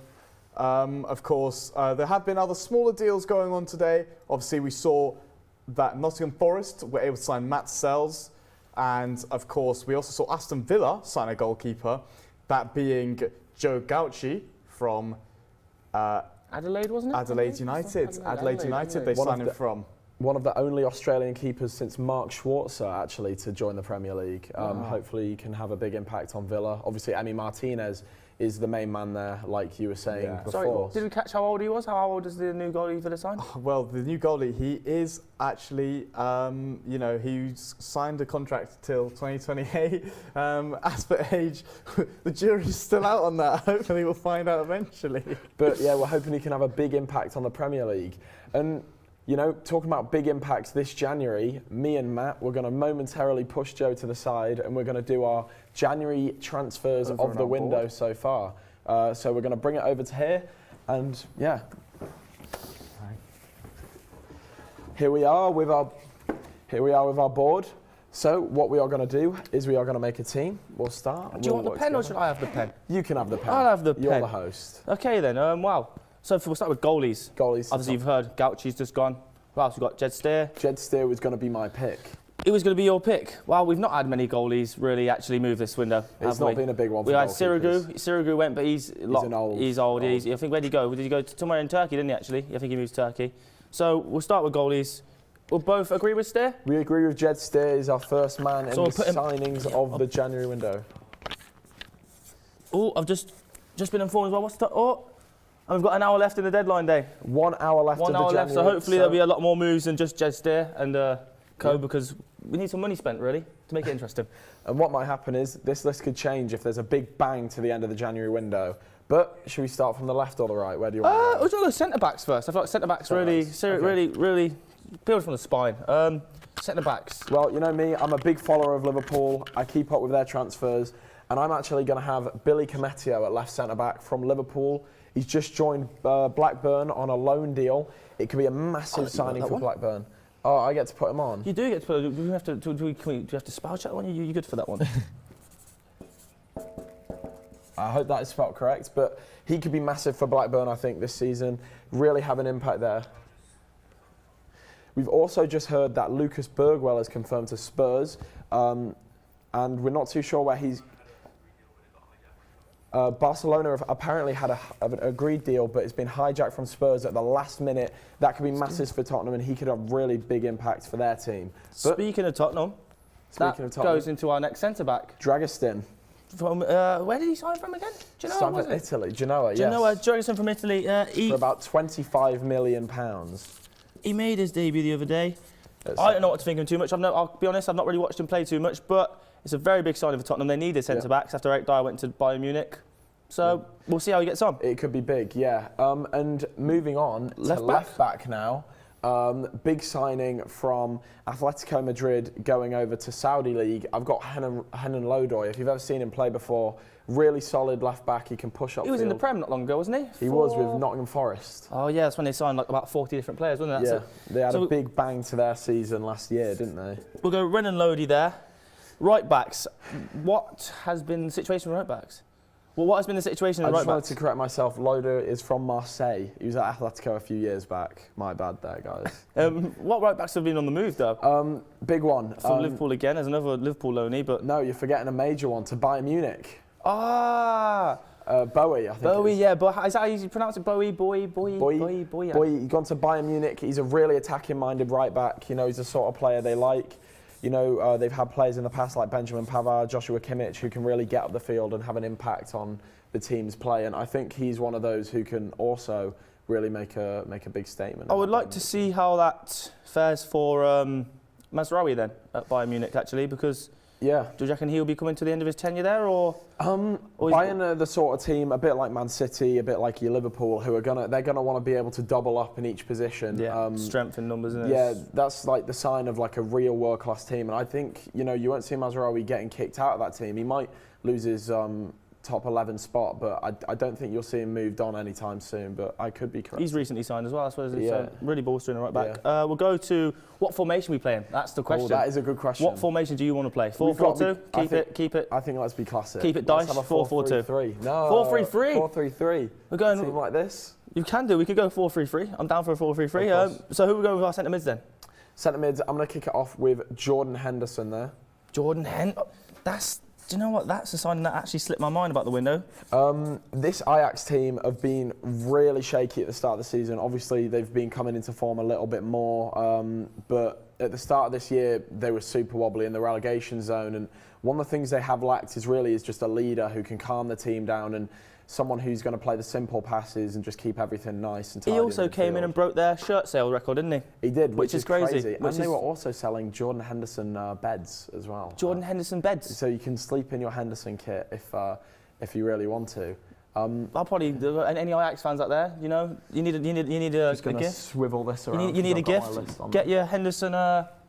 Of course, there have been other smaller deals going on today. Obviously, we saw that Nottingham Forest were able to sign Matt Sells. And, of course, we also saw Aston Villa sign a goalkeeper, that being Joe Gauci from... Adelaide, wasn't it? Adelaide United. Adelaide United, they signed him from. One of the only Australian keepers since Mark Schwarzer, actually, to join the Premier League. Hopefully he can have a big impact on Villa. Obviously, Emi Martinez is the main man there, like you were saying before. Sorry, did we catch how old he was? How old is the new goalie Villa signed? Well, the new goalie, he is actually, he's signed a contract till 2028. As for age, the jury's still out on that. Hopefully we'll find out eventually. But yeah, we're hoping he can have a big impact on the Premier League. And you know, talking about big impacts this January, me and Matt, we're going to momentarily push Joe to the side and we're going to do our January transfers of the window so far. So we're going to bring it over to here and yeah. Here we are with our board. So what we are going to do is we are going to make a team. We'll start. Do you want the pen or should I have the pen? You can have the pen. I'll have the pen. You're the host. Okay then, wow. So we'll start with goalies. Obviously you've heard Gauci's just gone. Who else? We've got Jed Steer. Jed Steer was going to be my pick. It was going to be your pick. Well, we've not had many goalies really actually move this window. It's not been a big one for we had goalkeepers. Sirigu went, but he's old. I think where did he go? Did he go to somewhere in Turkey, didn't he actually? I think he moved to Turkey. So we'll start with goalies. We'll both agree with Steer? We agree with Jed Steer. He's our first man in the signings of the January window. Oh, I've just been informed as well. What's the... Oh, and we've got an hour left in the deadline day. 1 hour left of the January. So hopefully there'll be a lot more moves than just Jed Steer and co, because we need some money spent really to make it interesting. And what might happen is this list could change if there's a big bang to the end of the January window. But should we start from the left or the right? Where do you want to go? We'll go centre backs first. I feel like centre backs really build from the spine. Centre backs. Well, you know me, I'm a big follower of Liverpool. I keep up with their transfers, and I'm actually going to have Billy Cometio at left centre back from Liverpool. He's just joined Blackburn on a loan deal. It could be a massive signing for Blackburn. Oh, I get to put him on. You do get to put. Do you have to? Do you have to spell check that one? You good for that one? I hope that is spelled correct, but he could be massive for Blackburn, I think, this season. Really have an impact there. We've also just heard that Lucas Bergwell has confirmed to Spurs, and we're not too sure where he's... Barcelona have apparently had an agreed deal, but it's been hijacked from Spurs at the last minute. That could be massive for Tottenham, and he could have really big impact for their team. But Speaking of Tottenham, goes into our next centre-back. Dragistin. From where did he sign from again? Genoa, signed from Italy. Genoa, yes. Genoa, Dragistin from Italy. For about £25 million. He made his debut the other day. I don't know what to think of him too much. I'll be honest, I've not really watched him play too much, but it's a very big signing for Tottenham. They needed centre-backs after Eric Dyer went to Bayern Munich. So we'll see how he gets on. It could be big, yeah. And moving on to left back now. Big signing from Atletico Madrid going over to Saudi League. I've got Henan Lodoy. If you've ever seen him play before, really solid left back. He can push up. He was in the Prem not long ago, wasn't he? He was with Nottingham Forest. Oh yeah, that's when they signed like about 40 different players, wasn't it? Yeah, they had a big bang to their season last year, didn't they? We'll go Renan Lodi there. Right backs. What has been the situation with right backs? Well, what has been the situation with right backs? I just wanted to correct myself. Loda is from Marseille. He was at Atletico a few years back. My bad there, guys. What right backs have been on the move, though? Big one. From Liverpool again, as another Liverpool loanee, but... No, you're forgetting a major one, to Bayern Munich. Ah! Bowie, I think. Bowie, yeah. Is that how you pronounce it? Bowie. He's gone to Bayern Munich. He's a really attacking-minded right back. You know, he's the sort of player they like. You know, they've had players in the past like Benjamin Pavard, Joshua Kimmich, who can really get up the field and have an impact on the team's play. And I think he's one of those who can also really make a big statement. I would like to see how that fares for Mazraoui then at Bayern Munich, actually, because do you reckon he'll be coming to the end of his tenure there, or? Bayern are the sort of team, a bit like Man City, a bit like your Liverpool, who are they're gonna want to be able to double up in each position. Yeah, strength in numbers, isn't it? Yeah, that's like the sign of like a real world-class team. And I think you won't see Mazraoui getting kicked out of that team. He might lose his top 11 spot, but I don't think you'll see him moved on anytime soon, but I could be correct. He's recently signed as well, I suppose. So really bolstering the right back. Yeah. We'll go to what formation we playing. That's the question. That is a good question. What formation do you want to play? 4-4-2? Keep it. I think let's be classic. Keep it dice. 4-4-2. No. 4-3-3. 4-3-3. We're going a team like this. You can do. We could go 4-3-3. I'm down for a 4-3-3. So who are we going with our centre mids then? Centre mids. I'm going to kick it off with Jordan Henderson there. Jordan Henderson. Do you know what? That's a sign that actually slipped my mind about the window. This Ajax team have been really shaky at the start of the season. Obviously, they've been coming into form a little bit more, but at the start of this year, they were super wobbly in the relegation zone. And one of the things they have lacked is just a leader who can calm the team down and someone who's going to play the simple passes and just keep everything nice and tidy. He also came in and broke their shirt sale record, didn't he? He did, which is crazy. And they were also selling Jordan Henderson beds as well. Jordan Henderson beds? So you can sleep in your Henderson kit if you really want to. I'll probably, any Ajax fans out there, you need a just gonna gift. Swivel this around. You need a gift. Get your Henderson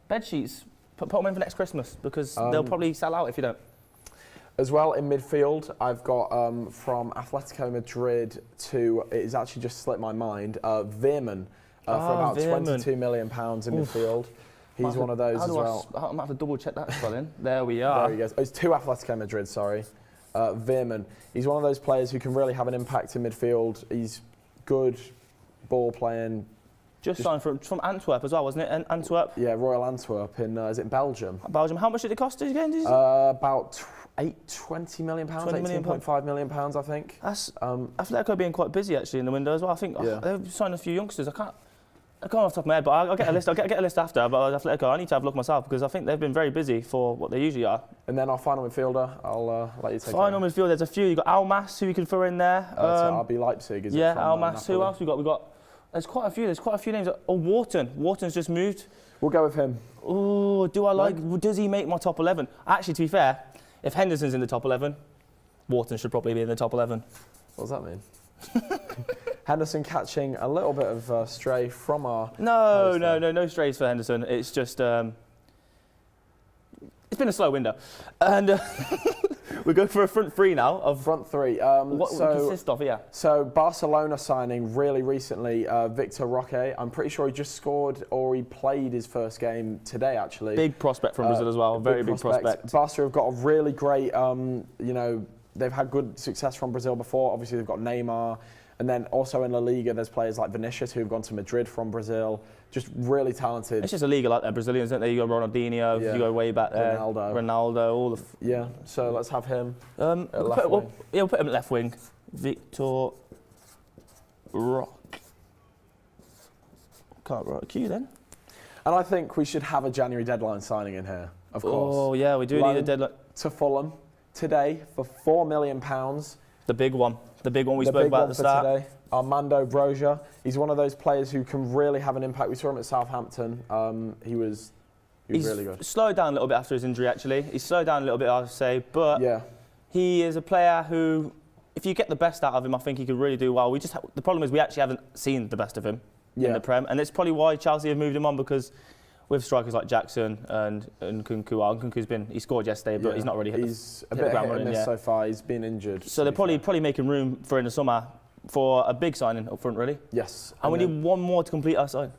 bed sheets. Put them in for next Christmas because they'll probably sell out if you don't. As well, in midfield, I've got from Atletico Madrid to, it has actually just slipped my mind, Veerman for about £22 million in midfield. He's one of those as well. I'm going to have to double check that spelling. There we are. There he goes. Oh, it's to Atletico Madrid, sorry. Veerman. He's one of those players who can really have an impact in midfield. He's good ball playing. Just signed from Antwerp as well, wasn't it? Antwerp? Yeah, Royal Antwerp in, is it Belgium? Belgium. How much did it cost again? About £20 million, £18.5 million, I think. That's Atletico being quite busy actually in the window as well. I think they've signed a few youngsters. I can't off the top of my head, but I'll get a list. I'll get a list after. But Atletico, I need to have a look myself because I think they've been very busy for what they usually are. And then our final midfielder, I'll let you take. Final midfielder, there's a few. You've got Almas, who you can throw in there. RB Leipzig, is it? Yeah, Almas. Who else we got? There's quite a few. There's quite a few names. Oh, Wharton. Wharton's just moved. We'll go with him. Oh, does he make my top 11? Actually, to be fair, if Henderson's in the top 11, Wharton should probably be in the top 11. What does that mean? Henderson catching a little bit of stray from our... No strays for Henderson. It's just... it's been a slow window. And we go for a front three now. Front three. What would it consist of, yeah? So Barcelona signing really recently, Victor Roque. I'm pretty sure he just scored or he played his first game today, actually. Big prospect from Brazil as well. Very big prospect. Barca have got a really great, they've had good success from Brazil before. Obviously, they've got Neymar. And then also in La Liga, there's players like Vinicius who've gone to Madrid from Brazil. Just really talented. It's just a liga like that. Brazilians, isn't there? You got Ronaldinho, you go way back there. Ronaldo, all the... Yeah, so let's have him we'll put him at left wing. Victor Roque. Can't write a Q then. And I think we should have a January deadline signing in here, of course. Oh, yeah, we do need a deadline. To Fulham today for £4 million. The big one. The big one we spoke about at the start. Today. Armando Broja. He's one of those players who can really have an impact. We saw him at Southampton. He was really good. He's slowed down a little bit after his injury, actually. He's slowed down a little bit, I would say. But he is a player who, if you get the best out of him, I think he could really do well. The problem is we actually haven't seen the best of him in the Prem. And it's probably why Chelsea have moved him on, because with strikers like Jackson and Nkunku, he scored yesterday, but he's not really hit the ground running yet. So far. He's been injured. So they're probably making room for in the summer for a big signing up front, really. Yes. And we need one more to complete our side.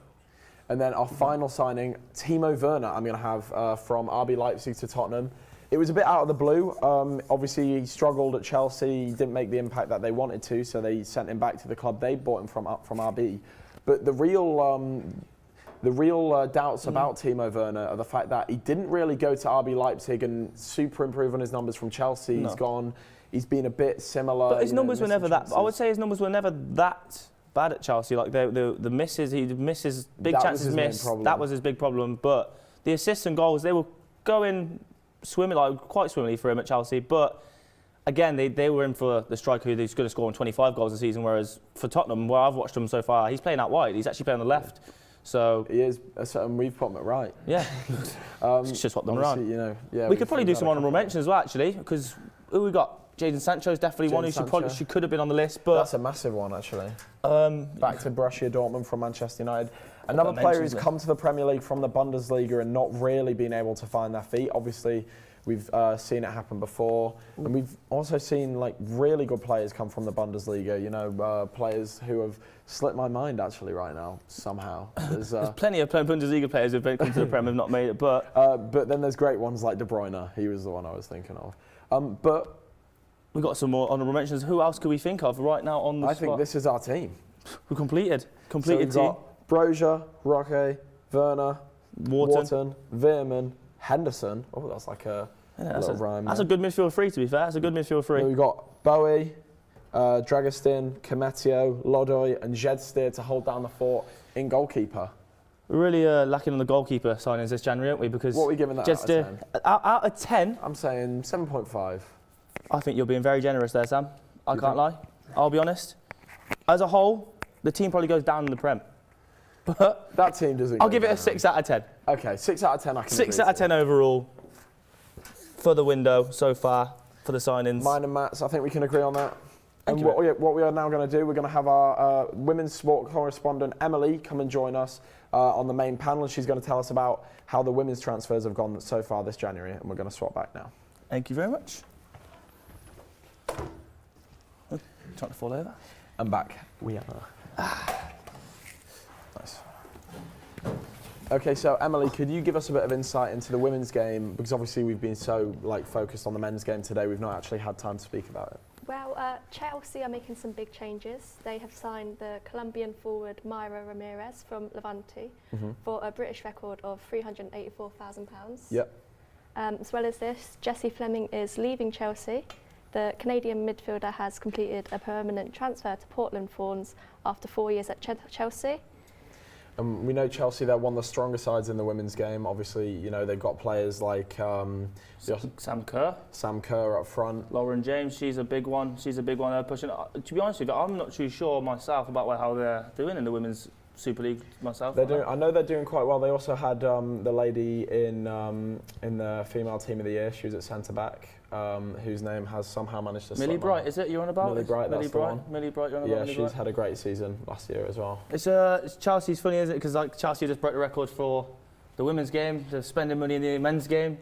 And then our final signing, Timo Werner, I'm going to have from RB Leipzig to Tottenham. It was a bit out of the blue. Obviously, he struggled at Chelsea. He didn't make the impact that they wanted to, so they sent him back to the club. They bought him from RB. But the real doubts about Timo Werner are the fact that he didn't really go to RB Leipzig and super improve on his numbers from Chelsea. No. He's gone. He's been a bit similar. But his numbers were never that. I would say his numbers were never that bad at Chelsea. Like the misses, he misses big chances missed. That was his big problem. But the assists and goals, they were going quite swimmingly for him at Chelsea. But again, they were in for the striker who's going to score 25 goals a season. Whereas for Tottenham, where I've watched him so far, he's playing out wide. He's actually playing on the left. So he is, and we've put him at right. Yeah, it's just what them around. We could probably do some honourable mentions as well, actually, because who we got? Jadon Sancho's definitely one who she could have been on the list, but that's a massive one, actually. Back to Borussia Dortmund from Manchester United. Another player who's come to the Premier League from the Bundesliga and not really been able to find their feet. Obviously, we've seen it happen before, and we've also seen really good players come from the Bundesliga. Players who have slipped my mind actually right now somehow. There's plenty of Bundesliga players who've come to the Prem have not made it, but then there's great ones like De Bruyne. He was the one I was thinking of. But we've got some more honourable mentions. Who else could we think of right now on the spot? I think this is our team. We completed so we've team. Got Broja, Roque, Werner, Wharton, Veerman, Henderson. Oh, that's like a little rhyme. That's a good midfield three, to be fair. That's a good midfield three. We've got Bowie, Dragostin, Kometio, Lodoy and Zedsteer to hold down the fort in goalkeeper. We're really lacking on the goalkeeper signings this January, aren't we? Because what are we giving that Zedsteer, out of 10? I'm saying 7.5. I think you're being very generous there, Sam. I can't lie. I'll be honest. As a whole, the team probably goes down in the Prem. But that team doesn't. I'll give it a 6 out of 10. Okay, 6 out of 10 I can 6 out of 10 overall for the window so far, for the signings. Mine and Matt's, I think we can agree on that. And what we are now going to do, we're going to have our women's sport correspondent, Emily, come and join us on the main panel. She's going to tell us about how the women's transfers have gone so far this January, and we're going to swap back now. Thank you very much. Trying to fall over. I'm back. We are. Nice. Okay, so Emily, could you give us a bit of insight into the women's game? Because obviously we've been so focused on the men's game today, we've not actually had time to speak about it. Well, Chelsea are making some big changes. They have signed the Colombian forward Mayra Ramirez from Levante for a British record of £384,000. Yep. As well as this, Jessie Fleming is leaving Chelsea. The Canadian midfielder has completed a permanent transfer to Portland Thorns after 4 years at Chelsea. We know Chelsea, they're one of the stronger sides in the women's game. Obviously, they've got players like Sam Kerr. Sam Kerr up front. Lauren James, she's a big one. She's a big one. They're pushing. To be honest with you, I'm not too sure myself about how they're doing in the women's Super League myself. I know they're doing quite well. They also had the lady in the female team of the year. She was at centre back, whose name has somehow managed to. Millie Bright, is it? You're on about? Millie Bright, that's the one. Millie Bright, you're on Yeah, about? she's had a great season last year as well. It's Chelsea's funny, isn't it? Because like Chelsea just broke the record for the women's game, they're spending money in the men's game.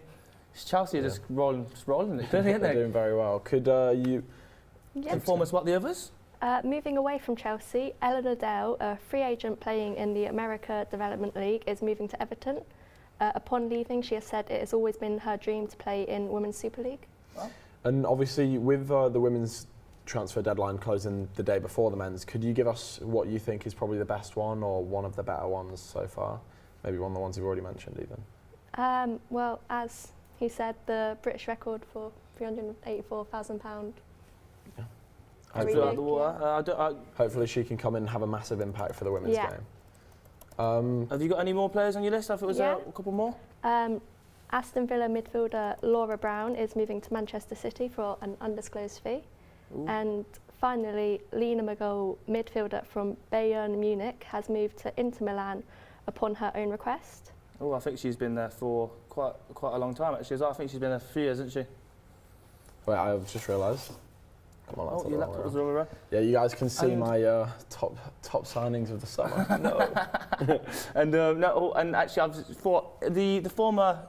Chelsea are just rolling it, clearly, aren't They're they? doing very well. Could you inform us about the others? Moving away from Chelsea, Eleanor Dale, a free agent playing in the America Development League, is moving to Everton. Upon leaving, she has said it has always been her dream to play in Women's Super League. Wow. And obviously, with the women's transfer deadline closing the day before the men's, could you give us what you think is probably the best one or one of the better ones so far? Maybe one of the ones you've already mentioned, even. Well, as he said, the British record for £384,000. Hopefully she can come in and have a massive impact for the women's game. Have you got any more players on your list? I thought it was a couple more. Aston Villa midfielder Laura Brown is moving to Manchester City for an undisclosed fee. Ooh. And finally, Lena McGoll, midfielder from Bayern Munich, has moved to Inter Milan upon her own request. Oh, I think she's been there for quite a long time actually. I think she's been there for 3 years, hasn't she? Wait, I've just realised. Come on, your laptop was the wrong way. Yeah, you guys can see my top signings of the summer. And actually, I've thought the former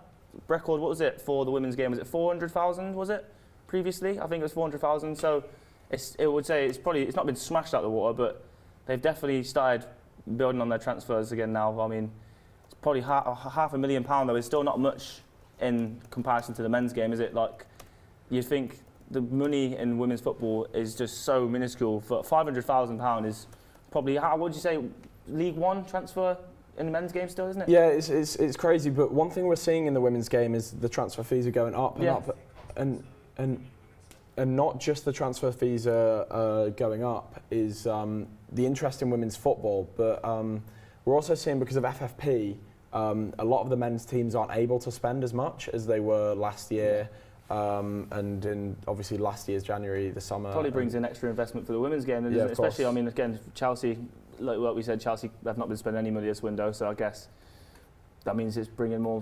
record. What was it for the women's game? Was it 400,000? Was it previously? I think it was 400,000. So it would say it's not been smashed out the water, but they've definitely started building on their transfers again now. I mean, it's probably £500,000 though. It's still not much in comparison to the men's game, is it? Like you think. The money in women's football is just so minuscule. For £500,000 is probably, what would you say, League One transfer in the men's game still, isn't it? Yeah, it's crazy. But one thing we're seeing in the women's game is the transfer fees are going up and up, and not just the transfer fees are going up. Is the interest in women's football, but we're also seeing because of FFP, a lot of the men's teams aren't able to spend as much as they were last year. And in obviously last year's January, the summer. Probably brings in extra investment for the women's game, doesn't it? Especially, I mean, again, Chelsea, like what we said, Chelsea have not been spending any money this window, so I guess that means it's bringing a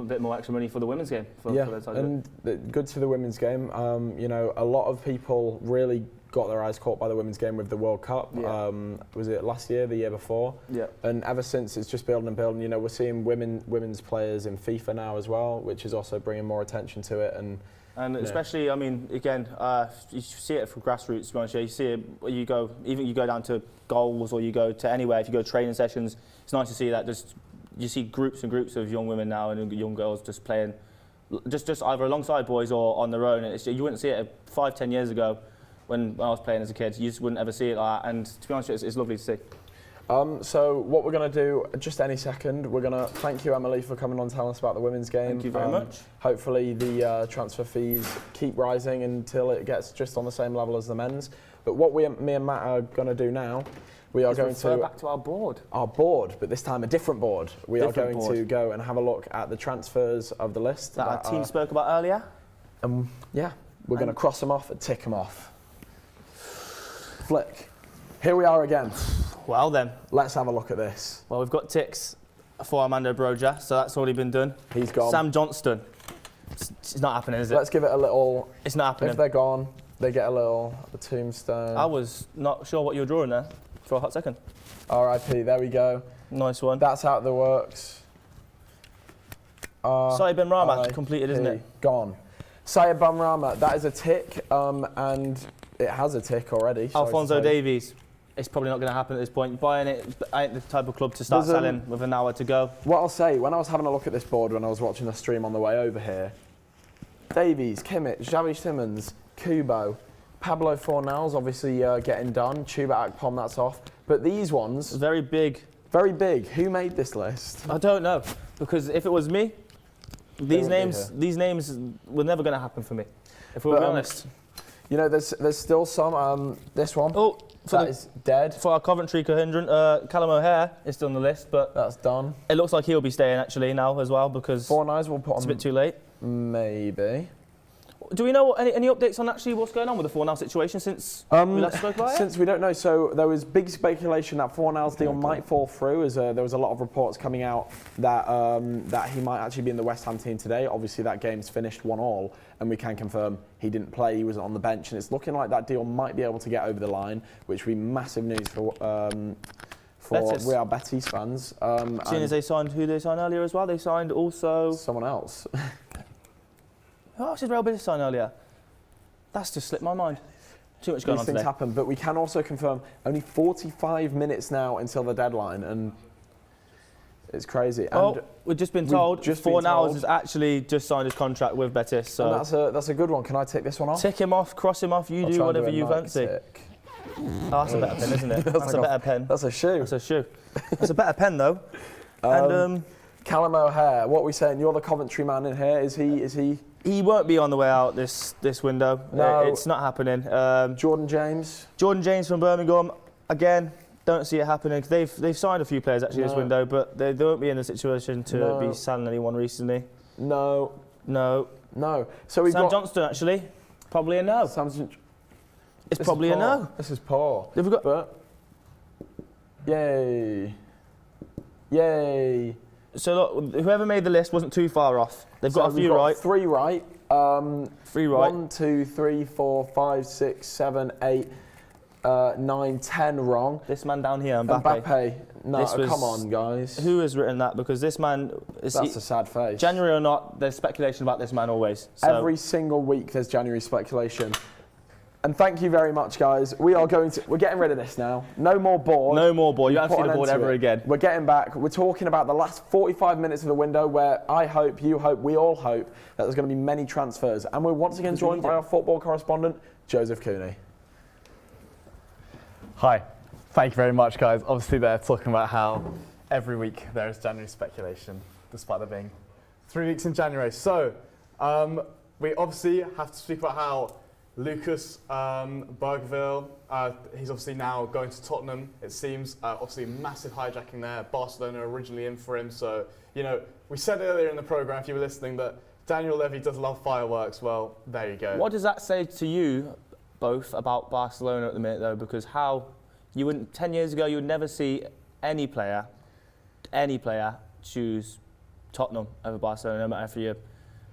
bit more extra money for the women's game. For and good to the women's game. You know, a lot of people really got their eyes caught by the women's game with the World Cup. Yeah. Was it last year, the year before? Yeah. And ever since, it's just building and building. You know, we're seeing women's players in FIFA now as well, which is also bringing more attention to it. And especially, I mean, again, you see it from grassroots. You see it. You go down to goals, or you go to anywhere. If you go to training sessions, it's nice to see that. You see groups and groups of young women now and young girls just playing, just either alongside boys or on their own. And you wouldn't see it 5-10 years ago. When I was playing as a kid, you just wouldn't ever see it like that. And to be honest, it's lovely to see. So what we're going to do, just any second, we're going to thank you, Emily, for coming on to tell us about the women's game. Thank you very much. Hopefully the transfer fees keep rising until it gets just on the same level as the men's. But what me and Matt are going to do now, we are going to back to our board. Our board, but this time a different board. We are going to go and have a look at the transfers of the list that our team spoke about earlier. Yeah, we're going to cross them off and tick them off. Flick. Here we are again. Well then. Let's have a look at this. Well, we've got ticks for Armando Broja, so that's already been done. He's gone. Sam Johnston. It's not happening, is it? Let's give it a little... It's not happening. If they're gone, they get a tombstone. I was not sure what you were drawing there for a hot second. R.I.P. There we go. Nice one. That's out of the works. Saïd Benrahma completed, isn't it? Gone. Saïd Benrahma, that is a tick, and it has a tick already. Alphonso Davies. It's probably not going to happen at this point. Bayern ain't the type of club to start selling with an hour to go. What I'll say, when I was having a look at this board when I was watching the stream on the way over here, Davies, Kimmich, Xavi Simons, Kubo, Pablo Fornals obviously getting done, Chuba Akpom, that's off. But these ones... Very big. Very big. Who made this list? I don't know, because if it was me, these names were never going to happen for me, if we're honest. You know, there's still some. This one. Oh, that is dead. For our Coventry cohindrant, Callum O'Hare is still on the list, but that's done. It looks like he'll be staying actually now as well because Fornals will put on. It's a bit too late. Maybe. Do we know any updates on actually what's going on with the Fornal situation since we last spoke about it? Since we don't know, so there was big speculation that Fornal's deal might fall through, as there was a lot of reports coming out that that he might actually be in the West Ham team today. Obviously, that game's finished 1-1, and we can confirm he didn't play. He was on the bench, and it's looking like that deal might be able to get over the line, which would be massive news for Real Betis fans. Seeing as they signed who they signed earlier as well, they signed also someone else. Who else did Real Betis sign earlier? That's just slipped my mind. Too much going on today. These things happen, but we can also confirm only 45 minutes now until the deadline, and it's crazy. Well, we've just been told Fornals has actually just signed his contract with Betis. So and that's a good one. Can I tick this one off? Tick him off, cross him off. You do whatever you fancy. Oh, that's a better pen, isn't it? That's a better pen. That's a shoe. That's a shoe. That's a better pen, though. Callum O'Hare, what are we saying? You're the Coventry man in here. Is he? He won't be on the way out this window. No. It's not happening. Jordan James. Jordan James from Birmingham. Again, don't see it happening. They've signed a few players actually this window, but they won't be in a situation to be selling anyone recently. No. So we've Sam got Johnston actually. Probably a no. It's probably a no. This is poor. They've got. But yay. So look, whoever made the list wasn't too far off. They've got a few right. 3 right. 3 right. 1, 2, 3, 4, 5, 6, 7, 8, 9, 10 wrong. This man down here, Mbappe. No, come on, guys. Who has written that? Because this man... That's a sad face. January or not, there's speculation about this man always. So. Every single week there's January speculation. And thank you very much, guys. We're getting rid of this now. No more board. No more board. You haven't seen a board ever again. We're getting back. We're talking about the last 45 minutes of the window where I hope, you hope, we all hope that there's going to be many transfers. And we're once again joined by our football correspondent, Joseph Cooney. Hi. Thank you very much, guys. Obviously, they're talking about how every week there is January speculation, despite there being 3 weeks in January. So, we obviously have to speak about how Lucas Bergville, he's obviously now going to Tottenham, it seems. Obviously, massive hijacking there. Barcelona originally in for him. So, you know, we said earlier in the programme, if you were listening, that Daniel Levy does love fireworks. Well, there you go. What does that say to you both about Barcelona at the minute, though? Because how you wouldn't 10 years ago, you would never see any player choose Tottenham over Barcelona, no matter if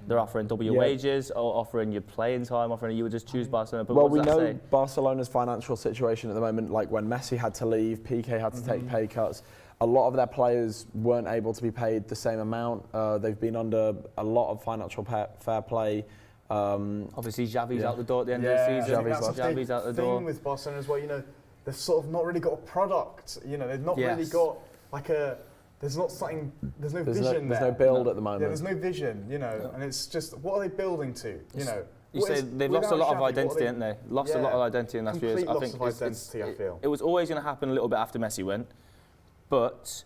they're offering double your wages or offering your playing time, you would just choose Barcelona. But well, what does that we know say? Barcelona's financial situation at the moment, like when Messi had to leave, Piqué had to take pay cuts. A lot of their players weren't able to be paid the same amount. They've been under a lot of financial fair play. Obviously, Xavi's out the door at the end of the season. Xavi's out the door. Thing with Barcelona as well, you know, they've sort of not really got a product. You know, they've not really got like a. There's not something. There's no vision. There's no build at the moment. Yeah, there's no vision. You know, and it's just what are they building to? You know. You say they've lost a lot of identity, haven't they? Lost a lot of identity in the last few years. I think I was always going to happen a little bit after Messi went, but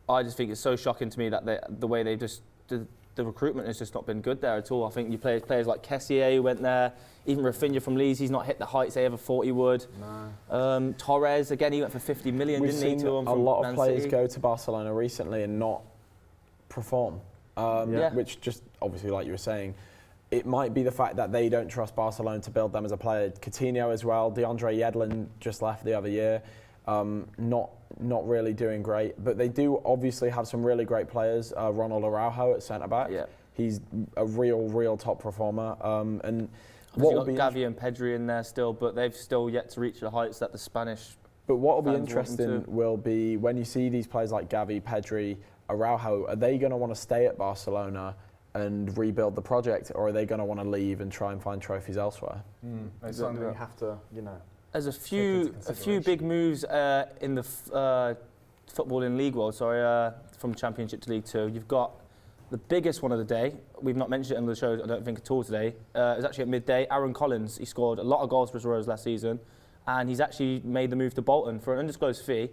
I just think it's so shocking to me that the way they just the recruitment has just not been good there at all. I think you players like Kessié who went there, even Rafinha from Leeds, he's not hit the heights they ever thought he would. No. Torres, again, he went for 50 million, We've didn't he? Seen a lot of players go to Barcelona recently and not perform, which just obviously, like you were saying, it might be the fact that they don't trust Barcelona to build them as a player. Coutinho as well, DeAndre Yedlin just left the other year. Not really doing great, but they do obviously have some really great players. Ronald Araujo at centre back, he's a real top performer. And what will be Gavi and Pedri in there still, but they've still yet to reach the heights that the Spanish. But what will be interesting will be when you see these players like Gavi, Pedri, Araujo. Are they going to want to stay at Barcelona and rebuild the project, or are they going to want to leave and try and find trophies elsewhere? It's something you have to, you know. There's a few big moves in the football in League World, from Championship to League Two. You've got the biggest one of the day. We've not mentioned it in the show, I don't think, at all today. It was actually at midday. Aaron Collins, he scored a lot of goals for his Rose last season, and he's actually made the move to Bolton for an undisclosed fee,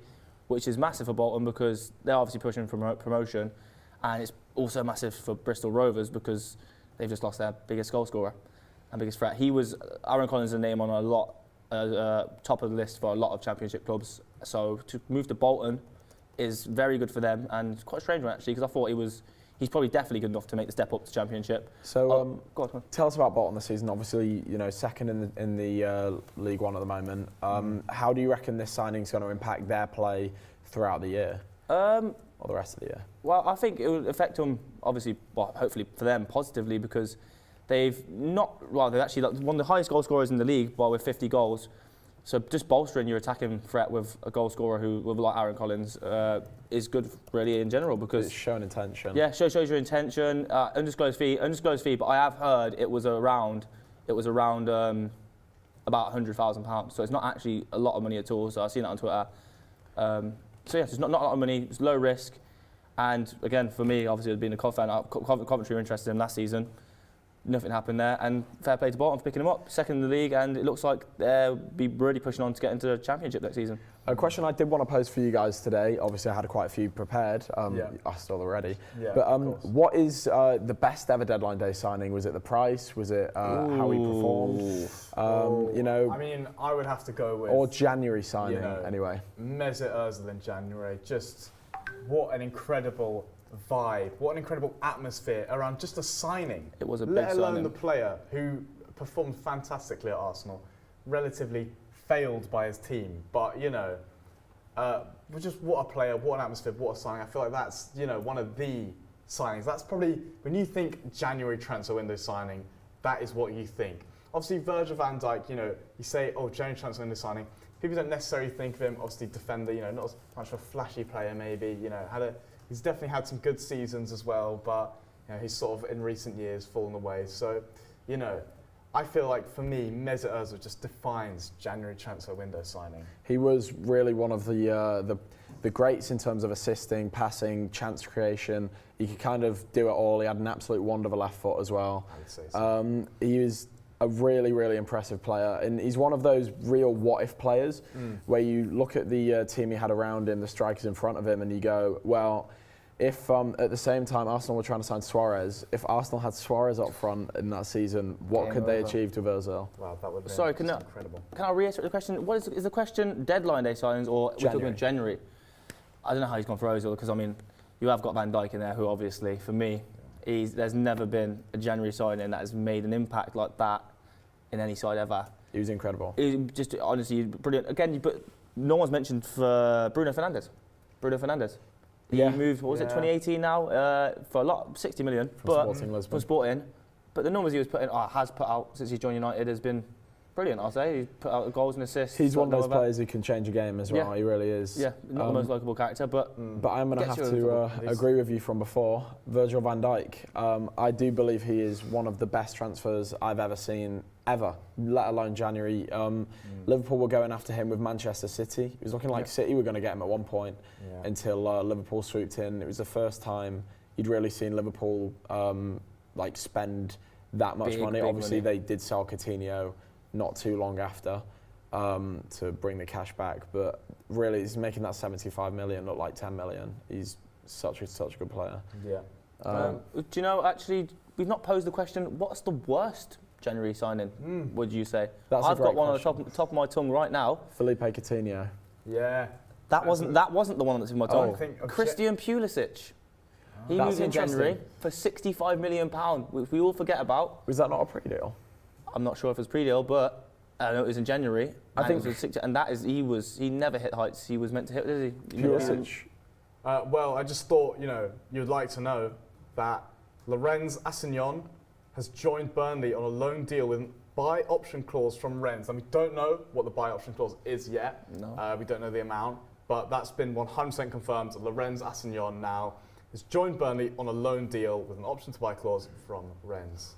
which is massive for Bolton because they're obviously pushing for promotion, and it's also massive for Bristol Rovers because they've just lost their biggest goal scorer and biggest threat. Aaron Collins is a name on a lot. Top of the list for a lot of Championship clubs. So to move to Bolton is very good for them, and quite a strange one actually, because I thought he's probably definitely good enough to make the step up to Championship. So go on. tell us about Bolton this season. Obviously, you know, second in the League One at the moment. How do you reckon this signing's going to impact their play throughout the year or the rest of the year? Well, I think it will affect them, obviously, well, hopefully for them positively, because they've actually one of the highest goal scorers in the league, with 50 goals. So just bolstering your attacking threat with a goal scorer with like Aaron Collins is good really in general, because it's showing intention. Yeah, shows your intention. Undisclosed fee, but I have heard it was around about £100,000. So it's not actually a lot of money at all. So I've seen that on Twitter. So yes, it's not a lot of money. It's low risk, and again for me, obviously, being a Coventry fan, Coventry were interested in last season. Nothing happened there, and fair play to Bolton for picking him up, second in the league, and it looks like they'll be really pushing on to get into the Championship next season. A question I did want to pose for you guys today, obviously I had quite a few prepared, I still already, but what is the best ever deadline day signing? Was it the price? Was it how he performed? You know, I mean, I would have to go with... Or January signing, anyway. Mesut Ozil in January, just what an incredible vibe, what an incredible atmosphere around just a signing. It was a big let alone signing. The player who performed fantastically at Arsenal, relatively failed by his team, but you know, just what a player, what an atmosphere, what a signing. I feel like that's, you know, one of the signings. That's probably, when you think January transfer window signing, that is what you think. Obviously Virgil van Dijk, you know, you say, oh, January transfer window signing, people don't necessarily think of him, obviously defender, you know, not as much of a flashy player maybe, you know, he's definitely had some good seasons as well, but you know, he's sort of in recent years fallen away. So, you know, I feel like for me, Mesut Ozil just defines January transfer window signing. He was really one of the greats in terms of assisting, passing, chance creation. He could kind of do it all. He had an absolute wand of a left foot as well. I would say so. He was a really, really impressive player, and he's one of those real what-if players where you look at the team he had around him, the strikers in front of him, and you go, well, if at the same time Arsenal were trying to sign Suarez, if Arsenal had Suarez up front in that season, what could they achieve with Ozil? Wow, that would be incredible. Can I reiterate the question? What is the question? Deadline day signings or we're talking about January? I don't know how he's gone for Ozil, because I mean, you have got Van Dijk in there, who obviously for me, there's never been a January signing that has made an impact like that in any side ever. He was incredible. He just honestly brilliant. Again, but no one's mentioned for Bruno Fernandes. He moved, what was it, 2018 now, for a lot, 60 million. From Sporting. But the numbers he was has put out since he's joined United has been brilliant, I'll say. He's put out goals and assists. He's one of those players who can change a game as well, he really is. Yeah, not the most likeable character, but I'm going to have to agree with you from before. Virgil van Dijk, I do believe he is one of the best transfers I've ever seen, ever, let alone January. Liverpool were going after him with Manchester City. It was looking like City were going to get him at one point until Liverpool swooped in. It was the first time you'd really seen Liverpool spend that much money. Obviously, they did sell Coutinho not too long after to bring the cash back, but really he's making that 75 million look like 10 million. He's such a good player. Yeah. Do you know, actually, we've not posed the question, what's the worst January signing, would you say? I've got one on the top of my tongue right now. Felipe Coutinho. Yeah. That wasn't the one that's in my tongue. Christian Pulisic. He moved in January for £65 million, which we all forget about. Was that not a pre-deal? I'm not sure if it was pre-deal, but I know it was in January. I think he never hit heights he was meant to hit, did he? Pulisic. Well, I just thought, you know, you'd like to know that Lorenz Assignon has joined Burnley on a loan deal with buy option clause from Rennes. And we don't know what the buy option clause is yet. No. We don't know the amount, but that's been 100% confirmed. Lorenz Assignon now has joined Burnley on a loan deal with an option to buy clause from Rennes.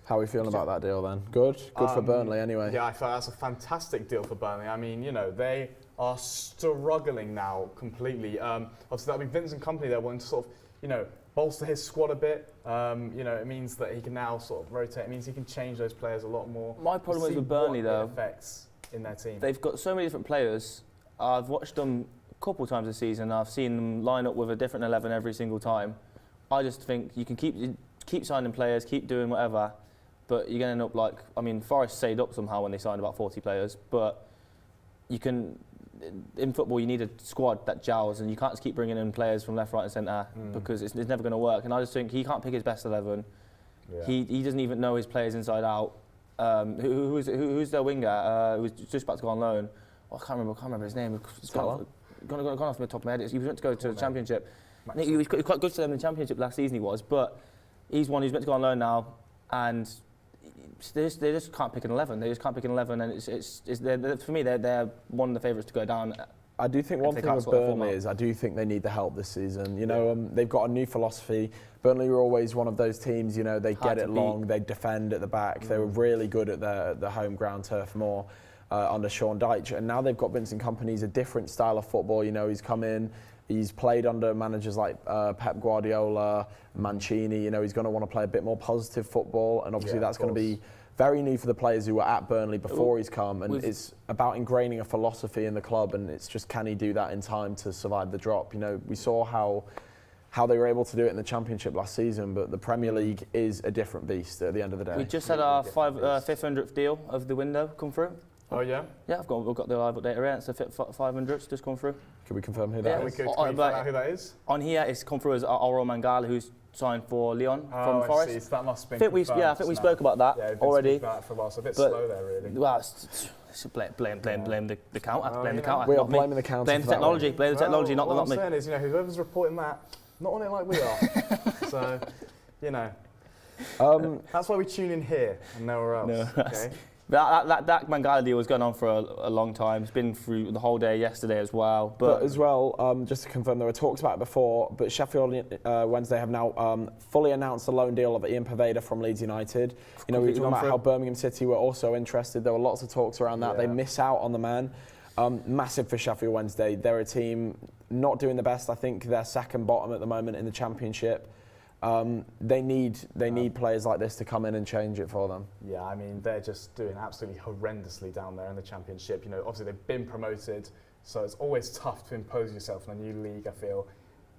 How are we feeling about that deal then? Good for Burnley anyway. Yeah, I feel that's a fantastic deal for Burnley. I mean, you know, they are struggling now completely. Obviously, that'll be Vincent Kompany there wanting to sort of, you know, bolster his squad a bit. You know, it means that he can now sort of rotate. It means he can change those players a lot more. My problem is with Burnley, though, affects in their team. They've got so many different players. I've watched them a couple of times this season. I've seen them line up with a different 11 every single time. I just think you can keep signing players, keep doing whatever, but you're going to end up like, I mean, Forest saved up somehow when they signed about 40 players, but you can in football you need a squad that gels, and you can't just keep bringing in players from left, right, and centre because it's never going to work. And I just think he can't pick his best 11. Yeah. He doesn't even know his players inside out. Who's their winger? Who's just about to go on loan? Oh, I can't remember his name. It's gone off the top of my head. He was meant to go to the Championship. He was quite good for them in the Championship last season. He was, but he's one who's meant to go on loan now, and they just can't pick an 11. They just can't pick an 11, and for me they're one of the favourites to go down. I do think one thing with Burnley is I do think they need the help this season. You know, they've got a new philosophy. Burnley were always one of those teams, you know, they get it long, they defend at the back. They were really good at the home ground turf more under Sean Dyche. And now they've got Vincent Kompany. He's a different style of football. You know, he's come in, he's played under managers like Pep Guardiola, Mancini. You know, he's going to want to play a bit more positive football. And obviously that's going to be very new for the players who were at Burnley before he's come, and it's about ingraining a philosophy in the club, and it's just can he do that in time to survive the drop. You know, we saw how they were able to do it in the Championship last season, but the Premier League is a different beast at the end of the day. We just had our 500th deal of the window come through. Oh yeah? Yeah, we've got the live data here. It's the 500's just come through. Can we confirm who that is? Can we find out who that is? On here, it's come through as Auro Mangala, who's signed for Lyon from Forest. See. So that must have been I think we spoke about that already. About that for a while, so a bit slow there, really. Well, blame the counter. Blame the counter. We are blaming the counter. Blame the technology. Blame the technology, not me. What I'm saying is, you know, whoever's reporting that, not on it like we are. So, you know, that's why we tune in here and nowhere else. No, okay? That Mangala deal was going on for a long time. It's been through the whole day yesterday as well. But as well, just to confirm, there were talks about it before, but Sheffield Wednesday have now fully announced the loan deal of Ian Poveda from Leeds United. You know, we were talking about how Birmingham City were also interested. There were lots of talks around that. They miss out on the man. Massive for Sheffield Wednesday. They're a team not doing the best. I think they're second bottom at the moment in the Championship. They need players like this to come in and change it for them. Yeah, I mean, they're just doing absolutely horrendously down there in the Championship. You know, obviously they've been promoted, so it's always tough to impose yourself in a new league, I feel.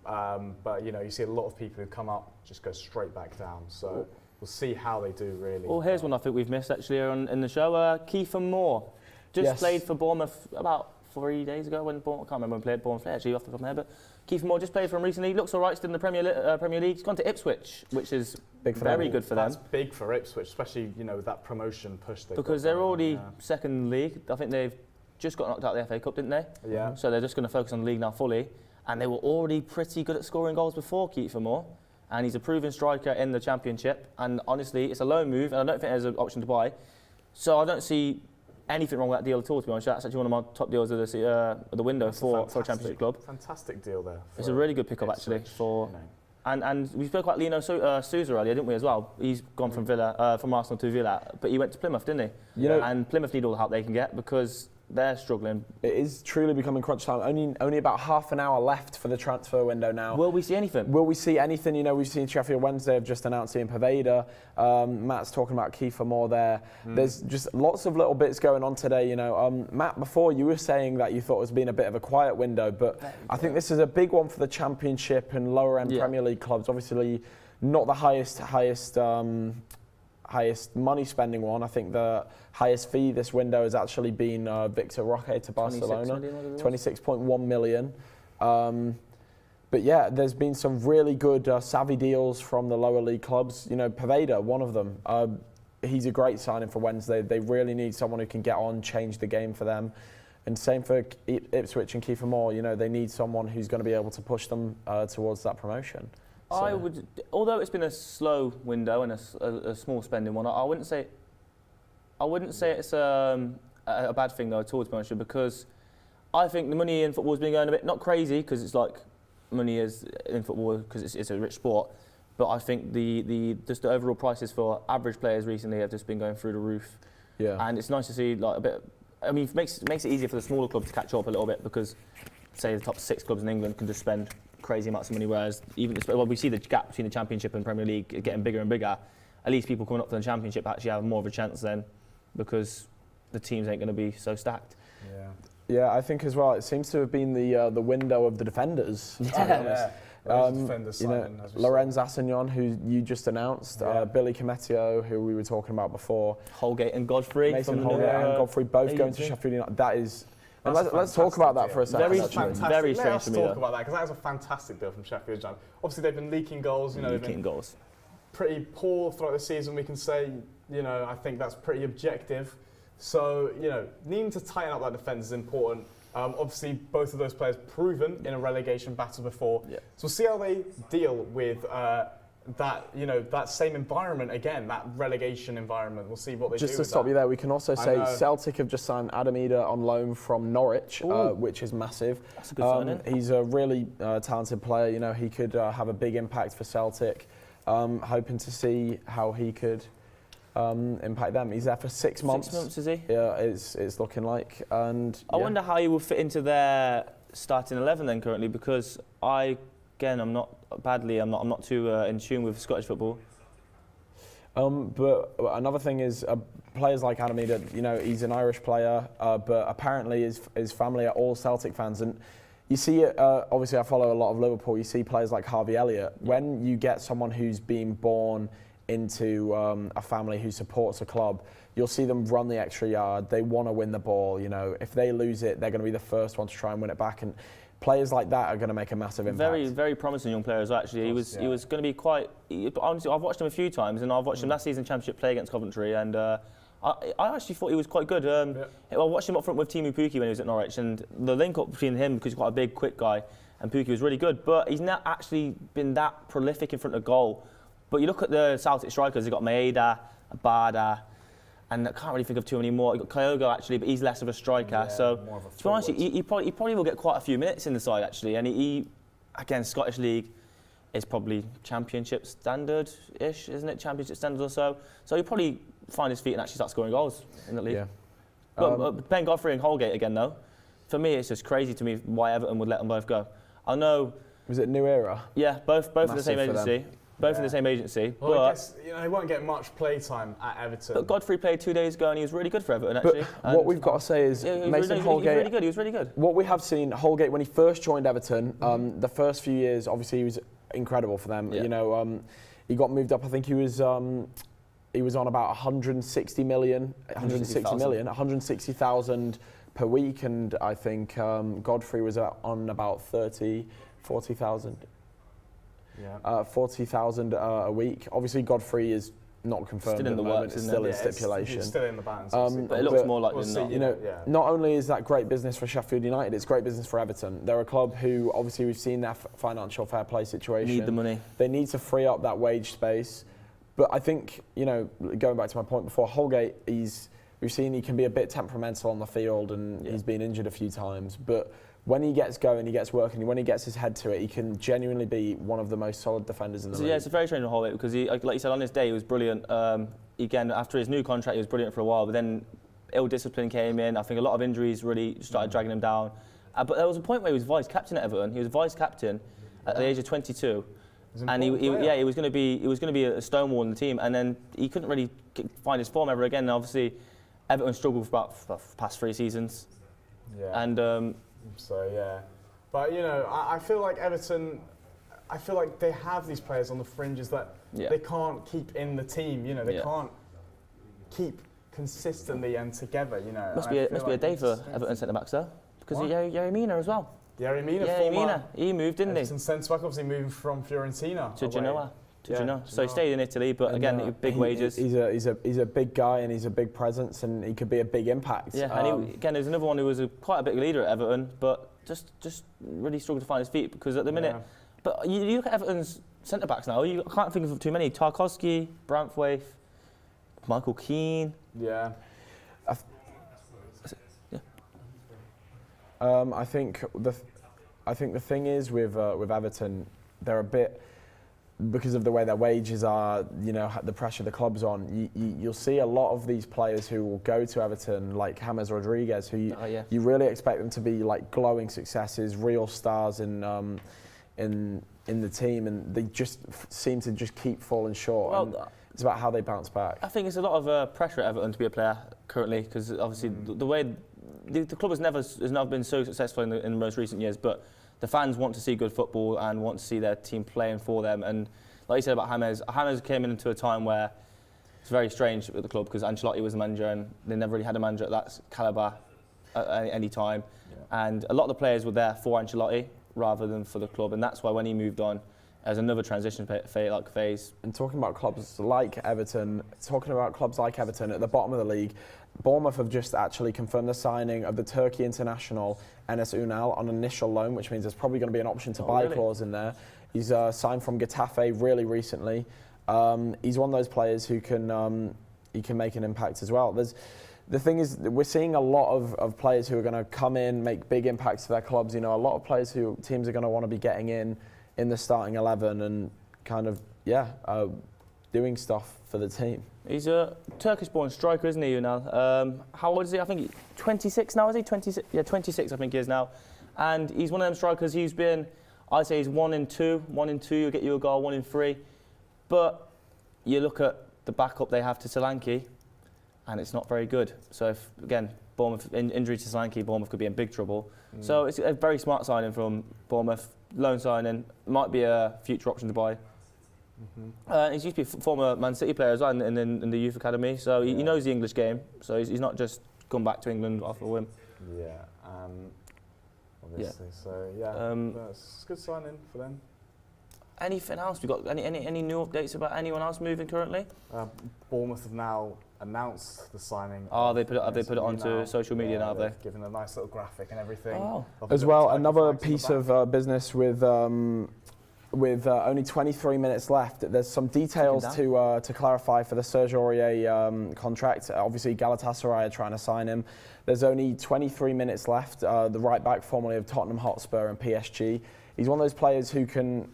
But, you know, you see a lot of people who come up just go straight back down. So we'll see how they do, really. Well, here's one I think we've missed, actually, in the show. Kiefer Moore just played for Bournemouth about 3 days ago when Bournemouth, I can't remember when played Bournemouth, actually, off the top of my head, but Kiefer Moore just played for him recently. Looks all right still in the Premier League. He's gone to Ipswich, which is very good for them. That's big for Ipswich, especially, you know, with that promotion push. Because they're already second in the league. I think they've just got knocked out of the FA Cup, didn't they? Yeah. So they're just going to focus on the league now fully. And they were already pretty good at scoring goals before, Kiefer Moore. And he's a proven striker in the Championship. And honestly, it's a loan move, and I don't think there's an option to buy. So I don't see anything wrong with that deal at all, to be honest. That's actually one of my top deals of the window for a Championship club. Fantastic deal there. It's a really good pickup, actually. And we spoke about Lino Sousa earlier, didn't we, as well? He's gone from Arsenal to Villa, but he went to Plymouth, didn't he? You know, and Plymouth need all the help they can get because they're struggling. It is truly becoming crunch time. Only about half an hour left for the transfer window now. Will we see anything? Will we see anything? You know, we've seen Sheffield Wednesday have just announced Ian Poveda. Matt's talking about Kiefer Moore there. There's just lots of little bits going on today. You know, Matt, before you were saying that you thought it was being a bit of a quiet window, but I think this is a big one for the Championship and lower end Premier League clubs. Obviously, not the highest money spending one. I think the highest fee this window has actually been Victor Roque to Barcelona, 26.1 million. But yeah, there's been some really good savvy deals from the lower league clubs. You know, Poveda, one of them. He's a great signing for Wednesday. They really need someone who can get on, change the game for them. And same for Ipswich and Kiefer Moore. You know, they need someone who's going to be able to push them towards that promotion. I would, although it's been a slow window and a small spending one, I wouldn't say it's a bad thing though at all, to be honest with you, because I think the money in football has been going a bit not crazy because it's like money is in football because it's a rich sport, but I think just the overall prices for average players recently have just been going through the roof. Yeah. And it's nice to see like a bit. I mean, it makes it easier for the smaller clubs to catch up a little bit because, say, the top 6 clubs in England can just spend crazy amounts of money, whereas we see the gap between the Championship and Premier League getting bigger and bigger. At least people coming up from the Championship actually have more of a chance then, because the teams ain't going to be so stacked. Yeah, I think as well. It seems to have been the window of the defenders. To be honest. You know, Lorenz Assignon, who you just announced, Billy Cometio, who we were talking about before, Holgate and Godfrey, Mason Holgate and Godfrey both going to Sheffield United. That is. And let's talk about that for a second. Very, actually. very Let strange us to me, talk though. about that, because that was a fantastic deal from Sheffield United. Obviously, they've been leaking goals. You know, they've Leaking been goals. pretty poor throughout the season. We can say, you know, I think that's pretty objective. So, you know, needing to tighten up that defence is important. Obviously, both of those players proven in a relegation battle before. Yeah. So we'll see how they deal with that, you know, that same environment again, that relegation environment. We'll see what they do. Just to with stop that. you there, we can also I say know. Celtic have just signed Adam Eder on loan from Norwich, which is massive. That's a good signing. He's a really talented player. You know, he could have a big impact for Celtic. Hoping to see how he could impact them. He's there for 6 months. 6 months, is he? Yeah, it's looking like. And I wonder how he will fit into their starting 11 then currently, because I'm not too in tune with Scottish football. But another thing is players like Adam Eder, you know, he's an Irish player, but apparently his family are all Celtic fans. And you see it, obviously I follow a lot of Liverpool, you see players like Harvey Elliott. When you get someone who's been born into a family who supports a club, you'll see them run the extra yard. They want to win the ball. You know, if they lose it, they're going to be the first one to try and win it back. And players like that are going to make a massive impact. Very, very promising young player as well, actually. He was going to be quite. Honestly, I've watched him a few times, and I've watched him last season Championship play against Coventry, and I actually thought he was quite good. I watched him up front with Timu Pukki when he was at Norwich, and the link up between him, because he's quite a big, quick guy, and Pukki was really good. But he's not actually been that prolific in front of goal. But you look at the Celtic strikers, you've got Maeda, Abada, and I can't really think of too many more. You've got Kyogo actually, but he's less of a striker. Yeah, so, to be honest, he probably will get quite a few minutes in the side actually. And he again, Scottish League is probably Championship standard-ish, isn't it? Championship standard or so. So he'll probably find his feet and actually start scoring goals in the league. Yeah. But Ben Godfrey and Holgate again, though. For me, it's just crazy to me why Everton would let them both go. I know. Was it New Era? Yeah, both in the same Massive for agency. them. Both in the same agency. Well, I but guess, you know, he won't get much play time at Everton. But Godfrey played 2 days ago and he was really good for Everton, actually. But what we've got to say is Mason Holgate. He was really good. What we have seen, Holgate, when he first joined Everton, the first few years, obviously he was incredible for them. Yeah. You know, he got moved up. I think he was on about 160,000 per week, and I think Godfrey was on about 40,000. Yeah. 40,000 a week. Obviously, Godfrey is not confirmed Still in at the the moment. works, It's isn't still it? in stipulation. It's still in the bands. But it looks more likely than not. You know, not only is that great business for Sheffield United, it's great business for Everton. They're a club who, obviously, we've seen their financial fair play situation. Need the money. They need to free up that wage space. But I think, you know, going back to my point before, Holgate, we've seen he can be a bit temperamental on the field, and he's been injured a few times. But when he gets going, he gets working, when he gets his head to it, he can genuinely be one of the most solid defenders in the league. Yeah, it's a very strange one, Holgate, because he, like you said, on his day he was brilliant. Again, after his new contract, he was brilliant for a while, but then ill discipline came in. I think a lot of injuries really started dragging him down. But there was a point where he was vice captain at Everton. He was vice captain at the age of 22. And he was going to be a stonewall in the team, and then he couldn't really find his form ever again. And obviously, Everton struggled for about the past 3 seasons. Yeah. And so yeah, but you know, I feel like Everton, I feel like they have these players on the fringes that they can't keep in the team. You know, they can't keep consistently and together. You know, must be a day for Everton centre backs though, because Yerry Mina as well. Yerry Mina, he moved, didn't he? Everton centre back, obviously moving from Fiorentina to Genoa. So he stayed in Italy, but again, big wages. He's a big guy, and he's a big presence, and he could be a big impact. Yeah, and again, there's another one who was quite a big leader at Everton, but just really struggled to find his feet, because at the minute. But you look at Everton's centre backs now. I can't think of too many. Tarkowski, Branthwaite, Michael Keane. Yeah. I think the thing is with Everton, they're a bit, because of the way their wages are, you know, the pressure the club's on, you'll see a lot of these players who will go to Everton, like James Rodriguez, who you really expect them to be like glowing successes, real stars in the team, and they just seem to just keep falling short. Well, it's about how they bounce back. I think it's a lot of pressure at Everton to be a player currently, because obviously the way the club has never been so successful in the most recent years, but the fans want to see good football and want to see their team playing for them. And like you said about James came into a time where it's very strange with the club, because Ancelotti was the manager and they never really had a manager at that calibre. at any time. And a lot of the players were there for Ancelotti rather than for the club, and that's why when he moved on, as another transition phase. And talking about clubs like Everton, at the bottom of the league, Bournemouth have just actually confirmed the signing of the Turkey international Enes Ünal on initial loan, which means there's probably going to be an option to buy clause in there. He's signed from Getafe really recently. He's one of those players who can make an impact as well. The thing is, we're seeing a lot of players who are going to come in, make big impacts for their clubs. You know, a lot of players who teams are going to want to be getting in the starting 11 and kind of, doing stuff for the team. He's a Turkish-born striker, isn't he, Ünal? How old is he? I think 26 now, is he? 26? Yeah, 26 I think he is now. And he's one of them strikers who's been, I'd say he's 1 in 2. 1 in 2, you'll get you a goal, 1 in 3. But you look at the backup they have to Solanke, and it's not very good. So if, again, Bournemouth, injury to Solanke, Bournemouth could be in big trouble. So it's a very smart signing from Bournemouth, loan signing, might be a future option to buy. He's used to be a former Man City player as well in the youth academy, so he knows the English game, so he's not just come back to England off a whim. Obviously. So that's a good signing for them. Anything else? We got any new updates about anyone else moving currently? Bournemouth have now announced the signing. Oh, they put it onto social media now, have they? Given a nice little graphic and everything. As well, another piece of business with only 23 minutes left. There's some details to clarify for the Serge Aurier contract. Obviously, Galatasaray are trying to sign him. There's only 23 minutes left. The right back, formerly of Tottenham Hotspur and PSG. He's one of those players who can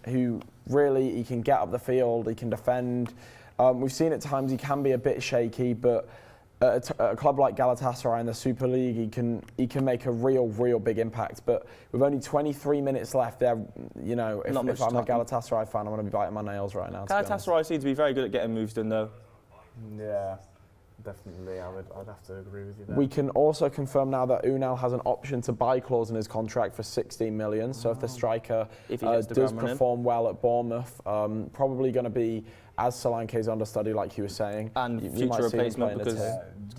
get up the field, he can defend. We've seen at times he can be a bit shaky, but at a club like Galatasaray in the Super League, he can make a real big impact. But with only 23 minutes left, there, if I'm a Galatasaray fan, I'm going to be biting my nails right now. Galatasaray seem to be very good at getting moves done, though. Yeah. Definitely, I'd have to agree with you there. We can also confirm now that Ünal has an option to buy clause in his contract for 16 million. So if the striker does perform well at Bournemouth, probably going to be as Solanke's understudy, like you were saying. And future replacement, because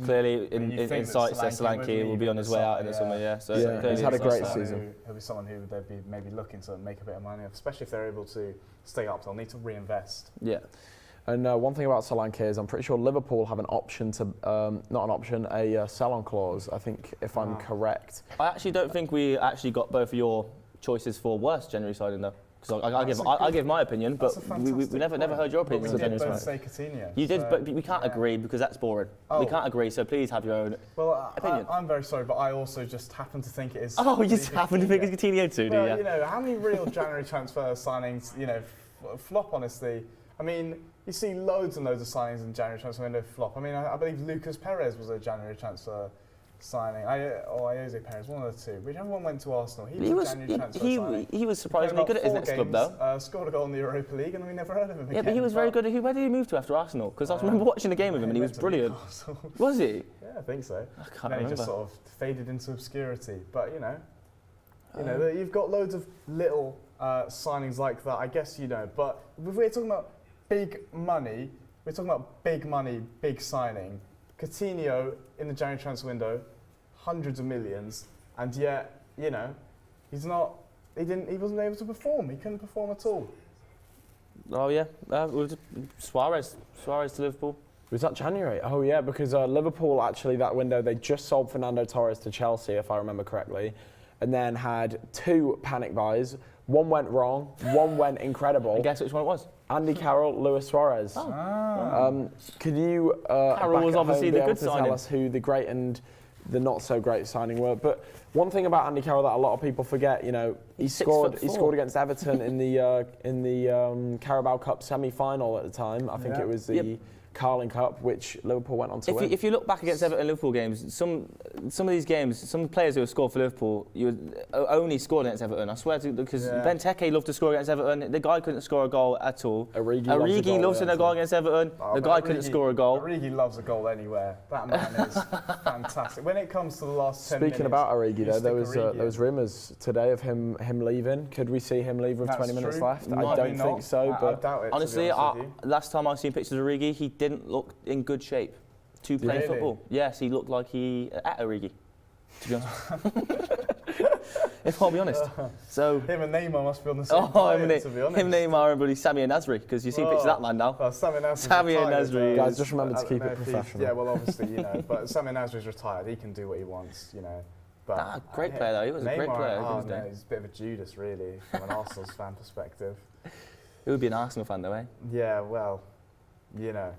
clearly in sight says Solanke will be on his way out in the summer. Yeah, so he's had a great season. He'll be someone who they'd be maybe looking to make a bit of money, especially if they're able to stay up. They'll need to reinvest. Yeah. And one thing about Solanke is I'm pretty sure Liverpool have an option to, a sell-on clause, I think, if I'm correct. I actually don't think we actually got both of your choices for worst January signing, though. Because I give my opinion, but we never heard your opinion on January signing. You did, but we can't agree because that's boring. We can't agree, so please have your own opinion. I'm very sorry, but I also just happen to think it is... Oh, you just happen to think it's Coutinho too, do you? You know, how many real January transfer signings, flop, honestly? I mean, you see loads and loads of signings in January transfer window flop. I mean, I believe Lucas Perez was a January transfer signing. Jose Perez, one of the two. Whichever one went to Arsenal. He was a January transfer signing. He was surprisingly good at his next club, though. Scored a goal in the Europa League, and then we never heard of him again. Yeah, but he was very good. Where did he move to after Arsenal? Because I remember watching a game of him, and he was brilliant. Was he? Yeah, I think so. I can't remember. He just sort of faded into obscurity. But you've got loads of little signings like that. I guess you know. But if we're talking about big money, big signing. Coutinho in the January transfer window, hundreds of millions, and yet, he wasn't able to perform. He couldn't perform at all. Oh yeah, Suarez to Liverpool. Was that January? Oh yeah, because Liverpool actually that window they just sold Fernando Torres to Chelsea, if I remember correctly, and then had 2 panic buys. One went wrong, one went incredible. And guess which one it was? Andy Carroll, Luis Suarez. Could you Carroll was obviously the good signing. Tell us who the great and the not so great signing were? But one thing about Andy Carroll that a lot of people forget, he scored against Everton in the Carabao Cup semi-final at the time. I think it was the Carling Cup, which Liverpool went on to win. If you look back against Everton and Liverpool games, some of these games, some players who have scored for Liverpool, only scored against Everton. I swear to because Benteke loved to score against Everton. The guy couldn't score a goal at all. Origi loves a goal against Everton. The guy couldn't score a goal. Origi loves a goal anywhere. That man is fantastic. When it comes to the last 10 minutes. Speaking about Origi, though, there was rumours today of him leaving. Could we see him leave with 20 minutes left? I don't think so. But I doubt it. Honestly, last time I seen pictures of Origi, he didn't look in good shape to play football. Yes, he looked like he at Origi. to be honest. If I'll be honest. So him and Neymar must be on the same player, to be honest. Him, Neymar, and bloody Sammy and Nasri, because you see pictures of that man now. Well, Sammy and Nasri. Guys, just remember to keep it professional. Yeah, well, obviously, you know, but Sammy Nasri's retired. He can do what he wants, you know. But great player though. He was Neymar, a great player. No, he's a bit of a Judas, really, from an Arsenal fan perspective. He would be an Arsenal fan, though, eh? Yeah, well, you know.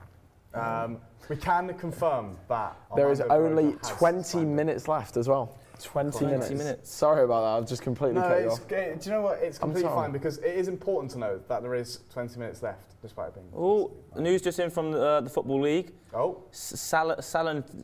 We can confirm that there is only 20 minutes left as well. 20 minutes. Sorry about that. I've just completely cut you off. Do you know what? It's completely fine because it is important to know that there is 20 minutes left, despite being. Oh, news just in from the Football League. Oh. Salernitana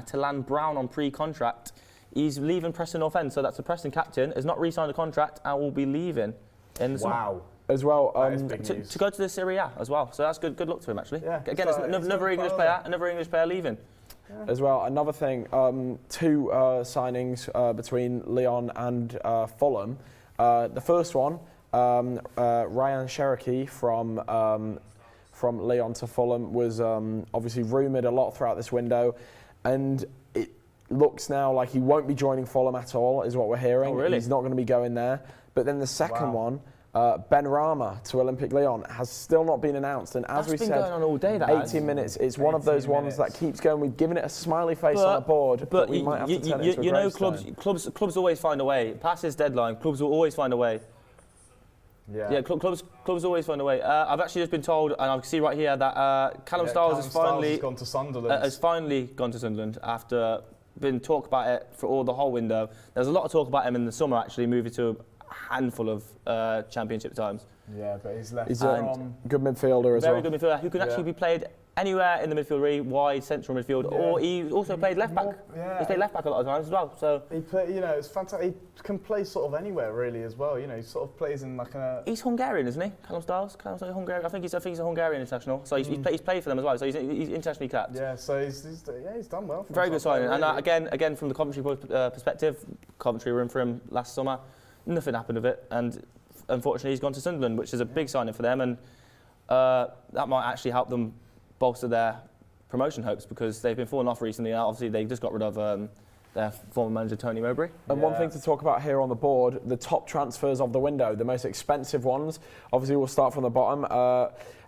to land Brown on pre-contract. He's leaving Preston North End, so that's the Preston captain. Has not re-signed a contract and will be leaving in the summer. As well, to go to the Serie A as well. So that's good luck to him, actually. Yeah, again, it's another English player leaving. Yeah. As well, another thing, 2 signings between Lyon and Fulham. The first one, Ryan Cherokee from Lyon to Fulham was obviously rumoured a lot throughout this window, and it looks now like he won't be joining Fulham at all, is what we're hearing. Oh, really? He's not going to be going there. But then the second one, Ben Rama to Olympique Lyon has still not been announced, and as we said, going on all day, that 18 minutes. It's one of those ones that keeps going. We've given it a smiley face on the board, but we might have to turn it into a you know, gravestone. clubs always find a way. Past this deadline, clubs will always find a way. Yeah, clubs always find a way. I've actually just been told, and I can see right here that Callum Styles has gone to Sunderland. Has finally gone to Sunderland after been talk about it for the whole window. There's a lot of talk about him in the summer, actually moving to a handful of championship times. Yeah, but he's left. He's a good midfielder as well. Very good midfielder who can actually be played anywhere in the midfield, wide, central midfield, or he also played left back. He's played left back a lot of times as well. So he it's fantastic. He can play sort of anywhere really as well. You know, he sort of plays in like a. He's Hungarian, isn't he? Callum Styles. Callum's Hungarian. I think he's a Hungarian international. So he's played for them as well. So he's internationally capped. Yeah. So he's done well. Very good signing. Really. And again from the Coventry perspective, Coventry were in for him last summer. Nothing happened of it, and unfortunately he's gone to Sunderland, which is a big signing for them, and that might actually help them bolster their promotion hopes because they've been falling off recently. Obviously, they just got rid of their former manager Tony Mowbray. And one thing to talk about here on the board, the top transfers of the window, the most expensive ones. Obviously, we'll start from the bottom.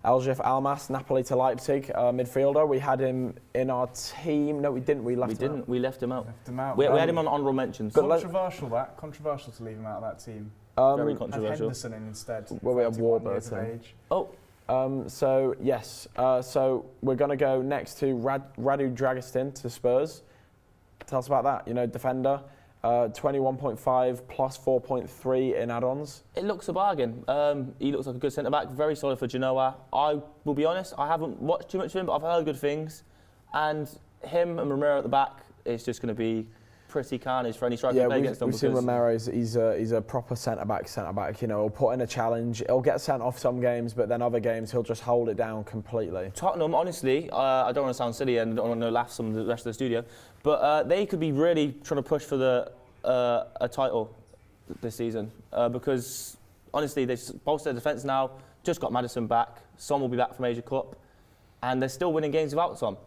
Aljif Almas, Napoli to Leipzig, midfielder. We had him in our team. No, we didn't. We left him out. We left him out. We had him on honourable mentions. Controversial to leave him out of that team. Very controversial. Have Henderson in instead. Well, we have Warburton. So yes, so we're going to go next to Radu Dragistin to Spurs. Tell us about that. You know, defender, 21.5 plus 4.3 in add-ons. It looks a bargain. He looks like a good centre back, very solid for Genoa. I will be honest, I haven't watched too much of him, but I've heard good things. And him and Romero at the back is just going to be pretty carnage for any striker to play against them. We've seen Romero. He's a proper centre back. You know, he'll put in a challenge. He'll get sent off some games, but then other games he'll just hold it down completely. Tottenham, honestly, I don't want to sound silly and don't want to laugh some of the rest of the studio, but they could be really trying to push for a title this season because honestly they've bolstered their defence now. Just got Maddison back. Son will be back from Asia Cup, and they're still winning games without Son.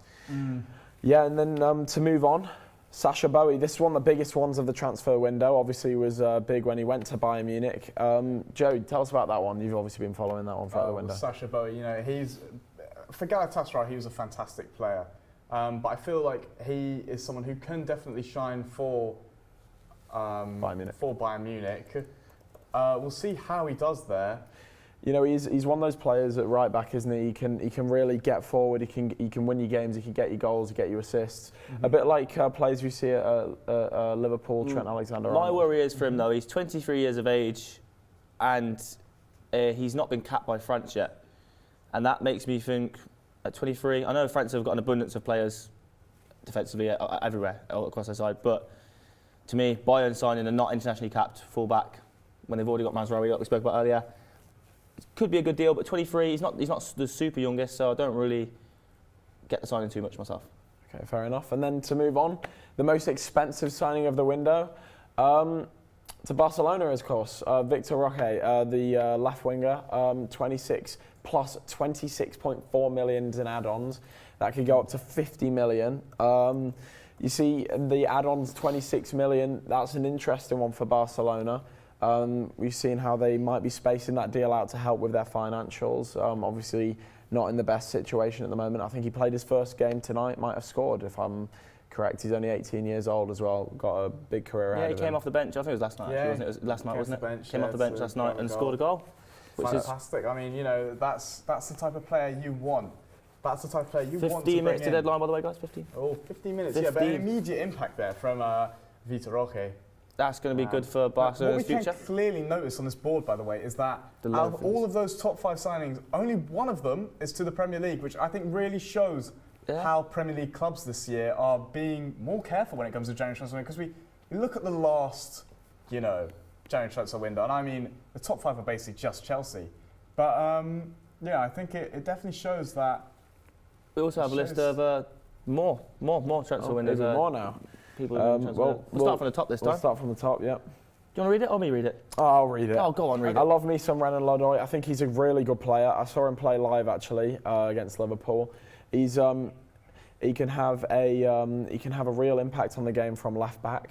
Yeah, and then to move on. Sacha Boey, this is one of the biggest ones of the transfer window. Obviously, he was big when he went to Bayern Munich. Joe, tell us about that one. You've obviously been following that one throughout the window. Sacha Boey, you know, for Galatasaray, he was a fantastic player. But I feel like he is someone who can definitely shine for Bayern Munich. We'll see how he does there. You know, he's one of those players at right back, isn't he? He can really get forward. He can win you games. He can get you goals. He can get you assists. A bit like players we see at Liverpool, Trent Alexander-Arnold. My worry is for him though. He's 23 years of age, and he's not been capped by France yet, and that makes me think at 23. I know France have got an abundance of players defensively everywhere across their side, but to me, Bayern signing a not internationally capped full-back when they've already got Mazraoui, like we spoke about earlier. Could be a good deal, but 23, he's not the super youngest, so I don't really get the signing too much myself. Okay, fair enough. And then to move on, the most expensive signing of the window, to Barcelona, of course, Victor Roque, the left winger, 26 plus 26.4 million in add-ons. That could go up to 50 million. You see the add-ons 26 million, that's an interesting one for Barcelona. We've seen how they might be spacing that deal out to help with their financials. Obviously not in the best situation at the moment. I think he played his first game tonight, might have scored if I'm correct. He's only 18 years old as well, got a big career ahead of him. Yeah, he came off the bench, I think it was last night, actually, wasn't it? It was last night, wasn't it? Came off the bench last night and scored a goal. Which fantastic. I mean, you know, that's the type of player you want. That's the type of player you want to bring 15 minutes to in. deadline, by the way, guys, 15. Oh, 15 minutes, 15. yeah, but an immediate impact there from Vitor Roque. That's going to be good for Barcelona's future. What we can clearly notice on this board, by the way, is that out of all of those top 5 signings, only one of them is to the Premier League, which I think really shows how Premier League clubs this year are being more careful when it comes to January transfer window. Because we look at the last, you know, January transfer window, and I mean, the top 5 are basically just Chelsea. But yeah, I think it definitely shows that. We also have a list of more transfer windows. Even more now. People we'll start from the top this time. We'll start from the top, yeah. Do you want to read it or me read it? Oh, I'll read it. Oh, go on, read it. I love me some Renan Lodoi. I think he's a really good player. I saw him play live actually against Liverpool. He's he can have a real impact on the game from left back.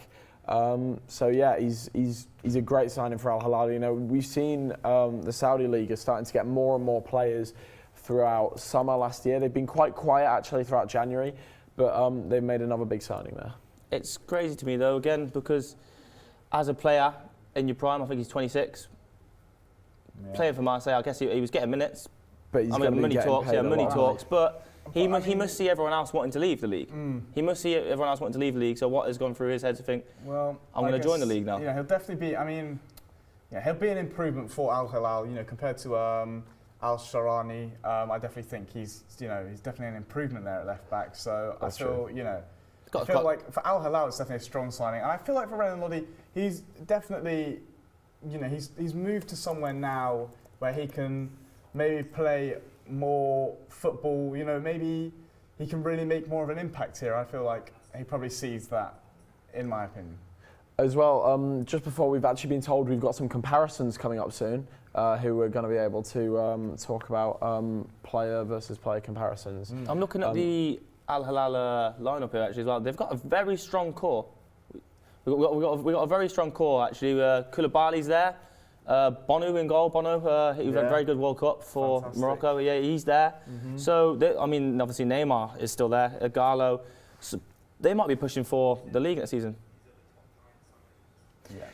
So yeah, he's a great signing for Al Hilal. You know, we've seen the Saudi League is starting to get more and more players throughout summer last year. They've been quite quiet actually throughout January, but they've made another big signing there. It's crazy to me though, again, because as a player in your prime, I think he's 26, playing for Marseille, I guess he was getting minutes. But he's money talks, but he must see everyone else wanting to leave the league. He must see everyone else wanting to leave the league, so what has gone through his head to think, well, I'm going to join the league now? Yeah, he'll definitely be, I mean, yeah, he'll be an improvement for Al Hilal, you know, compared to Al Sharani. I definitely think he's definitely an improvement there at left back, so I feel, you know, I feel like for Al Hilal it's definitely a strong signing, and I feel like for Renan Lodi, he's definitely, you know, he's moved to somewhere now where he can maybe play more football, you know, maybe he can really make more of an impact here. I feel like he probably sees that, in my opinion. As well, just before we've actually been told we've got some comparisons coming up soon, who we're going to be able to talk about player versus player comparisons. I'm looking at the Al Hilal lineup here actually as well. They've got a very strong core. We've got a very strong core actually. Koulibaly's there. Bonu in goal. Bonu, he was a very good World Cup for Morocco. Yeah, he's there. So, I mean, obviously Neymar is still there. Gallo. So they might be pushing for the league next season. Yeah.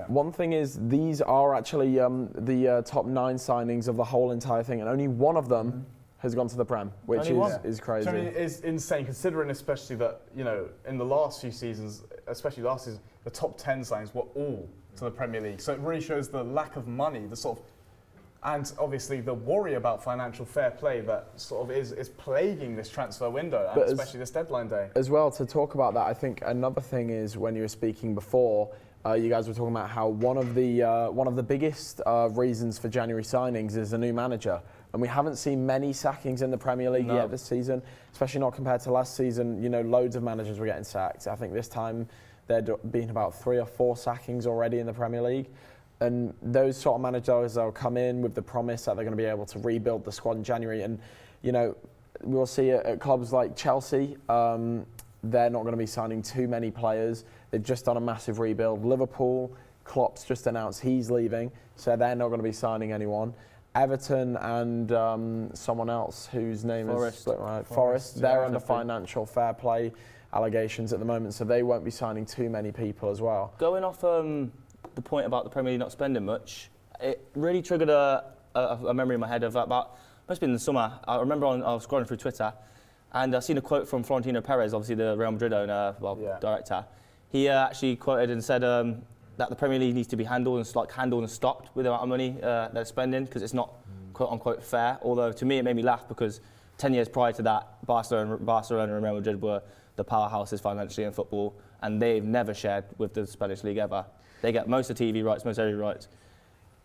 One thing is, these are actually the top 9 signings of the whole entire thing, and only one of them has gone to the Prem, which is crazy. So, I mean, it is insane, considering especially that, you know, in the last few seasons, especially last season, the top 10 signings were all to the Premier League. So it really shows the lack of money, the sort of, and obviously the worry about financial fair play that sort of is plaguing this transfer window, and especially this deadline day. As well, to talk about that, I think another thing is when you were speaking before, you guys were talking about how one of the biggest reasons for January signings is a new manager. And we haven't seen many sackings in the Premier League yet this season, especially not compared to last season. You know, loads of managers were getting sacked. I think this time there'd been about 3 or 4 sackings already in the Premier League. And those sort of managers will come in with the promise that they're going to be able to rebuild the squad in January. And, you know, we'll see at clubs like Chelsea, they're not going to be signing too many players. They've just done a massive rebuild. Liverpool, Klopp's just announced he's leaving, so they're not going to be signing anyone. Everton and someone else whose name is split right. Forest. They're under financial fair play allegations at the moment, so they won't be signing too many people as well. Going off the point about the Premier League not spending much, it really triggered a memory in my head of about, must have been in the summer. I remember I was scrolling through Twitter, and I seen a quote from Florentino Perez, obviously the Real Madrid owner, director. He actually quoted and said that the Premier League needs to be handled and stopped with the amount of money they're spending, because it's not quote unquote fair. Although to me it made me laugh, because 10 years prior to that, Barcelona and Real Madrid were the powerhouses financially in football, and they've never shared with the Spanish league ever. They get most of the TV rights, most every rights,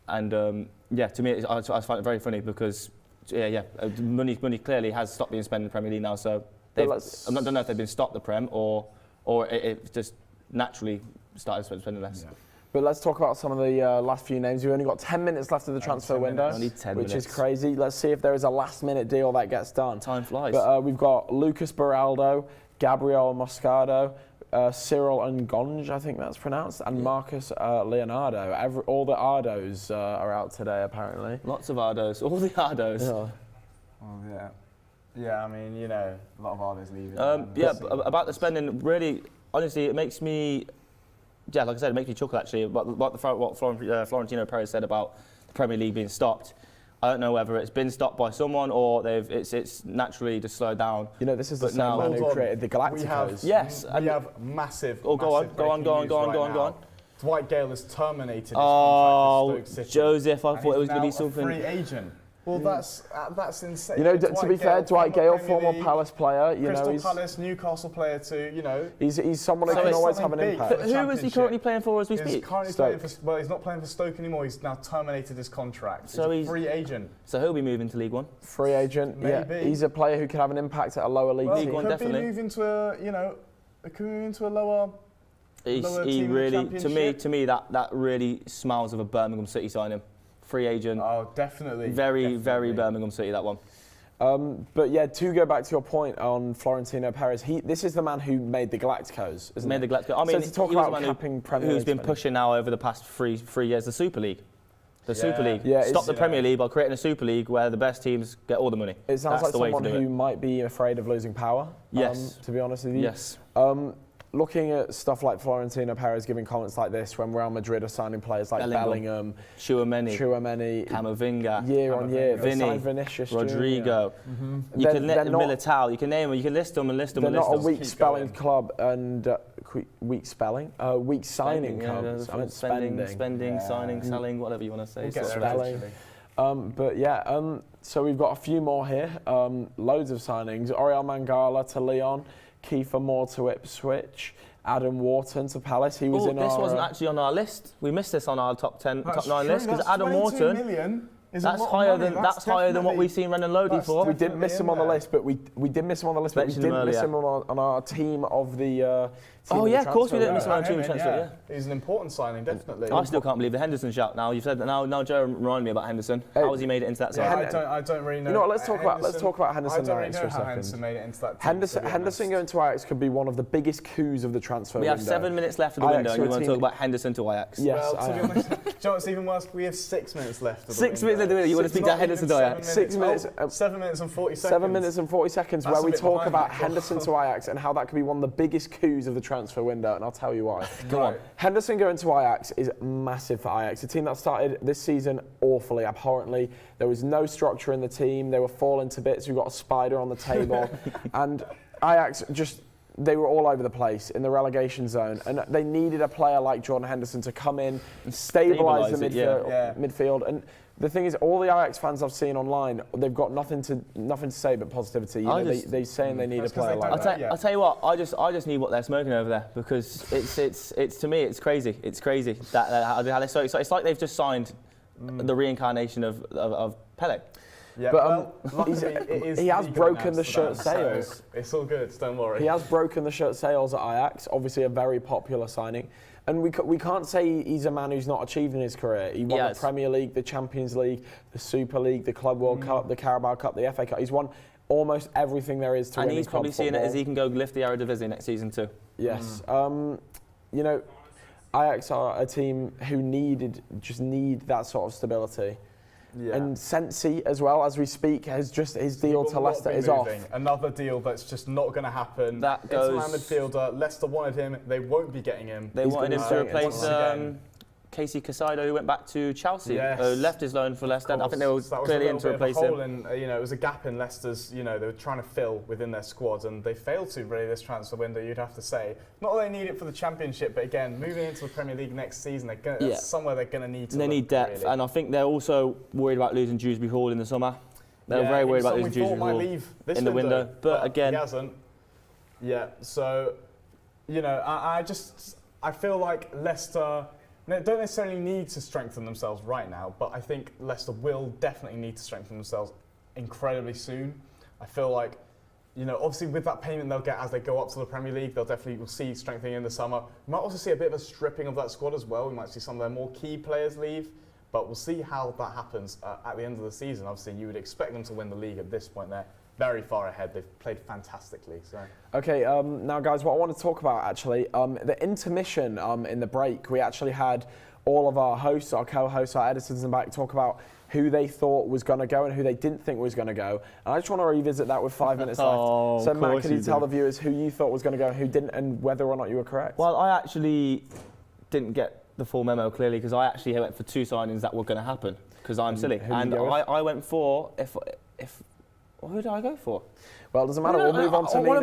and to me I find it very funny, because money clearly has stopped being spent in the Premier League now. So I don't know if they've been stopped the Prem or it just naturally started spending less. Yeah. But let's talk about some of the last few names. We've only got 10 minutes left of the transfer window, Only 10 which minutes. is crazy. Let's see if there is a last-minute deal that gets done. Time flies. But we've got Lucas Beraldo, Gabriel Moscado, Cyril Ngonge, I think that's pronounced, and Marcus Leonardo. All the Ardos are out today, apparently. Lots of Ardos. All the Ardos. Yeah. Oh, yeah. Yeah, I mean, you know, a lot of others leaving. About the spending, really, honestly, it makes me, like I said, it makes me chuckle actually about what Florentino Perez said about the Premier League being stopped. I don't know whether it's been stopped by someone or it's naturally just slowed down. You know, this is the same man who created the Galacticos. We have massive. Oh, go on. Dwight Gale has terminated his contract with Stoke City. Joseph, I thought it was going to be something. Free agent. Well, that's insane. You know, to be fair, Dwight Gale, former Palace player, Crystal Palace, Newcastle player too. You know, he's someone who can always have an impact. But who is he currently playing for as we speak? He's currently playing for. Well, he's not playing for Stoke anymore. He's now terminated his contract. So he's a free agent. So he'll be moving to League One. Free agent. Maybe. Yeah, he's a player who can have an impact at a lower league team. League One, definitely. Could be moving to a, could move into a lower. He really, to me, that really smells of a Birmingham City signing. Free agent. Oh, definitely. Very Birmingham City, that one. But yeah, to go back to your point on Florentino Perez, this is the man who made the Galacticos, isn't Made he? the Galacticos. I mean, so to talk he was about the man capping Premier who's League been spending. pushing now over the past three years the Super League. The Super League. Yeah, Stop the Premier League by creating a Super League where the best teams get all the money. It sounds That's like the way someone to do who it. might be afraid of losing power. Yes. To be honest with you. Yes. Looking at stuff like Florentino Perez giving comments like this when Real Madrid are signing players like Bellingham, Tchouameni, Camavinga, year on year, they signed Vinicius Rodrigo. Jr. You can Militao. You can name them. You can list them and list them. They're and list not them. a weak spelling club and weak signing clubs. I meant spending, signing, selling, whatever you want to say. Spelling. But yeah, so we've got a few more here. Loads of signings. Oriol Mangala to Lyon, Kiefer Moore to Ipswich, Adam Wharton to Palace. He was in this our. wasn't actually on our list. We missed this on our top 9 list because Adam Wharton. That's higher than what we've seen Renan Lodi for. We didn't miss him on the list, but we did miss him on the list. But we didn't miss him on our team of the. Oh yeah, of course we didn't miss him on our team of transfer. Yeah, he's an important signing, definitely. I still can't believe the Henderson shout. Now you've said that. Now Joe reminded me about Henderson. How has he made it into that side? I don't really know. You know what? Let's talk about Henderson I don't Ajax really know for a how second. Henderson made it into that team. Henderson going to Ajax could be one of the biggest coups of the transfer window. We have 7 minutes left of the window, and you want to talk about Henderson to Ajax? Yes, well, to be honest, do you know what's even worse? We have 6 minutes left of the 6 minutes of the window. You want to speak to Henderson to Ajax? 6 minutes. 7 minutes and 40 seconds. 7 minutes and 40 seconds where we talk about Henderson to Ajax and how that could be one of the biggest coups of the transfer window, and I'll tell you why. Go on. Henderson going to Ajax is massive for Ajax, a team that started this season awfully, abhorrently. There was no structure in the team. They were falling to bits. We've got a spider on the table. And Ajax they were all over the place in the relegation zone. And they needed a player like Jordan Henderson to come in and stabilise the midfield. And the thing is, all the Ajax fans I've seen online, they've got nothing to say but positivity. They're saying they need a player like that. I'll tell you what. I just need what they're smoking over there because it's to me it's crazy. It's crazy that how they so it's like they've just signed the reincarnation of Pele. Yeah, but he has broken the shirt sales. So it's all good. Don't worry. He has broken the shirt sales at Ajax. Obviously, a very popular signing. And we can't say he's a man who's not achieved in his career. He won the Premier League, the Champions League, the Super League, the Club World Cup, the Carabao Cup, the FA Cup. He's won almost everything there is to win in club football. And he's probably seeing it as he can go lift the Eredivisie next season too. Yes. You know, Ajax are a team who need that sort of stability. Yeah. And Sensi, as well, as we speak, has just his deal to Leicester is off. Another deal that's just not going to happen. That goes. It's a midfielder. Leicester wanted him. They won't be getting him. They wanted him to replace Casey Casado, who went back to Chelsea, left his loan for Leicester. I think they were clearly in to replace him. It was a gap in Leicester's. They were trying to fill within their squad, and they failed to really this transfer window. You'd have to say. Not that they need it for the Championship, but again, moving into the Premier League next season, that's somewhere they're going to need to. They need depth, and I think they're also worried about losing Dewsbury Hall in the summer. They're very worried about losing Dewsbury Hall in the window, but again, he hasn't. Yeah, so I feel like Leicester. They don't necessarily need to strengthen themselves right now, but I think Leicester will definitely need to strengthen themselves incredibly soon. I feel like you know, obviously with that payment they'll get as they go up to the Premier League, they'll definitely will see strengthening in the summer. We might also see a bit of a stripping of that squad as well. We might see some of their more key players leave, but we'll see how that happens at the end of the season. Obviously, you would expect them to win the league at this point. They're very far ahead. They've played fantastically. So. Okay, now guys, what I want to talk about actually, the intermission in the break, we actually had all of our hosts, our co-hosts, our editors in the back talk about who they thought was going to go and who they didn't think was going to go. And I just want to revisit that with 5 minutes left. So Matt, could you tell the viewers who you thought was going to go and who didn't, and whether or not you were correct? Well, I actually didn't get the full memo clearly because I actually went for 2 signings that were going to happen because I'm silly. And I went for, who did I go for? Well, it doesn't matter. We'll move on to one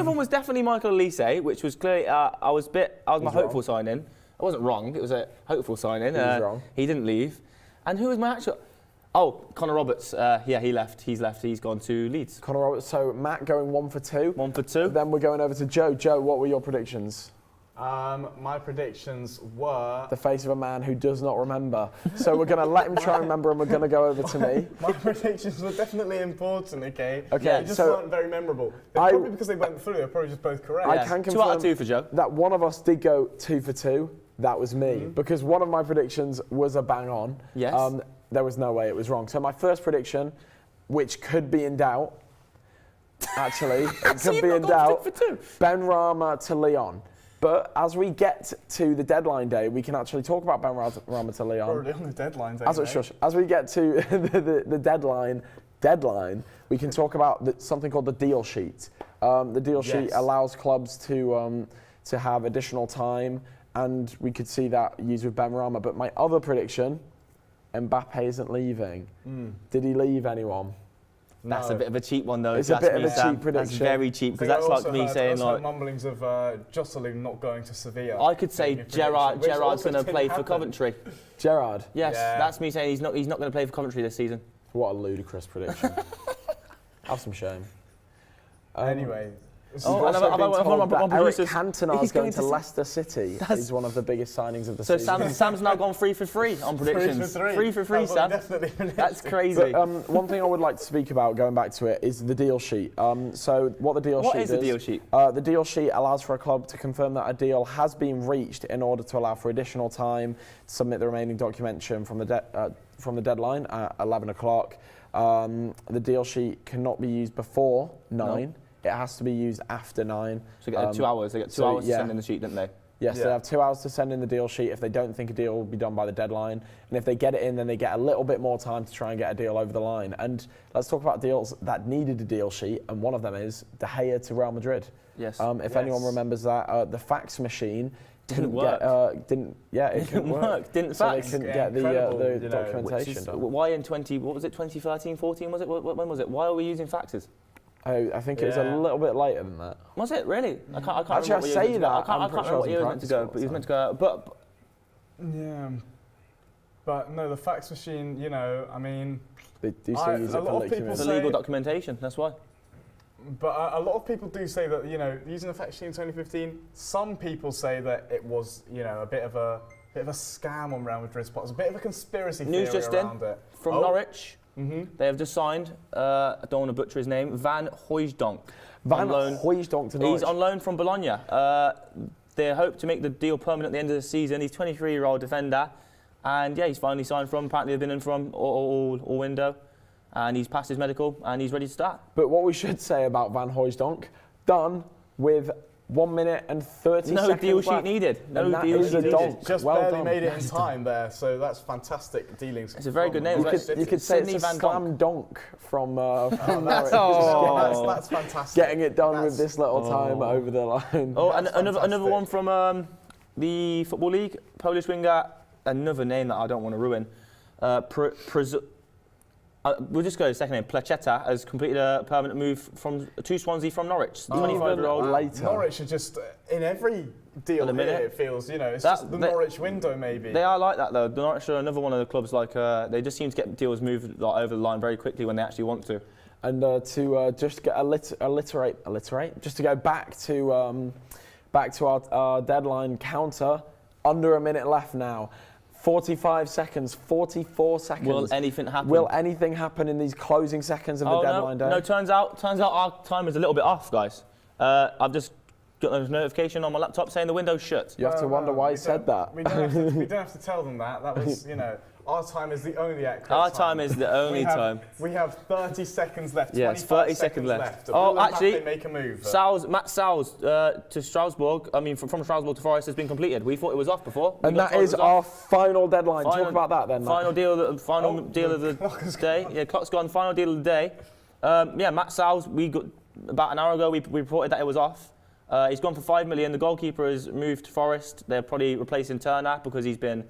of them was definitely Michael Elise, which was clearly I was my hopeful signing. I wasn't wrong. It was a hopeful signing. He was wrong. He didn't leave. And who was my actual? Oh, Connor Roberts. Yeah, he left. He's left. He's gone to Leeds. Connor Roberts. So Matt going 1 for 2. 1 for 2. Then we're going over to Joe. Joe, what were your predictions? My predictions were... The face of a man who does not remember. So we're going to let him try and remember, and we're going to go over to me. My predictions were definitely important, okay? Okay, they just weren't very memorable. Probably because they went through, they're probably just both correct. I can confirm 2 out of 2 for Joe. That one of us did go 2 for 2. That was me. Because one of my predictions was a bang on. Yes. There was no way it was wrong. So my first prediction, which could be in doubt, actually, it could be in doubt, Ben Rama to Lyon. But as we get to the deadline day, we can actually talk about Ben Rama to Lyon. Already on the deadline day. As we get to the deadline, we can talk about something called the deal sheet. The deal sheet allows clubs to have additional time, and we could see that used with Ben Rama. But my other prediction, Mbappe isn't leaving. Did he leave anyone? No. That's a bit of a cheap one, though. It's a bit of a cheap prediction. That's very cheap, because that's like me saying, like... mumblings of Josselin not going to Sevilla. I could say Gerard's going to play for Coventry. Gerard? Yes, that's me saying he's not going to play for Coventry this season. What a ludicrous prediction. Have some shame. Anyway... Eric Cantona is going to Leicester City. Is one of the biggest signings of the season. So Sam's now gone 3 for 3 on predictions. 3 for 3, Sam. That's crazy. But, one thing I would like to speak about, going back to it, is the deal sheet. So what the deal sheet is... What is the deal sheet? The deal sheet allows for a club to confirm that a deal has been reached in order to allow for additional time to submit the remaining documentation from the deadline at 11 o'clock. The deal sheet cannot be used before 9. No. It has to be used after 9. So they get 2 hours. They get 2 hours to send in the sheet, don't they? Yes, they have 2 hours to send in the deal sheet if they don't think a deal will be done by the deadline. And if they get it in, then they get a little bit more time to try and get a deal over the line. And let's talk about deals that needed a deal sheet. And one of them is De Gea to Real Madrid. Yes. If anyone remembers that, the fax machine didn't work. It couldn't work. Didn't so fax. They couldn't get the documentation done. Why in 2013, 14 was it? When was it? Why are we using faxes? I think it was a little bit later than that. Was it really? I can't Actually, remember. I say that. I can't remember what year he was meant to go, but he was meant to go. But yeah, but no, the fax machine. You know, I mean, they do still use it for legal documentation. That's why. But a lot of people do say that, you know, using the fax machine in 2015. Some people say that it was, you know, a bit of a scam on Real Madrid's part. It was a bit of a conspiracy theory around it. From Norwich. They have just signed, I don't want to butcher his name, Van Hooijdonk. Van Hooijdonk to Norwich. He's on loan from Bologna. They hope to make the deal permanent at the end of the season. He's a 23-year-old defender. And yeah, he's finally signed from, apparently they've been in from all window. And he's passed his medical and he's ready to start. But what we should say about Van Hooijdonk, done with 1 minute and 30 seconds No deal sheet needed. No deal sheet needed. Just barely made it in time there, so that's fantastic dealings. It's a very good name. You could say it's a slam dunk from that's fantastic. Getting it done with this little time over the line. Oh, and another one from the Football League, Polish winger, another name that I don't want to ruin. We'll just go to the second name. Placheta has completed a permanent move to Swansea from Norwich. 25-year-old. Norwich are just in every deal here, it feels, you know, it's just the Norwich window maybe. They are like that though. The Norwich are another one of the clubs like they just seem to get deals moved like, over the line very quickly when they actually want to. And to just get alliterate, just to go back to our deadline counter, under a minute left now. 45 seconds, 44 seconds. Will anything happen? Will anything happen in these closing seconds of the deadline day? No, turns out our time is a little bit off, guys. I've just got a notification on my laptop saying the window's shut. You have to wonder why he said that. We don't have to tell them that. That was, our time is the only accurate Our time is the only time. We have 30 seconds left. Yes, 30 seconds left. Oh, actually, make a move. Matt Sal's to Strasbourg. I mean, from Strasbourg to Forest has been completed. We thought it was off before. And that is our final deadline. Talk about that then. Final deal of the day. Yeah, clock's gone. Final deal of the day. Matt Sal's. We got about an hour ago. We reported that it was off. He's gone for 5 million. The goalkeeper has moved to Forest. They're probably replacing Turner because he's been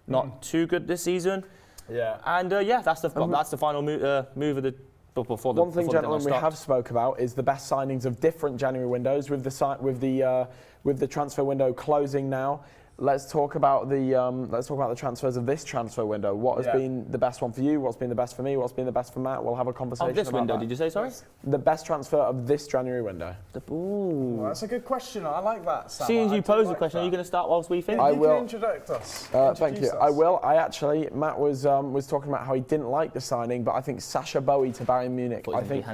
not too good this season. Yeah. And that's the final move of the. Before the one thing, gentlemen, we have spoke about is the best signings of different January windows with the transfer window closing now. Let's talk about the transfers of this transfer window. What has been the best one for you? What's been the best for me? What's been the best for Matt? We'll have a conversation of this about window, that. did you say, sorry? The best transfer of this January window. Ooh. Well, that's a good question. I like that, Sam. Seeing as you posed the question, are you going to start whilst we think? I will. Introduce us. Thank you. I will. Matt was talking about how he didn't like the signing, but I think Sacha Boey to Bayern Munich. I think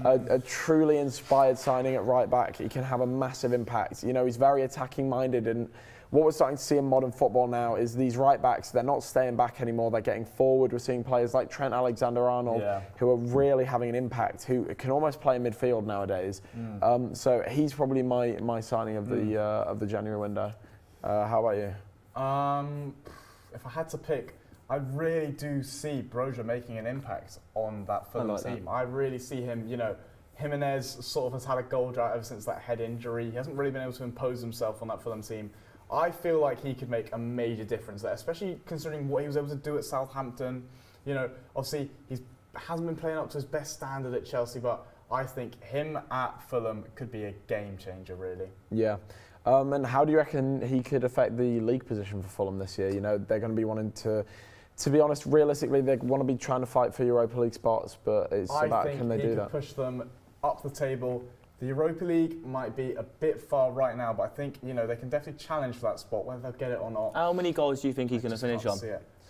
a truly inspired signing at right back. He can have a massive impact. He's very attacking minded, and what we're starting to see in modern football now is these right backs, they're not staying back anymore, they're getting forward. We're seeing players like Trent Alexander-Arnold who are really having an impact, who can almost play in midfield nowadays. So he's probably my signing of the January window. How about you? If I had to pick, I really do see Broja making an impact on that Fulham team. I really see him, Jimenez sort of has had a goal drought ever since that head injury. He hasn't really been able to impose himself on that Fulham team. I feel like he could make a major difference there, especially considering what he was able to do at Southampton. Obviously he hasn't been playing up to his best standard at Chelsea, but I think him at Fulham could be a game changer, really. Yeah. And how do you reckon he could affect the league position for Fulham this year? They're going to be wanting to be honest, realistically, they want to be trying to fight for Europa League spots, but it's about can they do that? I think he could push them up the table. The Europa League might be a bit far right now, but I think they can definitely challenge for that spot, whether they'll get it or not. How many goals do you think he's going to finish on?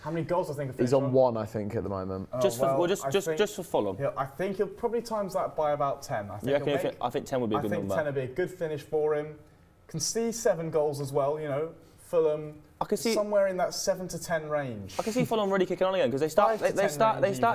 How many goals I think he's on 1, I think, at the moment. Just for Fulham. I think he'll probably times that by about 10. I think 10 would be a good number. I think 10 would be a good finish for him. Can see 7 goals as well. Fulham. I can see somewhere in that 7 to 10 range. I can see Fulham really kicking on again because they started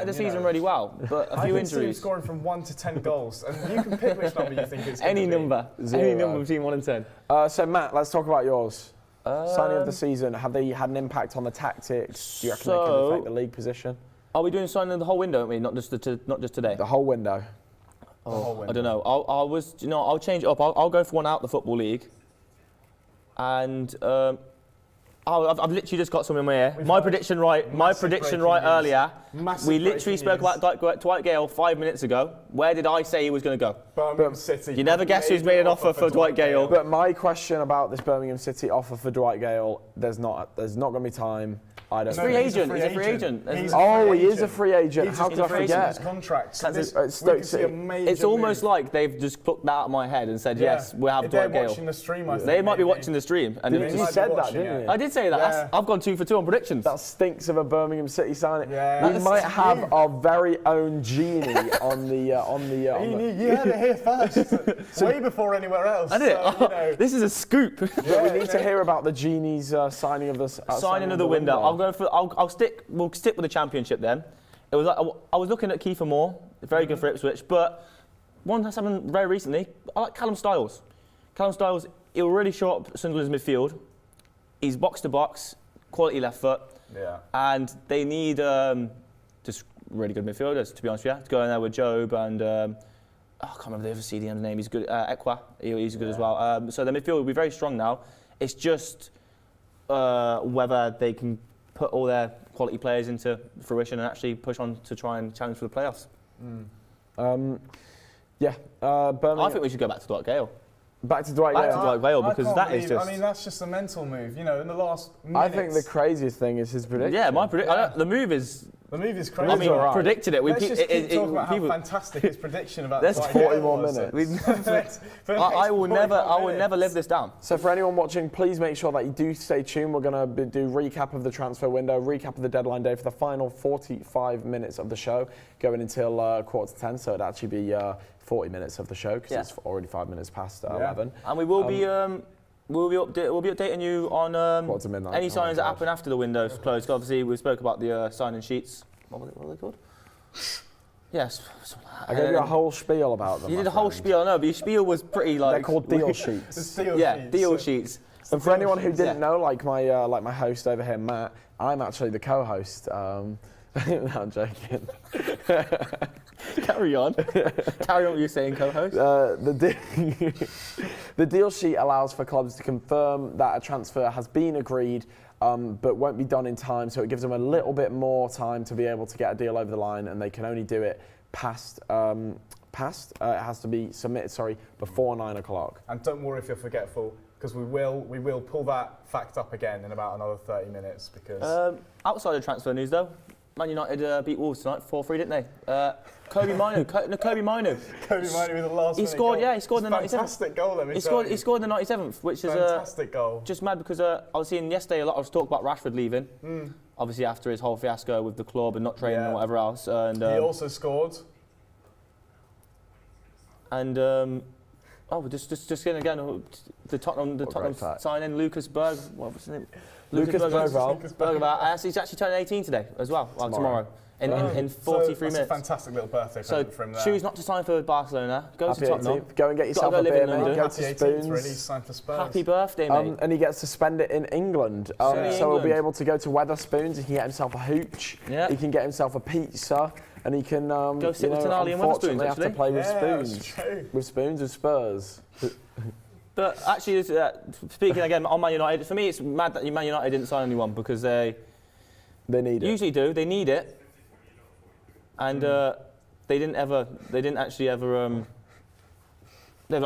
the season really well, but a few injuries. I can see him scoring from 1 to 10 goals, and you can pick which number you think it's any number, any number between 1 and 10. So Matt, let's talk about yours. Signing of the season, have they had an impact on the tactics? Do you reckon they can affect the league position? Are we doing signing of the whole window? Not just today. The whole window. I don't know. I'll change it up. I'll go for one out the Football League, and. I've literally just got something in my ear. My prediction right earlier. We literally spoke about Dwight Gale 5 minutes ago. Where did I say he was going to go? Birmingham City. You never guess who's made an offer for Dwight Gale. But my question about this Birmingham City offer for Dwight Gale, there's not going to be time. He's a free agent. He is a free agent. How can I forget? His contract. It's almost like they've just put that out of my head and said, yes, we have Dwight Gale. Watching the stream, I think, they might be watching the stream. You said that, didn't you? I did say that. Yeah. I've gone 2 for 2 on predictions. That stinks of a Birmingham City signing. Yeah. We might have our very own genie on the. You heard it here first. Way before anywhere else. I did. This is a scoop. We need to hear about the genie's signing of the signing of the window. We'll stick with the Championship then. It was like, I was looking at Kiefer Moore, very good for Ipswich, but one that's happened very recently. I like Callum Styles. Callum Styles, he'll really show up Sunderland's midfield. He's box to box, quality left foot, and they need just really good midfielders. To be honest with you, to go in there with Job and I can't remember the other CDM's name. He's good. Ekwa, he's good as well. So the midfield will be very strong now. It's just whether they can put all their quality players into fruition and actually push on to try and challenge for the playoffs. Birmingham. I think we should go back to Dwight Gale. Back to Dwight Gale because that is just. I mean, that's just a mental move. In the last minutes. I think the craziest thing is his prediction. Yeah, my prediction. The move is The movie's crazy. I mean, all right. predicted it. Let's just keep talking about how fantastic his prediction about the 40 more minutes. I will never live this down. So for anyone watching, please make sure that you do stay tuned. We're going to do recap of the transfer window, recap of the deadline day for the final 45 minutes of the show, going until 9:45. So it'd actually be 40 minutes of the show because it's already 5 minutes past 11. And we will be we'll be updating you on any signings that happen after the window's closed. Obviously, we spoke about the signing sheets. What are they called? Yes. I gave you a whole spiel about them. You did a whole spiel, no, but your spiel was pretty like. They're called deal sheets. Deal sheets. And for anyone who didn't know, like my host over here, Matt, I'm actually the co-host. No, I'm joking. Carry on. Carry on what you're saying, co-host. The deal sheet allows for clubs to confirm that a transfer has been agreed, but won't be done in time. So it gives them a little bit more time to be able to get a deal over the line, and they can only do it it has to be submitted, before 9 o'clock. And don't worry if you're forgetful, because we will pull that fact up again in about another 30 minutes. Because outside of transfer news, though, Man United beat Wolves tonight 4-3, didn't they? Kobe Minu. Kobe Minu with the last. He scored. Goal. Yeah, he scored in the 97th. Fantastic goal. Let me He scored in the 97th, which is fantastic goal. Just mad because I was seeing yesterday a lot of talk about Rashford leaving. Obviously after his whole fiasco with the club and not training and whatever else. And he also scored. And just again the Tottenham signing Lucas Berg. What was his name? Lucas Bergvall. He's actually turning 18 today as well. Tomorrow. In 43 minutes. That's a fantastic little birthday present for him there. Choose not to sign for Barcelona. Go to Tottenham. Go and get yourself a beer, mate. Go to Spoons. Really, sign for Spurs. Happy birthday, mate. And he gets to spend it in England. So he'll be able to go to Wetherspoons. He can get himself a hooch. Yeah. He can get himself a pizza. And he can, go sit with Tonali and Wetherspoons, have to play with Spoons. With Spoons and Spurs. But actually, speaking again on Man United, for me it's mad that Man United didn't sign anyone because they need it. Usually do. They need it, and they didn't actually ever. I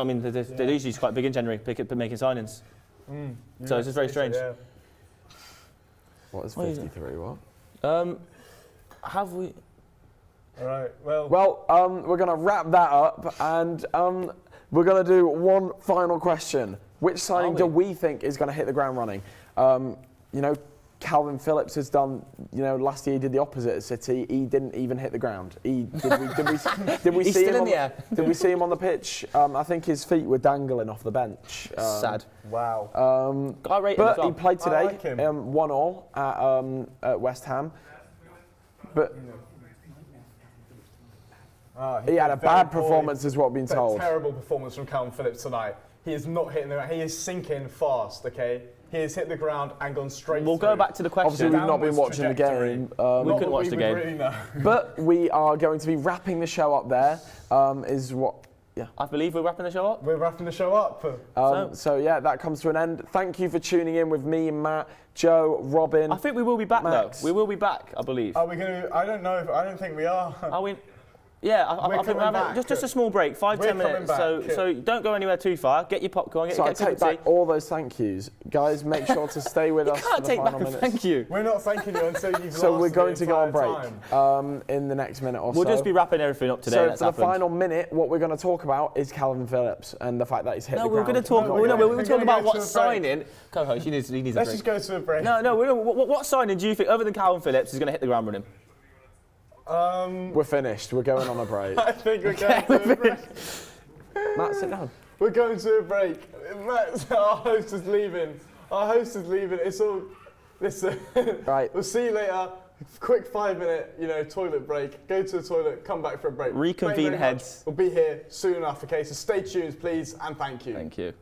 mean, they're usually quite big in January, making signings. So it's just very strange. Yeah. What is 53? What? Have we? All right. Well, we're going to wrap that up, and we're going to do one final question. Which signing do we think is going to hit the ground running? Calvin Phillips has done. Last year he did the opposite at City. He didn't even hit the ground. Did we He's see still him in the air. Did we see him on the pitch? I think his feet were dangling off the bench. Sad. Wow. I rate but him as well. he played today. I like him. 1-1 at West Ham. But he had a bad performance, is what we've been told. Terrible performance from Calvin Phillips tonight. He is not hitting the ground. He is sinking fast. Okay, he has hit the ground and gone straight. We'll go back to the question. Obviously, we've not been watching the game. We couldn't watch the game. Really know. But we are going to be wrapping the show up there. I believe we're wrapping the show up. We're wrapping the show up. So yeah, that comes to an end. Thank you for tuning in with me and Matt, Joe, Robin. I think we will be back Max. though. We will be back, I believe. Are we going to? I don't know. I don't think we are. Are we? Yeah, I think we're having just a small break, 5-10 minutes. So don't go anywhere too far. Get your popcorn. Get I take back all those thank yous, guys. Make sure to stay with us. You can't for the take back final a minutes. thank you. We're not thanking you until you've. So we're going to go on time. break in the next minute or so. We'll just be wrapping everything up today. So for the final minute, what we're going to talk about is Calvin Phillips and the fact that he's hit the ground. We're going to talk. We're talking about what signing. Co-host, he needs a break. Let's just go to a break. No. What signing do you think, other than Calvin Phillips, is going to hit the ground running? We're finished. We're going on a break. I think we're going to a break. Matt, sit down. We're going to a break. Matt, our host is leaving. It's all. Listen. Right. We'll see you later. Quick 5-minute, toilet break. Go to the toilet. Come back for a break. Reconvene heads. We'll be here soon enough. Okay. So stay tuned, please, and thank you. Thank you.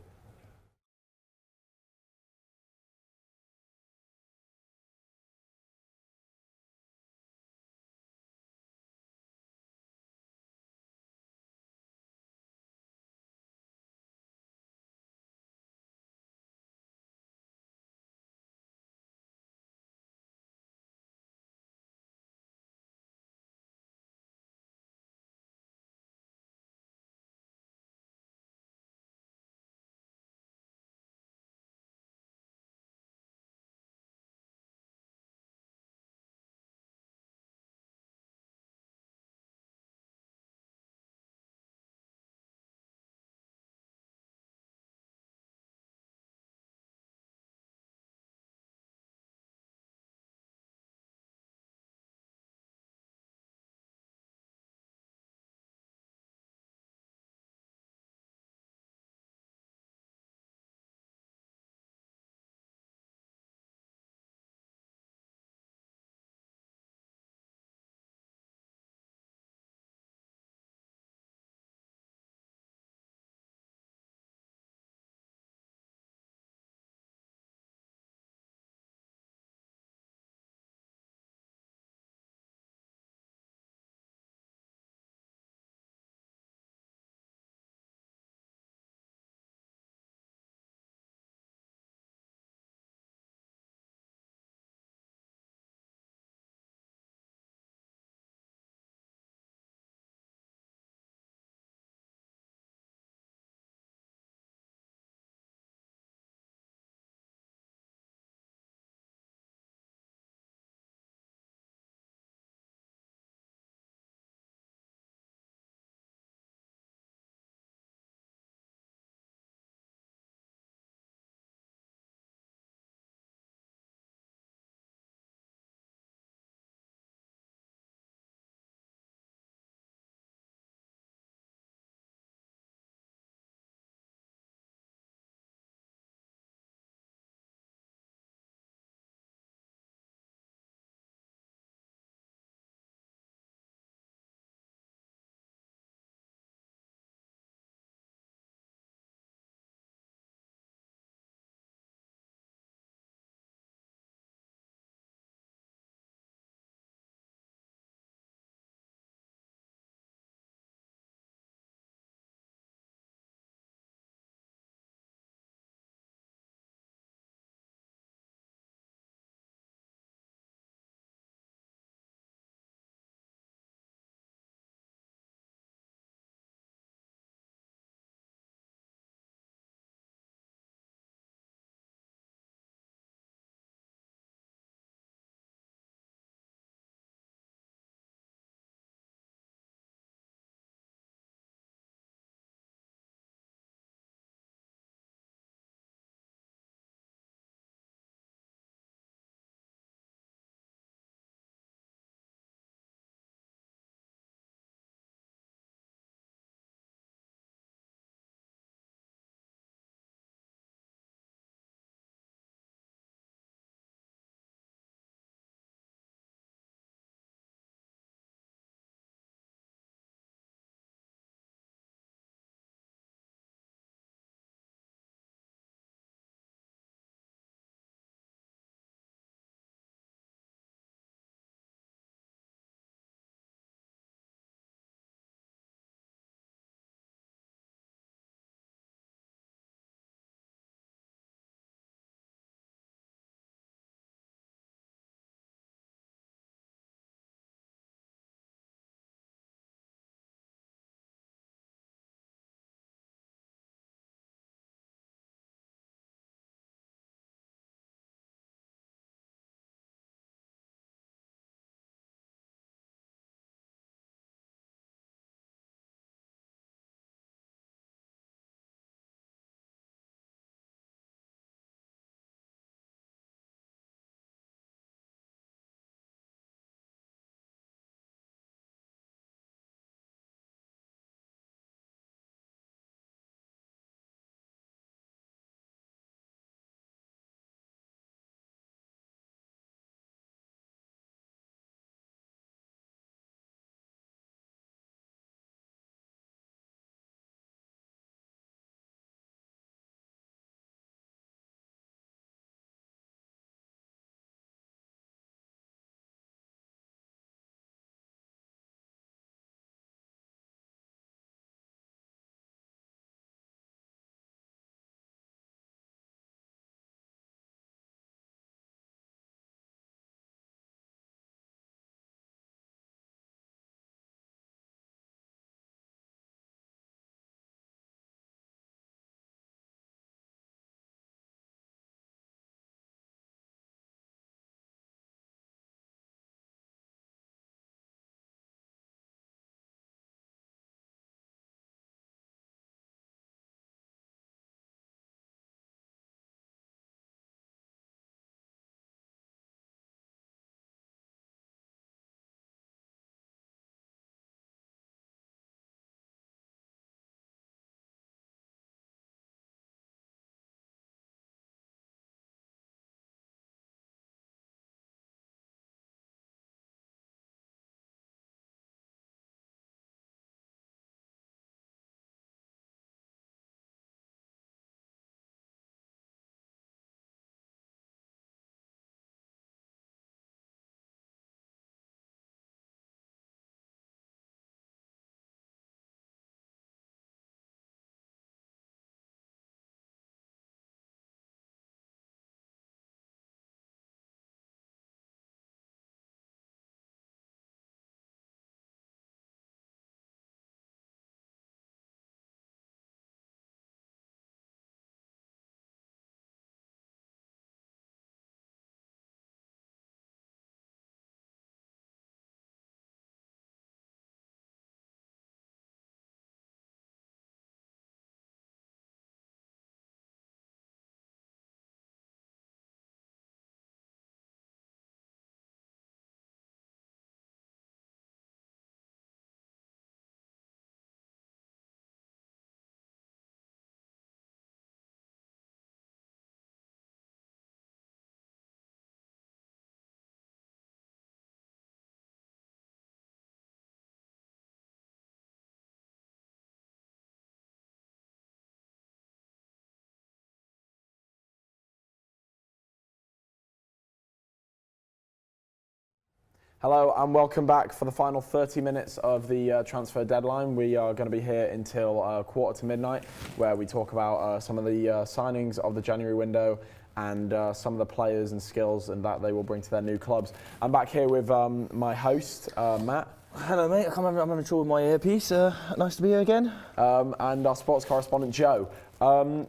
Hello and welcome back for the final 30 minutes of the transfer deadline. We are going to be here until quarter to midnight, where we talk about some of the signings of the January window and some of the players and skills and that they will bring to their new clubs. I'm back here with my host, Matt. Hello, mate. I'm having trouble with my earpiece. Nice to be here again. And our sports correspondent, Joe.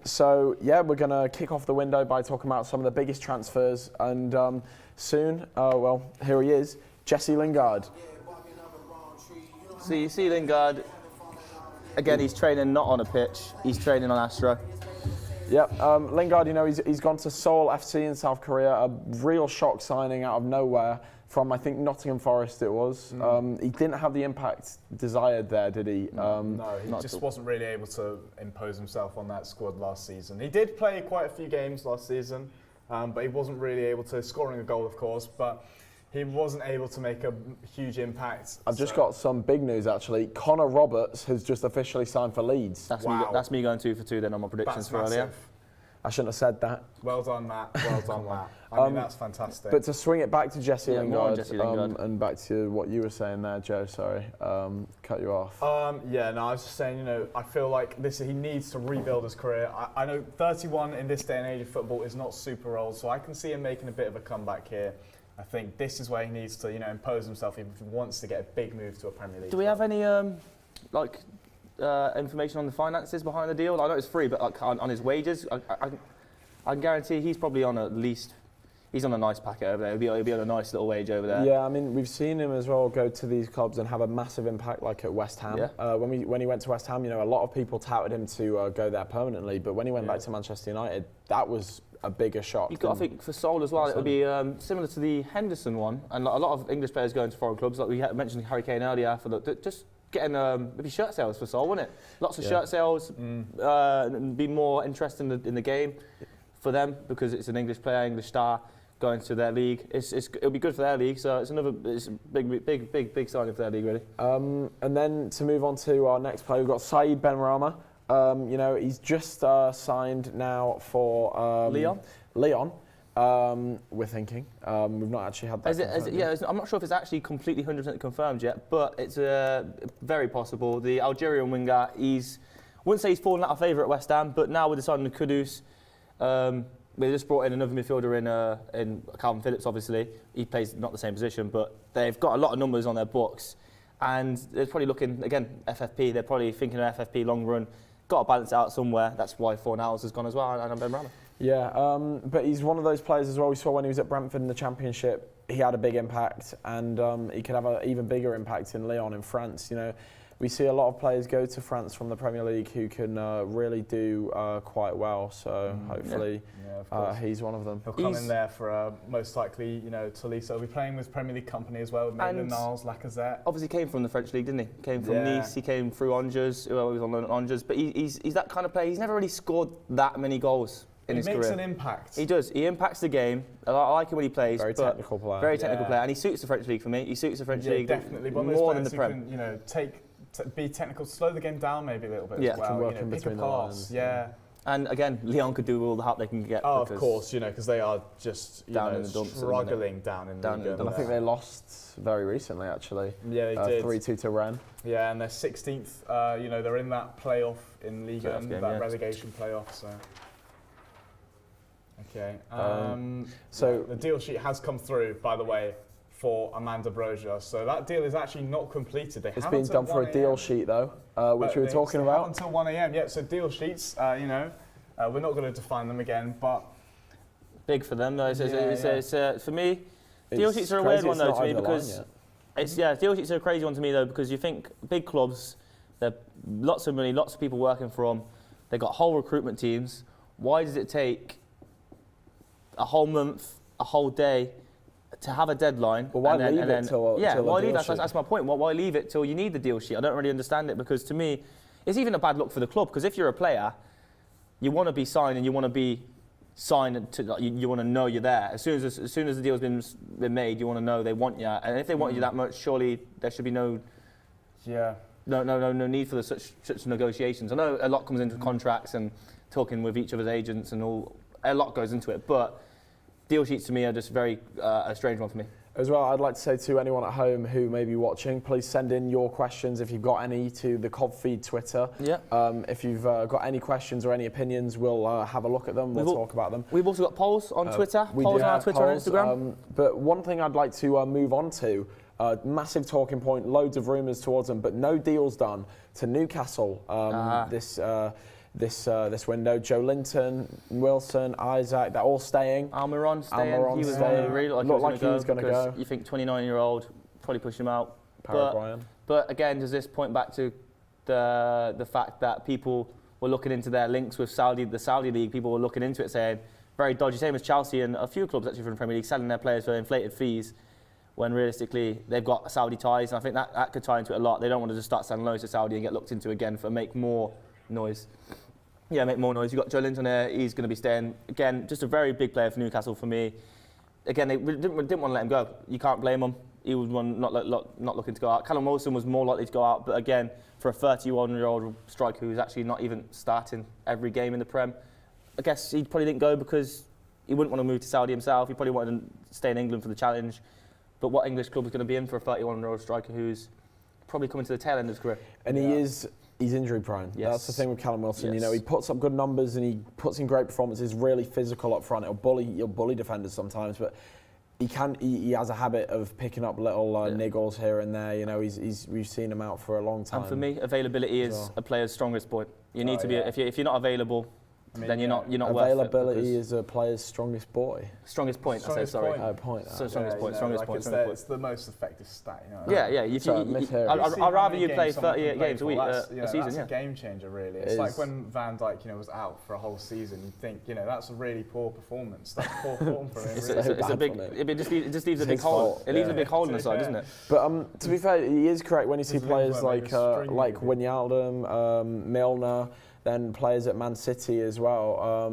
So, yeah, we're going to kick off the window by talking about some of the biggest transfers. And soon, well, here he is. Jesse Lingard. So you see Lingard, again, he's training not on a pitch, he's training on Astra. Yep, Lingard, you know, he's gone to Seoul FC in South Korea, a real shock signing out of nowhere from, I think, Nottingham Forest it was. He didn't have the impact desired there, did he? No, he just wasn't really able to impose himself on that squad last season. He did play quite a few games last season, but he wasn't really able to, scoring a goal, of course, but he wasn't able to make a huge impact. I've just got some big news, actually. Connor Roberts has just officially signed for Leeds. That's me going 2 for 2 then on my predictions for earlier. I shouldn't have said that. Well done, Matt. Well done, Matt. I mean, that's fantastic. But to swing it back to Jesse Lingard, Jesse Lingard. And back to what you were saying there, Joe, sorry, cut you off. Yeah, no, I was just saying, you know, I feel like he needs to rebuild his career. I know 31 in this day and age of football is not super old, so I can see him making a bit of a comeback here. I think this is where he needs to, you know, impose himself if he wants to get a big move to a Premier League. Do we have any information on the finances behind the deal? I know it's free, but like on his wages, I guarantee he's probably on at least. He's on a nice packet over there. He'll be on a nice little wage over there. Yeah, I mean, we've seen him as well go to these clubs and have a massive impact, like at West Ham. Yeah. When he went to West Ham, you know, a lot of people touted him to go there permanently, but when he went back to Manchester United, that was a bigger shock. I think for Seoul as well, it would be similar to the Henderson one, and a lot of English players going to foreign clubs, like we mentioned Harry Kane earlier, for just getting maybe shirt sales for Seoul, wouldn't it? Lots of shirt sales, be more interested in the game for them because it's an English player, English star going to their league. It'll be good for their league, so it's a big signing for their league, really. And then to move on to our next player, we've got Saeed Benrahma. You know, he's just signed now for Lyon. We're thinking. We've not actually had that. I'm not sure if it's actually completely 100% confirmed yet, but it's very possible. The Algerian winger, I wouldn't say he's fallen out of favour at West Ham, but now with the signing of Kudus, they just brought in another midfielder in Calvin Phillips, obviously. He plays not the same position, but they've got a lot of numbers on their books. And they're probably looking, again, FFP, they're probably thinking of FFP long run. Got to balance it out somewhere. That's why Fornals has gone as well, and Benrahma. Yeah, but he's one of those players as well. We saw when he was at Brentford in the Championship, he had a big impact, and he could have an even bigger impact in Lyon in France. You know, we see a lot of players go to France from the Premier League who can really do quite well. So hopefully, he's one of them. He'll come in there for most likely, you know, Tolisso. He'll be playing with Premier League company as well, with Maitland-Niles, Lacazette. Obviously, came from the French league, didn't he? Came from Nice. He came through Angers. Well, he was on loan at Angers, but he's that kind of player. He's never really scored that many goals in his career. He makes an impact. He does. He impacts the game. I like it when he plays. Very technical player. Very technical player, and he suits the French league for me. He suits the French league definitely. more than the Prem. Can, you know, be technical, slow the game down maybe a little bit as well. Can work you know, in pick between a the pass. lines. And again, Lyon could do all the help they can get. Oh, of course, you know, because they are just down in the dumps, struggling down in the dumps. And I think they lost very recently, actually. Yeah, they did. 3-2 to Rennes. Yeah, and they're 16th. You know, they're in that playoff in Ligue 1, that relegation playoff. So. Okay. So the deal sheet has come through, by the way, for Amanda Broja. So that deal is actually not completed. It's been done for a deal sheet, though, which we were talking about. Until 1 a.m. Yeah, so deal sheets, you know, we're not going to define them again, but... Big for them, though. For me, deal sheets are a weird one, though, to me, because... Deal sheets are a crazy one to me, though, because you think big clubs, they're lots of money, lots of people working for them, they've got whole recruitment teams. Why does it take a whole month, a whole day, to have a deadline? Well, why leave it till why leave? That's my point. Why leave it till you need the deal sheet? I don't really understand it, because to me, it's even a bad look for the club, because if you're a player, you want to be signed and you want to be signed to, you want to know you're there. As soon as the deal's been made, you want to know they want you, and if they want you that much, surely there should be no need for such negotiations. I know a lot comes into contracts and talking with each other's agents and all. A lot goes into it, but deal sheets to me are just very a strange one for me. As well, I'd like to say to anyone at home who may be watching, please send in your questions if you've got any to the COBFeed Twitter. Yeah. If you've got any questions or any opinions, we'll have a look at them. We'll talk about them. We've also got polls on Twitter. Polls on our Twitter and Instagram. But one thing I'd like to move on to, massive talking point, loads of rumours towards them, but no deals done to Newcastle this window. Joe Linton, Wilson, Isaac, they're all staying. Almiron staying. Almiron staying. Really looked like he was going to go. You think 29-year-old, probably push him out. Paraguayan. But again, does this point back to the fact that people were looking into their links with the Saudi League? People were looking into it saying, very dodgy, same as Chelsea and a few clubs actually from the Premier League, selling their players for inflated fees when realistically they've got Saudi ties. And I think that could tie into it a lot. They don't want to just start selling loads to Saudi and get looked into again for make more noise. Yeah, make more noise. You've got Joe Linton there. He's going to be staying. Again, just a very big player for Newcastle for me. Again, they didn't want to let him go. You can't blame him. He was one not looking to go out. Callum Wilson was more likely to go out. But again, for a 31-year-old striker who's actually not even starting every game in the Prem, I guess he probably didn't go because he wouldn't want to move to Saudi himself. He probably wanted to stay in England for the challenge. But what English club is going to be in for a 31-year-old striker who's probably coming to the tail end of his career? And he's injury prone. Yes. That's the thing with Callum Wilson. Yes. You know, he puts up good numbers and he puts in great performances, really physical up front. He'll bully defenders sometimes, but he has a habit of picking up little niggles here and there. You know, we've seen him out for a long time. And for me, availability is a player's strongest point. You need to be if you're not available, then you're not worth it. Availability is a player's strongest boy. Strongest point. I say sorry. Point. So strongest point. Strongest point. It's the most effective stat. You know. I'd rather you play 38 games a week a season. That's a game changer, really. It's like when Van Dijk, was out for a whole season. You think, that's a really poor performance. That's poor form for him. It's a big. It just leaves a big hole. It leaves a big hole in the side, doesn't it? But to be fair, he is correct when you see players like Wijnaldum, Milner. Then players at Man City as well. I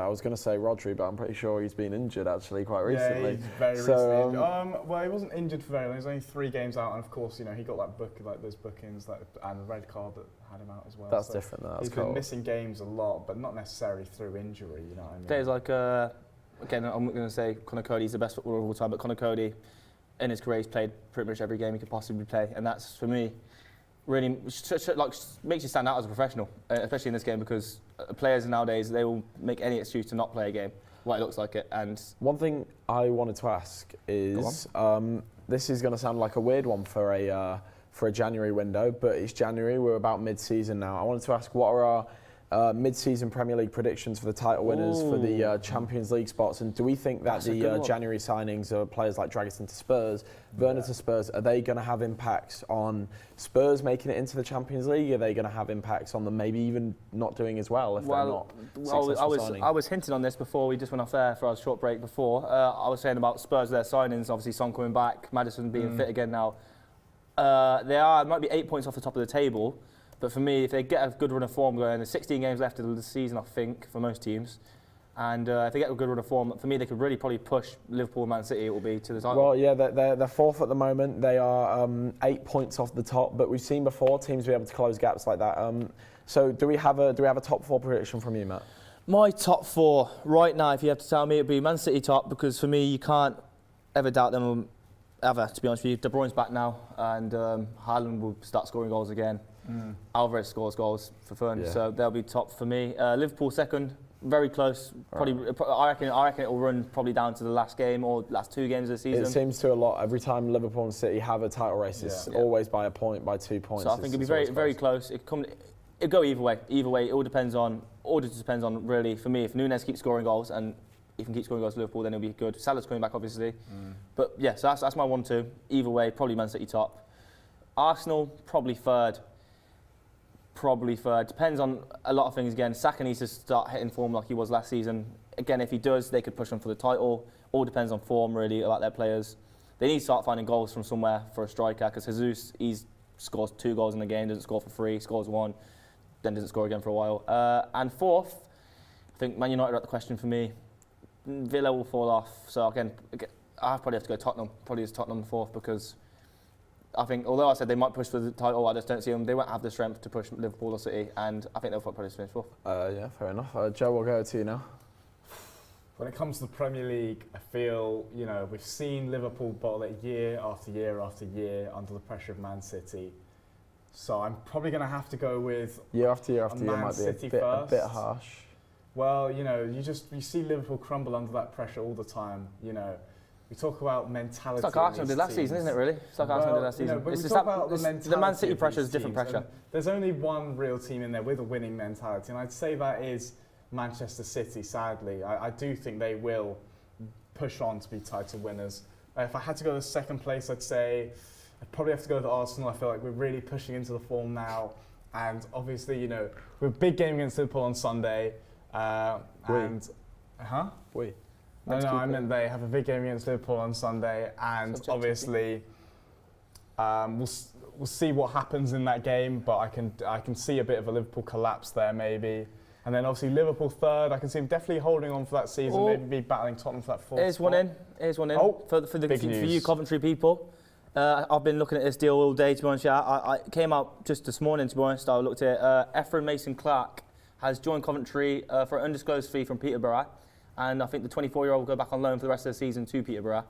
was going to say Rodri, but I'm pretty sure he's been injured actually quite recently. Yeah, he's very recently injured. Well, he wasn't injured for very long. He was only 3 games out, and of course, he got those bookings, and the red card that had him out as well. That's different. That's he's been missing games a lot, but not necessarily through injury. You know what I mean? There's again, I'm not going to say Conor Cody's the best footballer of all time, but Conor Cody, in his career, he's played pretty much every game he could possibly play, and that's for me. Really makes you stand out as a professional, especially in this game, because players nowadays, they will make any excuse to not play a game. It looks like it. And one thing I wanted to ask is, this is going to sound like a weird one for a January window, but it's January. We're about mid-season now. I wanted to ask, what are our mid-season Premier League predictions for the title winners for the Champions League spots, and do we think that the January signings of players like Dragic to Spurs, Werner to Spurs, are they going to have impacts on Spurs making it into the Champions League? Are they going to have impacts on them maybe even not doing as well if they're not successful signing? I was hinting on this before we just went off air for our short break before. I was saying about Spurs, their signings, obviously Son coming back, Maddison being fit again now. They might be 8 points off the top of the table. But for me, if they get a good run of form going, there's 16 games left of the season, I think, for most teams. And if they get a good run of form, for me, they could really probably push Liverpool and Man City, it will be, to the title. Well, yeah, they're fourth at the moment. They are 8 points off the top, but we've seen before teams be able to close gaps like that. So do we have a top 4 prediction from you, Matt? My top 4 right now, if you have to tell me, it'd be Man City top, because for me, you can't ever doubt them ever, to be honest with you. De Bruyne's back now, and Haaland will start scoring goals again. Alvarez scores goals for fun, so they'll be top for me. Liverpool second, very close. Probably, I reckon it will run probably down to the last game or last 2 games of the season. It seems to a lot. Every time Liverpool and City have a title race, it's always by a point, by 2 points. So I think it'll be very close. It'll go either way. It all depends on really. For me, if Núñez keeps scoring goals and he can keep scoring goals for Liverpool, then it'll be good. Salah's coming back, obviously. But yeah, so that's my 1-2. Either way, probably Man City top. Arsenal probably third. Depends on a lot of things again. Saka needs to start hitting form like he was last season. Again, if he does, they could push on for the title. All depends on form, really, about their players. They need to start finding goals from somewhere for a striker, because Jesus, he scores 2 goals in the game, doesn't score for 3, scores 1, then doesn't score again for a while. And fourth, I think Man United are at the question for me. Villa will fall off. So again, I probably have to go Tottenham. Probably is Tottenham fourth, because I think, although I said they might push for the title, I just don't see them. They won't have the strength to push Liverpool or City, and I think they'll probably finish fourth. Yeah, fair enough. Joe, we'll go to you now. When it comes to the Premier League, I feel, you know, we've seen Liverpool bottle it year after year after year under the pressure of Man City. So I'm probably going to have to go with year after year after year Man might be City a bit harsh. Well, you know, you see Liverpool crumble under that pressure all the time. You know, we talk about mentality. It's like Arsenal did last season, isn't it? Really? It's like Arsenal did last season. But It's we just talk that, about the it's- mentality. the Man City of pressure these is different teams, pressure. and there's only one real team in there with a winning mentality, and I'd say that is Manchester City. Sadly, I do think they will push on to be title winners. If I had to go to second place, I'd say I'd probably have to go with Arsenal. I feel like we're really pushing into the form now, and obviously, you know, we're a big game against Liverpool on Sunday, and We. No, I meant they have a big game against Liverpool on Sunday, and obviously we'll see what happens in that game. But I can see a bit of a Liverpool collapse there, maybe. And then obviously Liverpool third. I can see them definitely holding on for that season. Maybe be battling Tottenham for that fourth. Here's one in. Here's one in. Oh, for you Coventry people. I've been looking at this deal all day, to be honest. Yeah, I came out just this morning, to be honest. I looked at it. Ephraim Mason-Clark has joined Coventry for an undisclosed fee from Peterborough. And I think the 24-year-old will go back on loan for the rest of the season to Peterborough.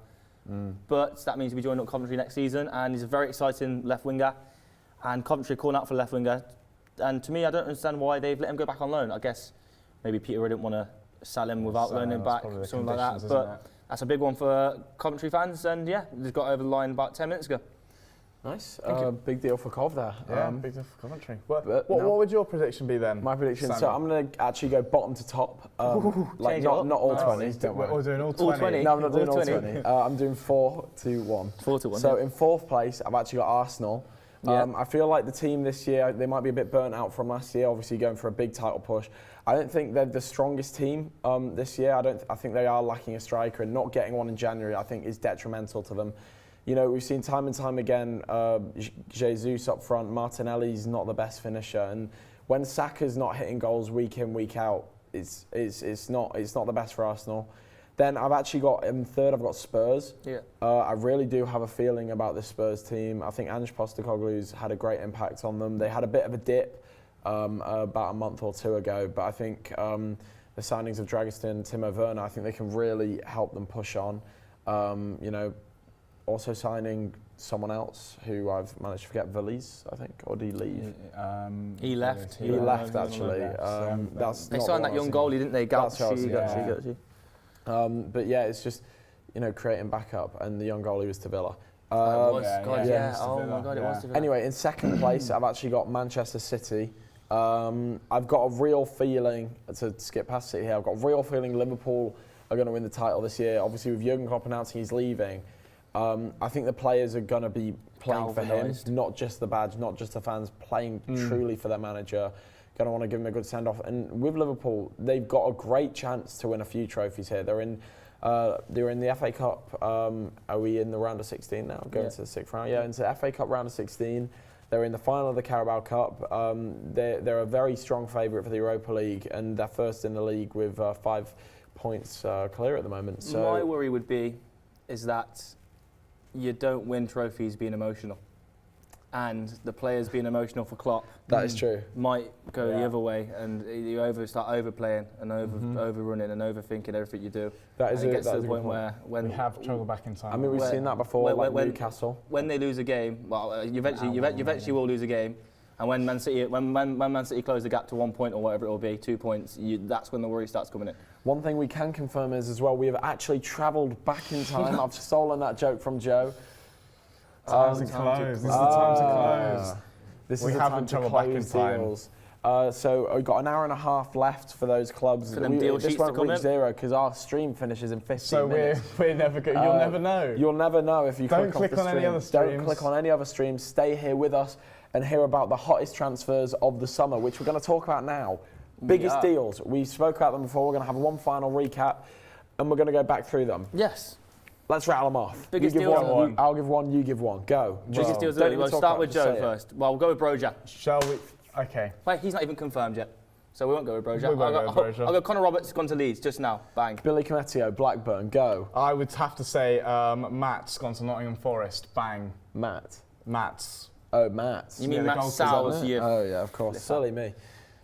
But that means he'll be joining up Coventry next season. And he's a very exciting left winger. And Coventry calling out for left winger. And to me, I don't understand why they've let him go back on loan. I guess maybe Peterborough didn't want to sell him without loaning him back, something like that. But that's a big one for Coventry fans. And yeah, they've got over the line about 10 minutes ago. Nice. Big deal for Cov there. Yeah, big deal for Coventry. What would your prediction be then? My prediction, Sam? so I'm going to actually go bottom to top. Like not all 20. Don't worry. We're doing all 20. No, I'm not doing all 20. I'm doing 4-1. 4-1. So in fourth place, I've actually got Arsenal. I feel like the team this year, they might be a bit burnt out from last year, obviously going for a big title push. I don't think they're the strongest team this year. I think they are lacking a striker, and not getting one in January, I think, is detrimental to them. You know, we've seen time and time again, Jesus up front, Martinelli's not the best finisher, and when Saka's not hitting goals week in, week out, it's not the best for Arsenal. Then I've actually got in third, I've got Spurs. Yeah. I really do have a feeling about this Spurs team. I think Ange Postecoglou's had a great impact on them. They had a bit of a dip about a month or two ago, but I think the signings of Dragiston, Timo Werner, I think they can really help them push on. You know, also signing someone else who I've managed to forget, Veliz, I think, or did he leave? He left. He left actually. They signed that young goalie, didn't they? Gauchi. But yeah, it's just, you know, creating backup, and the young goalie was Tavilla. Oh my God, it was Tavilla. Anyway, in second place, I've actually got Manchester City. I've got a real feeling, to skip past City here, I've got a real feeling Liverpool are going to win the title this year. Obviously, with Jurgen Klopp announcing he's leaving, I think the players are going to be playing for him, not just the badge, not just the fans, playing truly for their manager. Going to want to give him a good send-off. And with Liverpool, they've got a great chance to win a few trophies here. They're in the FA Cup. Are we in the round of 16 now? Going to the sixth round? Yeah, into the FA Cup round of 16. They're in the final of the Carabao Cup. They're a very strong favourite for the Europa League, and they're first in the league with 5 points clear at the moment. So my worry would be is that you don't win trophies being emotional. And the players being emotional for Klopp. That is true. Might go the other way, and you start overplaying and overrunning and overthinking everything you do. That is and it gets that to is the a point good where when we have trouble back in time. I mean, we've seen that before, like Newcastle. When they lose a game, well, you eventually will lose a game. And when Man City close the gap to 1 point or whatever it will be, 2 points, that's when the worry starts coming in. One thing we can confirm is as well, we have actually travelled back in time. I've stolen that joke from Joe. Time to close. This is the time to close. This is the time to close deals. So we've got an hour and a half left for those clubs. For them deal this sheets won't to come reach in. zero because our stream finishes in 15 so minutes. we're never good. You'll never know. You'll never know if you Don't click click off the on any stream. other streams. Don't click on any other streams. Stay here with us and hear about the hottest transfers of the summer, which we're going to talk about now. Biggest deals. We spoke about them before. We're going to have one final recap, and we're going to go back through them. Yes. Let's rattle them off. Biggest you give deals. one, I'll give one, you give one. Go. Biggest deals. Don't even We'll talk start about with it, Joe just say it. first. Well, we'll go with Broja. Shall we? Okay. Wait, he's not even confirmed yet. So we won't go with Broja. We won't go with Broja. I'll go Connor Roberts, gone to Leeds just now. Bang. Billy Cometio, Blackburn, go. I would have to say Matt's gone to Nottingham Forest. Bang. Matt's. Oh, Matt. You mean Matt Sowles? Oh, yeah, of course. Silly me.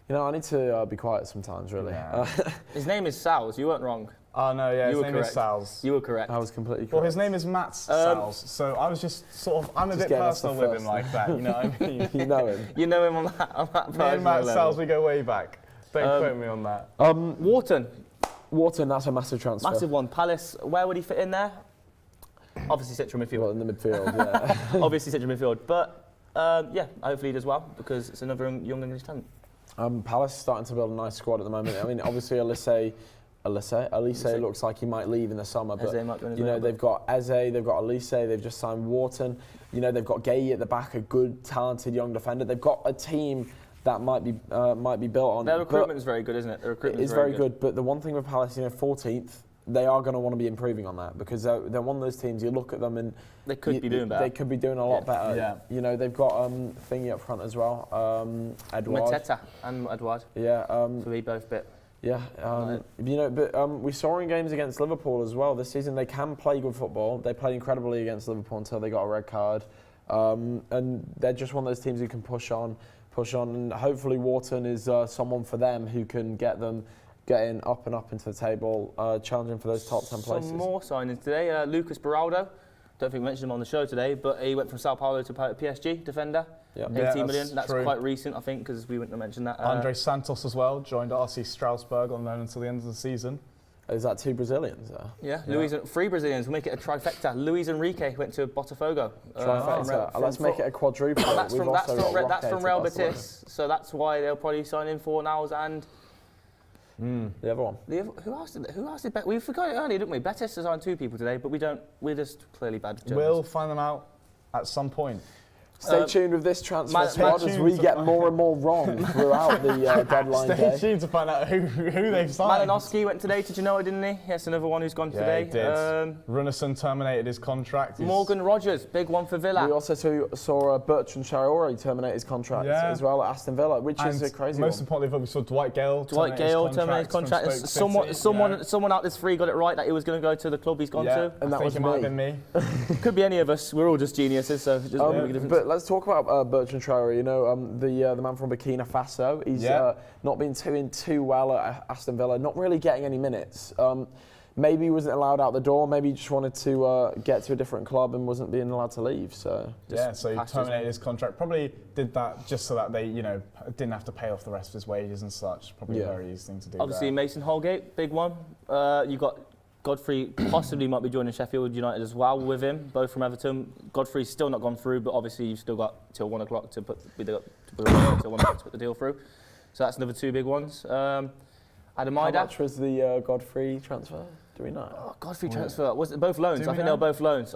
You know, I need to be quiet sometimes, really. Yeah. His name is Sowles. You weren't wrong. Oh no, yeah, his You were name correct. is Sals. You were correct. I was completely correct. Well, his name is Matt Sals, so I was just sort of, I'm a Just bit getting us the personal with first him like that, you know what I mean? You know him. You know him on that Me and Matt personal Sals, level. we go way back. Don't quote me on that. Wharton, That's a massive transfer. massive one. Palace, where would he fit in there? Obviously central midfield. Well, in the midfield, yeah. Obviously central midfield, but yeah, hopefully he does well because it's another young English talent. Palace starting to build a nice squad at the moment. I mean, obviously Elise looks like he might leave in the summer, but Eze might go in as you know well, they've got Eze, they've got Elise, they've just signed Wharton. You know they've got Gay at the back, a good, talented young defender. They've got a team that might be built on. Their recruitment is very good, isn't it? Their recruitment is very good. But the one thing with Palace, 14th, they are going to want to be improving on that because they're one of those teams. You look at them and they could be doing better. They could be doing a lot better. Yeah. You know they've got Thingy up front as well. Edouard. Mateta and Edouard. Yeah. So we both bit. Yeah, you know, but we saw in games against Liverpool as well this season they can play good football. They played incredibly against Liverpool until they got a red card, and they're just one of those teams who can push on, and hopefully Wharton is someone for them who can get them getting up and up into the table, challenging for those top 10 places. Some more signings today. Lucas Beraldo. Don't think we mentioned him on the show today, but he went from Sao Paulo to PSG, defender. Yep. 18 million. That's true. Quite recent, I think, because we wouldn't have mentioned that. Andre Santos as well, joined RC Strasbourg on loan until the end of the season. Is that 2 Brazilians? Yeah. 3 Brazilians. We'll make it a trifecta. Luis Enrique went to Botafogo. Trifecta. Let's make it a quadruple. That's from Real Betis, so that's why they'll probably sign in for Niles and the other one. Who else did we forgot it earlier, didn't we? Betis signed 2 people today, but we're just clearly bad journalists. We'll find them out at some point. Stay tuned with this transfer squad as we get more and more wrong throughout the deadline day. Stay tuned to find out who they've signed. Malinowski went today to Genoa, didn't he? Yes, another one who's gone today. He did. Runarsson terminated his contract. Morgan Rogers, big one for Villa. We also saw Bertrand Traore terminate his contract as well at Aston Villa, which is a crazy one. Most importantly, we saw Dwight Gale terminate his contract. Someone out this 3 got it right that he was going to go to the club he's gone to. And that was might have been me. Could be any of us. We're all just geniuses, so it doesn't make a difference. But let's talk about Bertrand Traore. You know, the man from Burkina Faso. He's not been doing too well at Aston Villa. Not really getting any minutes. Maybe he wasn't allowed out the door. Maybe he just wanted to get to a different club and wasn't being allowed to leave. So so he terminated his contract. Probably did that just so that they, didn't have to pay off the rest of his wages and such. Probably a very easy thing to do. Obviously, Mason Holgate, big one. You got Godfrey possibly might be joining Sheffield United as well with him, both from Everton. Godfrey's still not gone through, but obviously you've still got till 1 o'clock to put the deal through. So that's another 2 big ones. Adamaida. How much was the Godfrey transfer? Do we know? Oh, Godfrey transfer. Was it both loans? I think they were both loans.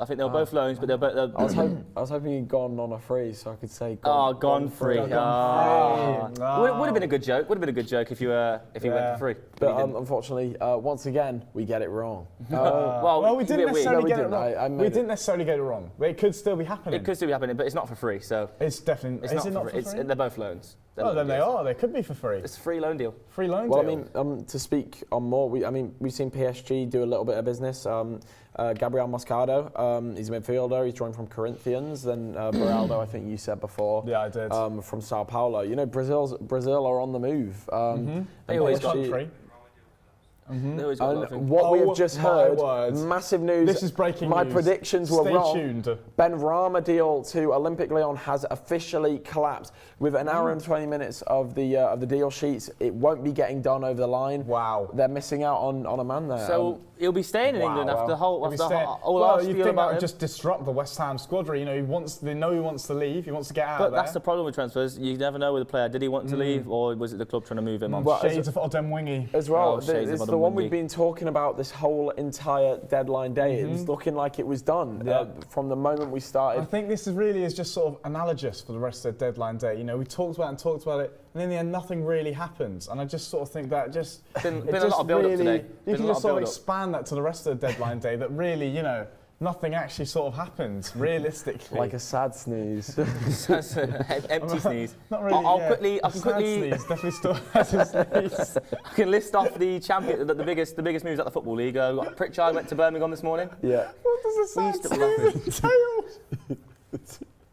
But they're both. I was hoping he'd gone on a free, so I could say. Gone free. Would have been a good joke. Would have been a good joke if he went for free. But unfortunately, once again, we get it wrong. Well, we didn't necessarily get it wrong. We didn't necessarily get it wrong. It could still be happening. It could still be happening, but it's not for free. So it's definitely. Is it not for free? They're both loans. Oh, then they are. They could be for free. It's a free loan deal. Free loan deal. Well, I mean, to speak on more, we've seen PSG do a little bit of business. Gabriel Moscado, he's a midfielder. He's joined from Corinthians. Then Beraldo, I think you said before. Yeah, I did. From Sao Paulo. You know, Brazil are on the move. They always got free. What we have just heard, massive news. This is breaking My news. predictions were Stay wrong. tuned. Ben Rama deal to Olympique Lyon has officially collapsed. With an hour and 20 minutes of the deal sheets, it won't be getting done over the line. Wow. They're missing out on a man there. So he'll be staying in England after the whole. Well, you think that would just disrupt the West Ham squadron? They know he wants to leave. He wants to get out. But that's the problem with transfers. You never know with a player. Did he want to leave, or was it the club trying to move him on? Shades of Odemwingie. As well, it's the one we've been talking about this whole entire deadline day. It's looking like it was done from the moment we started. I think this is just sort of analogous for the rest of the deadline day. We talked about it, and in the end, nothing really happens. And I just sort of think that just been a lot of build-up today. You can just sort of expand that to the rest of the deadline day. That really, nothing actually sort of happens realistically. Like a sad sneeze. Empty sneeze. Not really. I can quickly. Sneeze definitely still has a sneeze. I can list off the champion, the biggest moves at the football league. Pritchard went to Birmingham this morning. Yeah. What does a sad sneeze entail?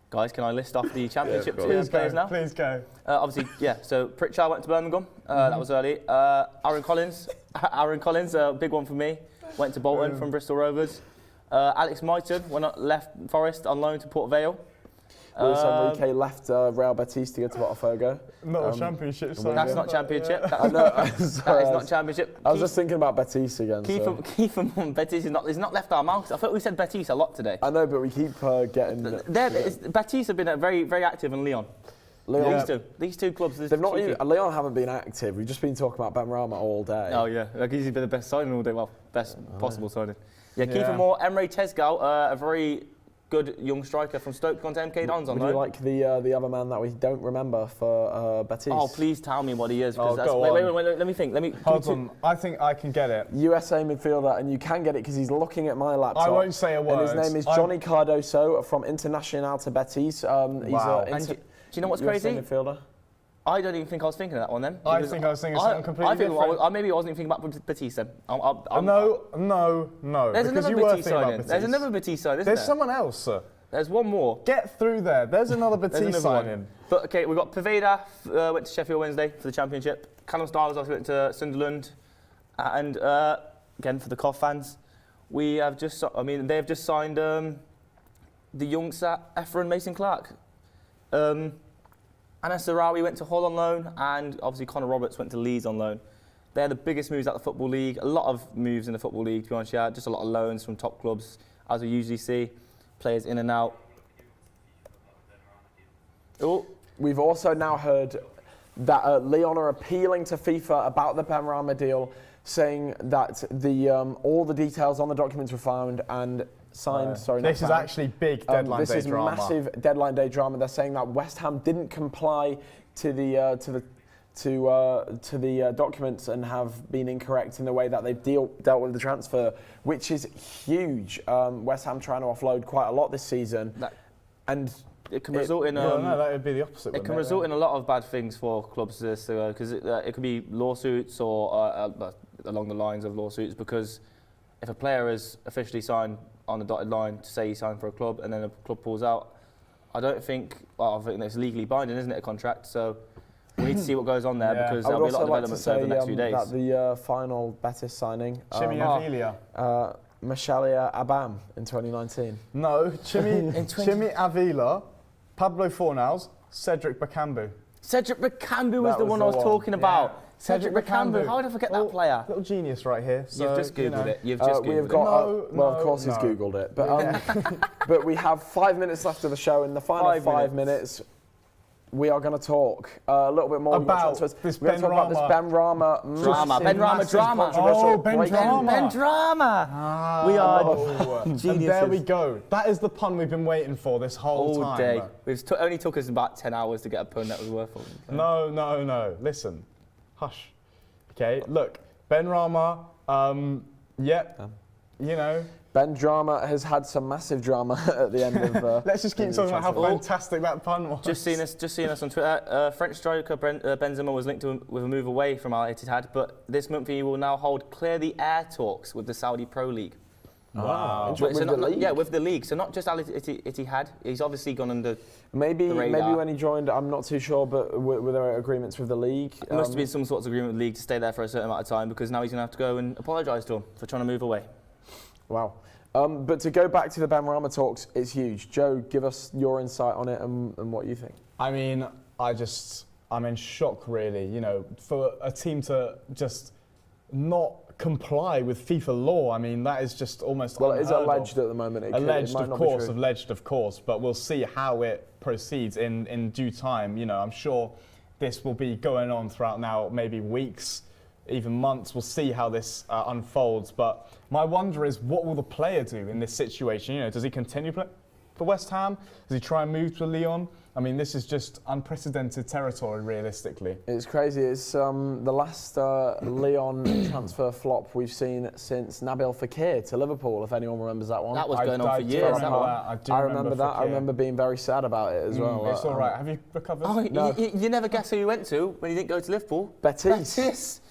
Guys, can I list off the championship players now? Please go. Obviously, yeah. So Pritchard went to Birmingham. That was early. Aaron Collins Aaron Collins, a big one for me. Went to Bolton from Bristol Rovers. Alex Myton left Forest on loan to Port Vale. Luis Enrique left Real Betis to go to Botafogo. Not a championship side. That's not championship. I know. That is not championship. I was just thinking about Betis again. Kiefer Betis is not left our mouths. I thought we said Betis a lot today. I know, but we keep getting. Betis have been very, very active in Lyon. These two clubs. They've not even, Lyon haven't been active. We've just been talking about Benrahma all day. Oh yeah, like he's been the best signing all day. Well, best possible signing. Yeah, Kiefer Moore, Emre Tezgau, a very good young striker from Stoke, gone to MK Dons on loan. Would you like the other man that we don't remember for Betis? Oh, please tell me what he is. Oh, wait, let me think. Hold on, I think I can get it. USA midfielder, and you can get it because he's looking at my laptop. I won't say a word. And his name is Johnny Cardoso from Internacional to Betis. Wow. Do you know what's USA crazy? Midfielder. I don't even think I was thinking of that one then. I think I was thinking something completely different. Maybe I wasn't even thinking about Betis then. No. There's another Betis signing. There's another Betis signing, isn't there? There's someone else, sir. There's one more. Get through there. There's another Betis signing. But okay, we've got Poveda, went to Sheffield Wednesday for the Championship. Callum Styles obviously went to Sunderland. And again, for the COF fans, they've just signed the youngster, Ephron Mason-Clark. Anas Sarawi went to Hull on loan, and obviously Connor Roberts went to Leeds on loan. They're the biggest moves at the Football League. A lot of moves in the Football League, to be honest, just a lot of loans from top clubs, as we usually see. Players in and out. We've also now heard that Lyon are appealing to FIFA about the Benrahma deal, saying that all the details on the documents were found and signed. This is actually big deadline day drama. This is massive deadline day drama. They're saying that West Ham didn't comply to the documents and have been incorrect in the way that they've dealt with the transfer, which is huge. West Ham trying to offload quite a lot this season, and it can result in. No, that would be the opposite. It can result in a lot of bad things for clubs because it could be lawsuits or along the lines of lawsuits, because if a player is officially signed on the dotted line to say he signed for a club and then a club pulls out, I think it's legally binding, isn't it, a contract? So we need to see what goes on there, because there'll be a lot of developments over the next few days. That the final Betis signing, Chimi Avila. Mashalia Abam in 2019. No, Chimi Avila, Pablo Fornals, Cedric Bakambu. Cedric Bakambu was the one I was talking about. Yeah. Cedric Bakambu. How did I forget that player? Little genius right here. So, you've just Googled it. You've just Googled it. Well, of course he's Googled it. But, but we have 5 minutes left of the show. In the final 5 minutes, we are going to talk a little bit more about this Benrahma drama. Oh, Benrahma. We are geniuses. And there we go. That is the pun we've been waiting for this whole time. Day. It only took us about 10 hours to get a pun that was worth it. So. No. Listen. Hush. Okay, look. Benrahma, Benrahma has had some massive drama at the end of. Let's just keep talking about how fantastic that pun was. Just seeing us on Twitter. French striker Benzema was linked with a move away from Al Ittihad, but this month he will now hold clear the air talks with the Saudi Pro League. Wow. With the league. So not just Al Ittihad. He's obviously gone under. Maybe when he joined, I'm not too sure, but were there agreements with the league? There must have been some sorts of agreement with the league to stay there for a certain amount of time, because now he's going to have to go and apologise to him for trying to move away. Wow. But to go back to the Benrahma talks, it's huge. Joe, give us your insight on it and what you think. I mean, I'm in shock, really. For a team to just not comply with FIFA law, I mean, that is just almost Well, it is alleged at the moment. Alleged, of course, but we'll see how it proceeds in due time. I'm sure this will be going on throughout now, maybe weeks, even months. We'll see how this unfolds. But my wonder is, what will the player do in this situation? Does he continue playing for West Ham? Does he try and move to Lyon? I mean, this is just unprecedented territory, realistically. It's crazy. It's the last Lyon transfer flop we've seen since Nabil Fekir to Liverpool, if anyone remembers that one. That was going on for years. I remember that. I remember being very sad about it as well. It's all right. Have you recovered? No. You never guess who you went to when you didn't go to Liverpool. Betis.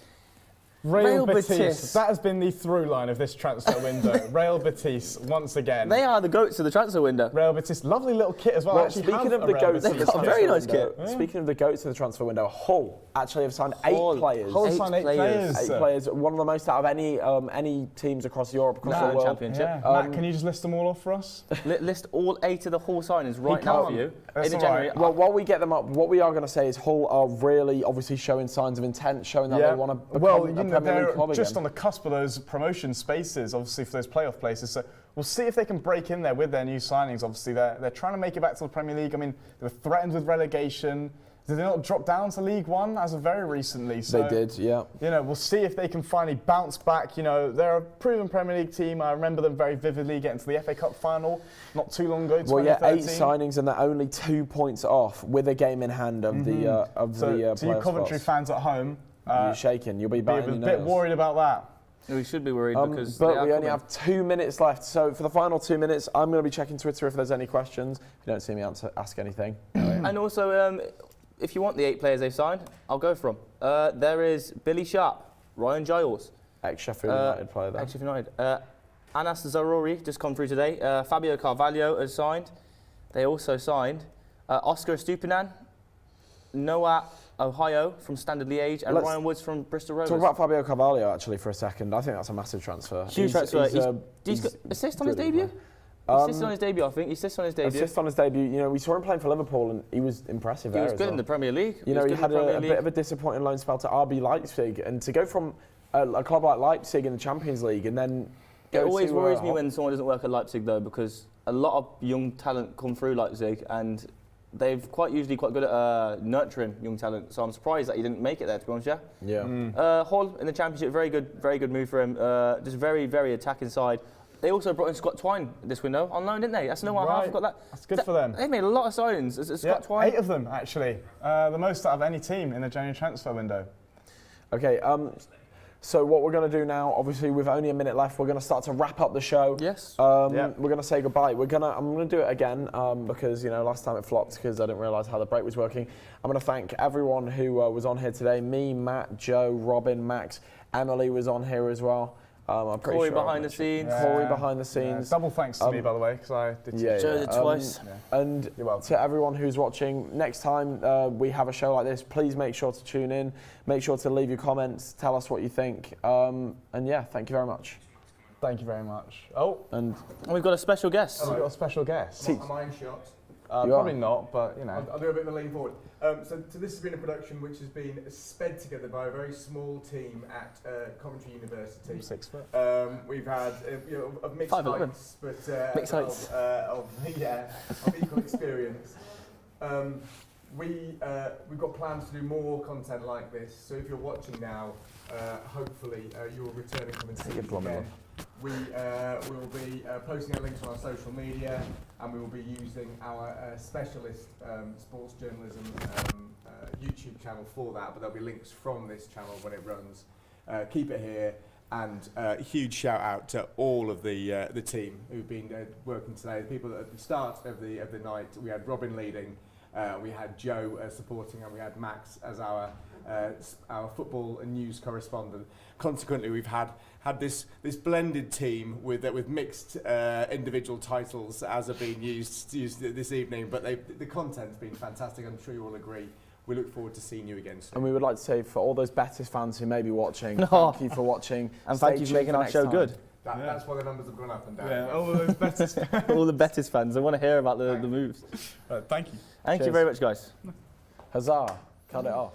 Real Betis. That has been the through line of this transfer window. Real Betis, once again. They are the goats of the transfer window. Real Betis, lovely little kit as well. Well, speaking of the goats, they've got a very nice kit. Yeah. Speaking of the goats of the transfer window, Hull actually have signed 8 players. Hull signed 8 players. 8 players, one of the most out of any teams across Europe, across the world. Championship. Yeah. Matt, can you just list them all off for us? List all 8 of the Hull signings right now for you. That's in January. Well, while we get them up, what we are going to say is Hull are really obviously showing signs of intent, showing that they want to become a Premier League club just again. on the cusp of those promotion spaces, obviously for those playoff places. So we'll see if they can break in there with their new signings. Obviously, they're trying to make it back to the Premier League. I mean, they were threatened with relegation. Did they not drop down to League One as of very recently? So, they did, yeah. You know, we'll see if they can finally bounce back. You know, they're a proven Premier League team. I remember them very vividly getting to the FA Cup final not too long ago. Well, yeah, 8 signings and they're only 2 points off with a game in hand of the playoff to you Coventry fans at home, you're shaking. You'll be biting your bit nails. worried about that. We should be worried because but we only have 2 minutes left. So for the final 2 minutes, I'm going to be checking Twitter if there's any questions. If you don't see me ask anything. And also, if you want the 8 players they've signed, I'll go for them. There is Billy Sharp, Ryan Giles, ex-Sheffield United player there. Ex-Sheffield United. Anas Zaroury just come through today. Fabio Carvalho has signed. They also signed Oscar Stupinan, Noah Ohio from Standard Liège, and Ryan Woods from Bristol Rovers. Talk about Fabio Carvalho actually for a second. I think that's a massive transfer. Huge transfer. He's got assist on his debut? Assist on his debut, I think. Assist on his debut. Assist on his debut. You know, we saw him playing for Liverpool, and he was impressive. He was good in the Premier League. You know, he had a bit of a disappointing loan spell to RB Leipzig, and to go from a club like Leipzig in the Champions League, and then it always worries me when someone doesn't work at Leipzig, though, because a lot of young talent come through Leipzig, and they've usually quite good at nurturing young talent. So I'm surprised that he didn't make it there, to be honest. Yeah. Hull in the Championship, very good move for him. Just very attacking side. They also brought in Scott Twine this window on loan, didn't they? That's no one half got that. That's good for them. They made a lot of signings. Scott Twine. 8 of them actually, the most out of any team in the January transfer window. Okay. So what we're going to do now, obviously with only a minute left, we're going to start to wrap up the show. Yes. We're going to say goodbye. I'm going to do it again because last time it flopped because I didn't realise how the break was working. I'm going to thank everyone who was on here today. Me, Matt, Joe, Robin, Max, Emily was on here as well. I'm pretty Corey sure behind the scenes. Corey behind the scenes. Double thanks to me, by the way, because I did. Joe did twice. And to everyone who's watching, next time we have a show like this, please make sure to tune in. Make sure to leave your comments. Tell us what you think. And yeah, thank you very much. Thank you very much. Oh, and we've got a special guest. We've got a special guest. Am I in shot? Probably not, but I'll do a bit of a lean forward. So this has been a production which has been sped together by a very small team at Coventry University. I'm 6 foot. We've had of mixed 5'11", heights, but mixed heights. of equal experience. We've got plans to do more content like this. So if you're watching now, hopefully you'll return and come and see us again. We will be posting our links on our social media, and we will be using our specialist sports journalism YouTube channel for that, but there'll be links from this channel when it runs. Keep it here, and a huge shout out to all of the team who've been working today. The people at the start of the night, we had Robin leading, we had Joe supporting, and we had Max as our football and news correspondent. Consequently, we've had this blended team with mixed individual titles as have been used this evening, but the content's been fantastic. I'm sure you all agree. We look forward to seeing you again soon. And we would like to say for all those Betis fans who may be watching, thank you for watching, and thank you for making our show good. That's why the numbers have gone up and down. Yeah, all those Betis, all the Betis fans. They want to hear about the moves. Thank you. Thank you very much, guys. Huzzah! Cut it off.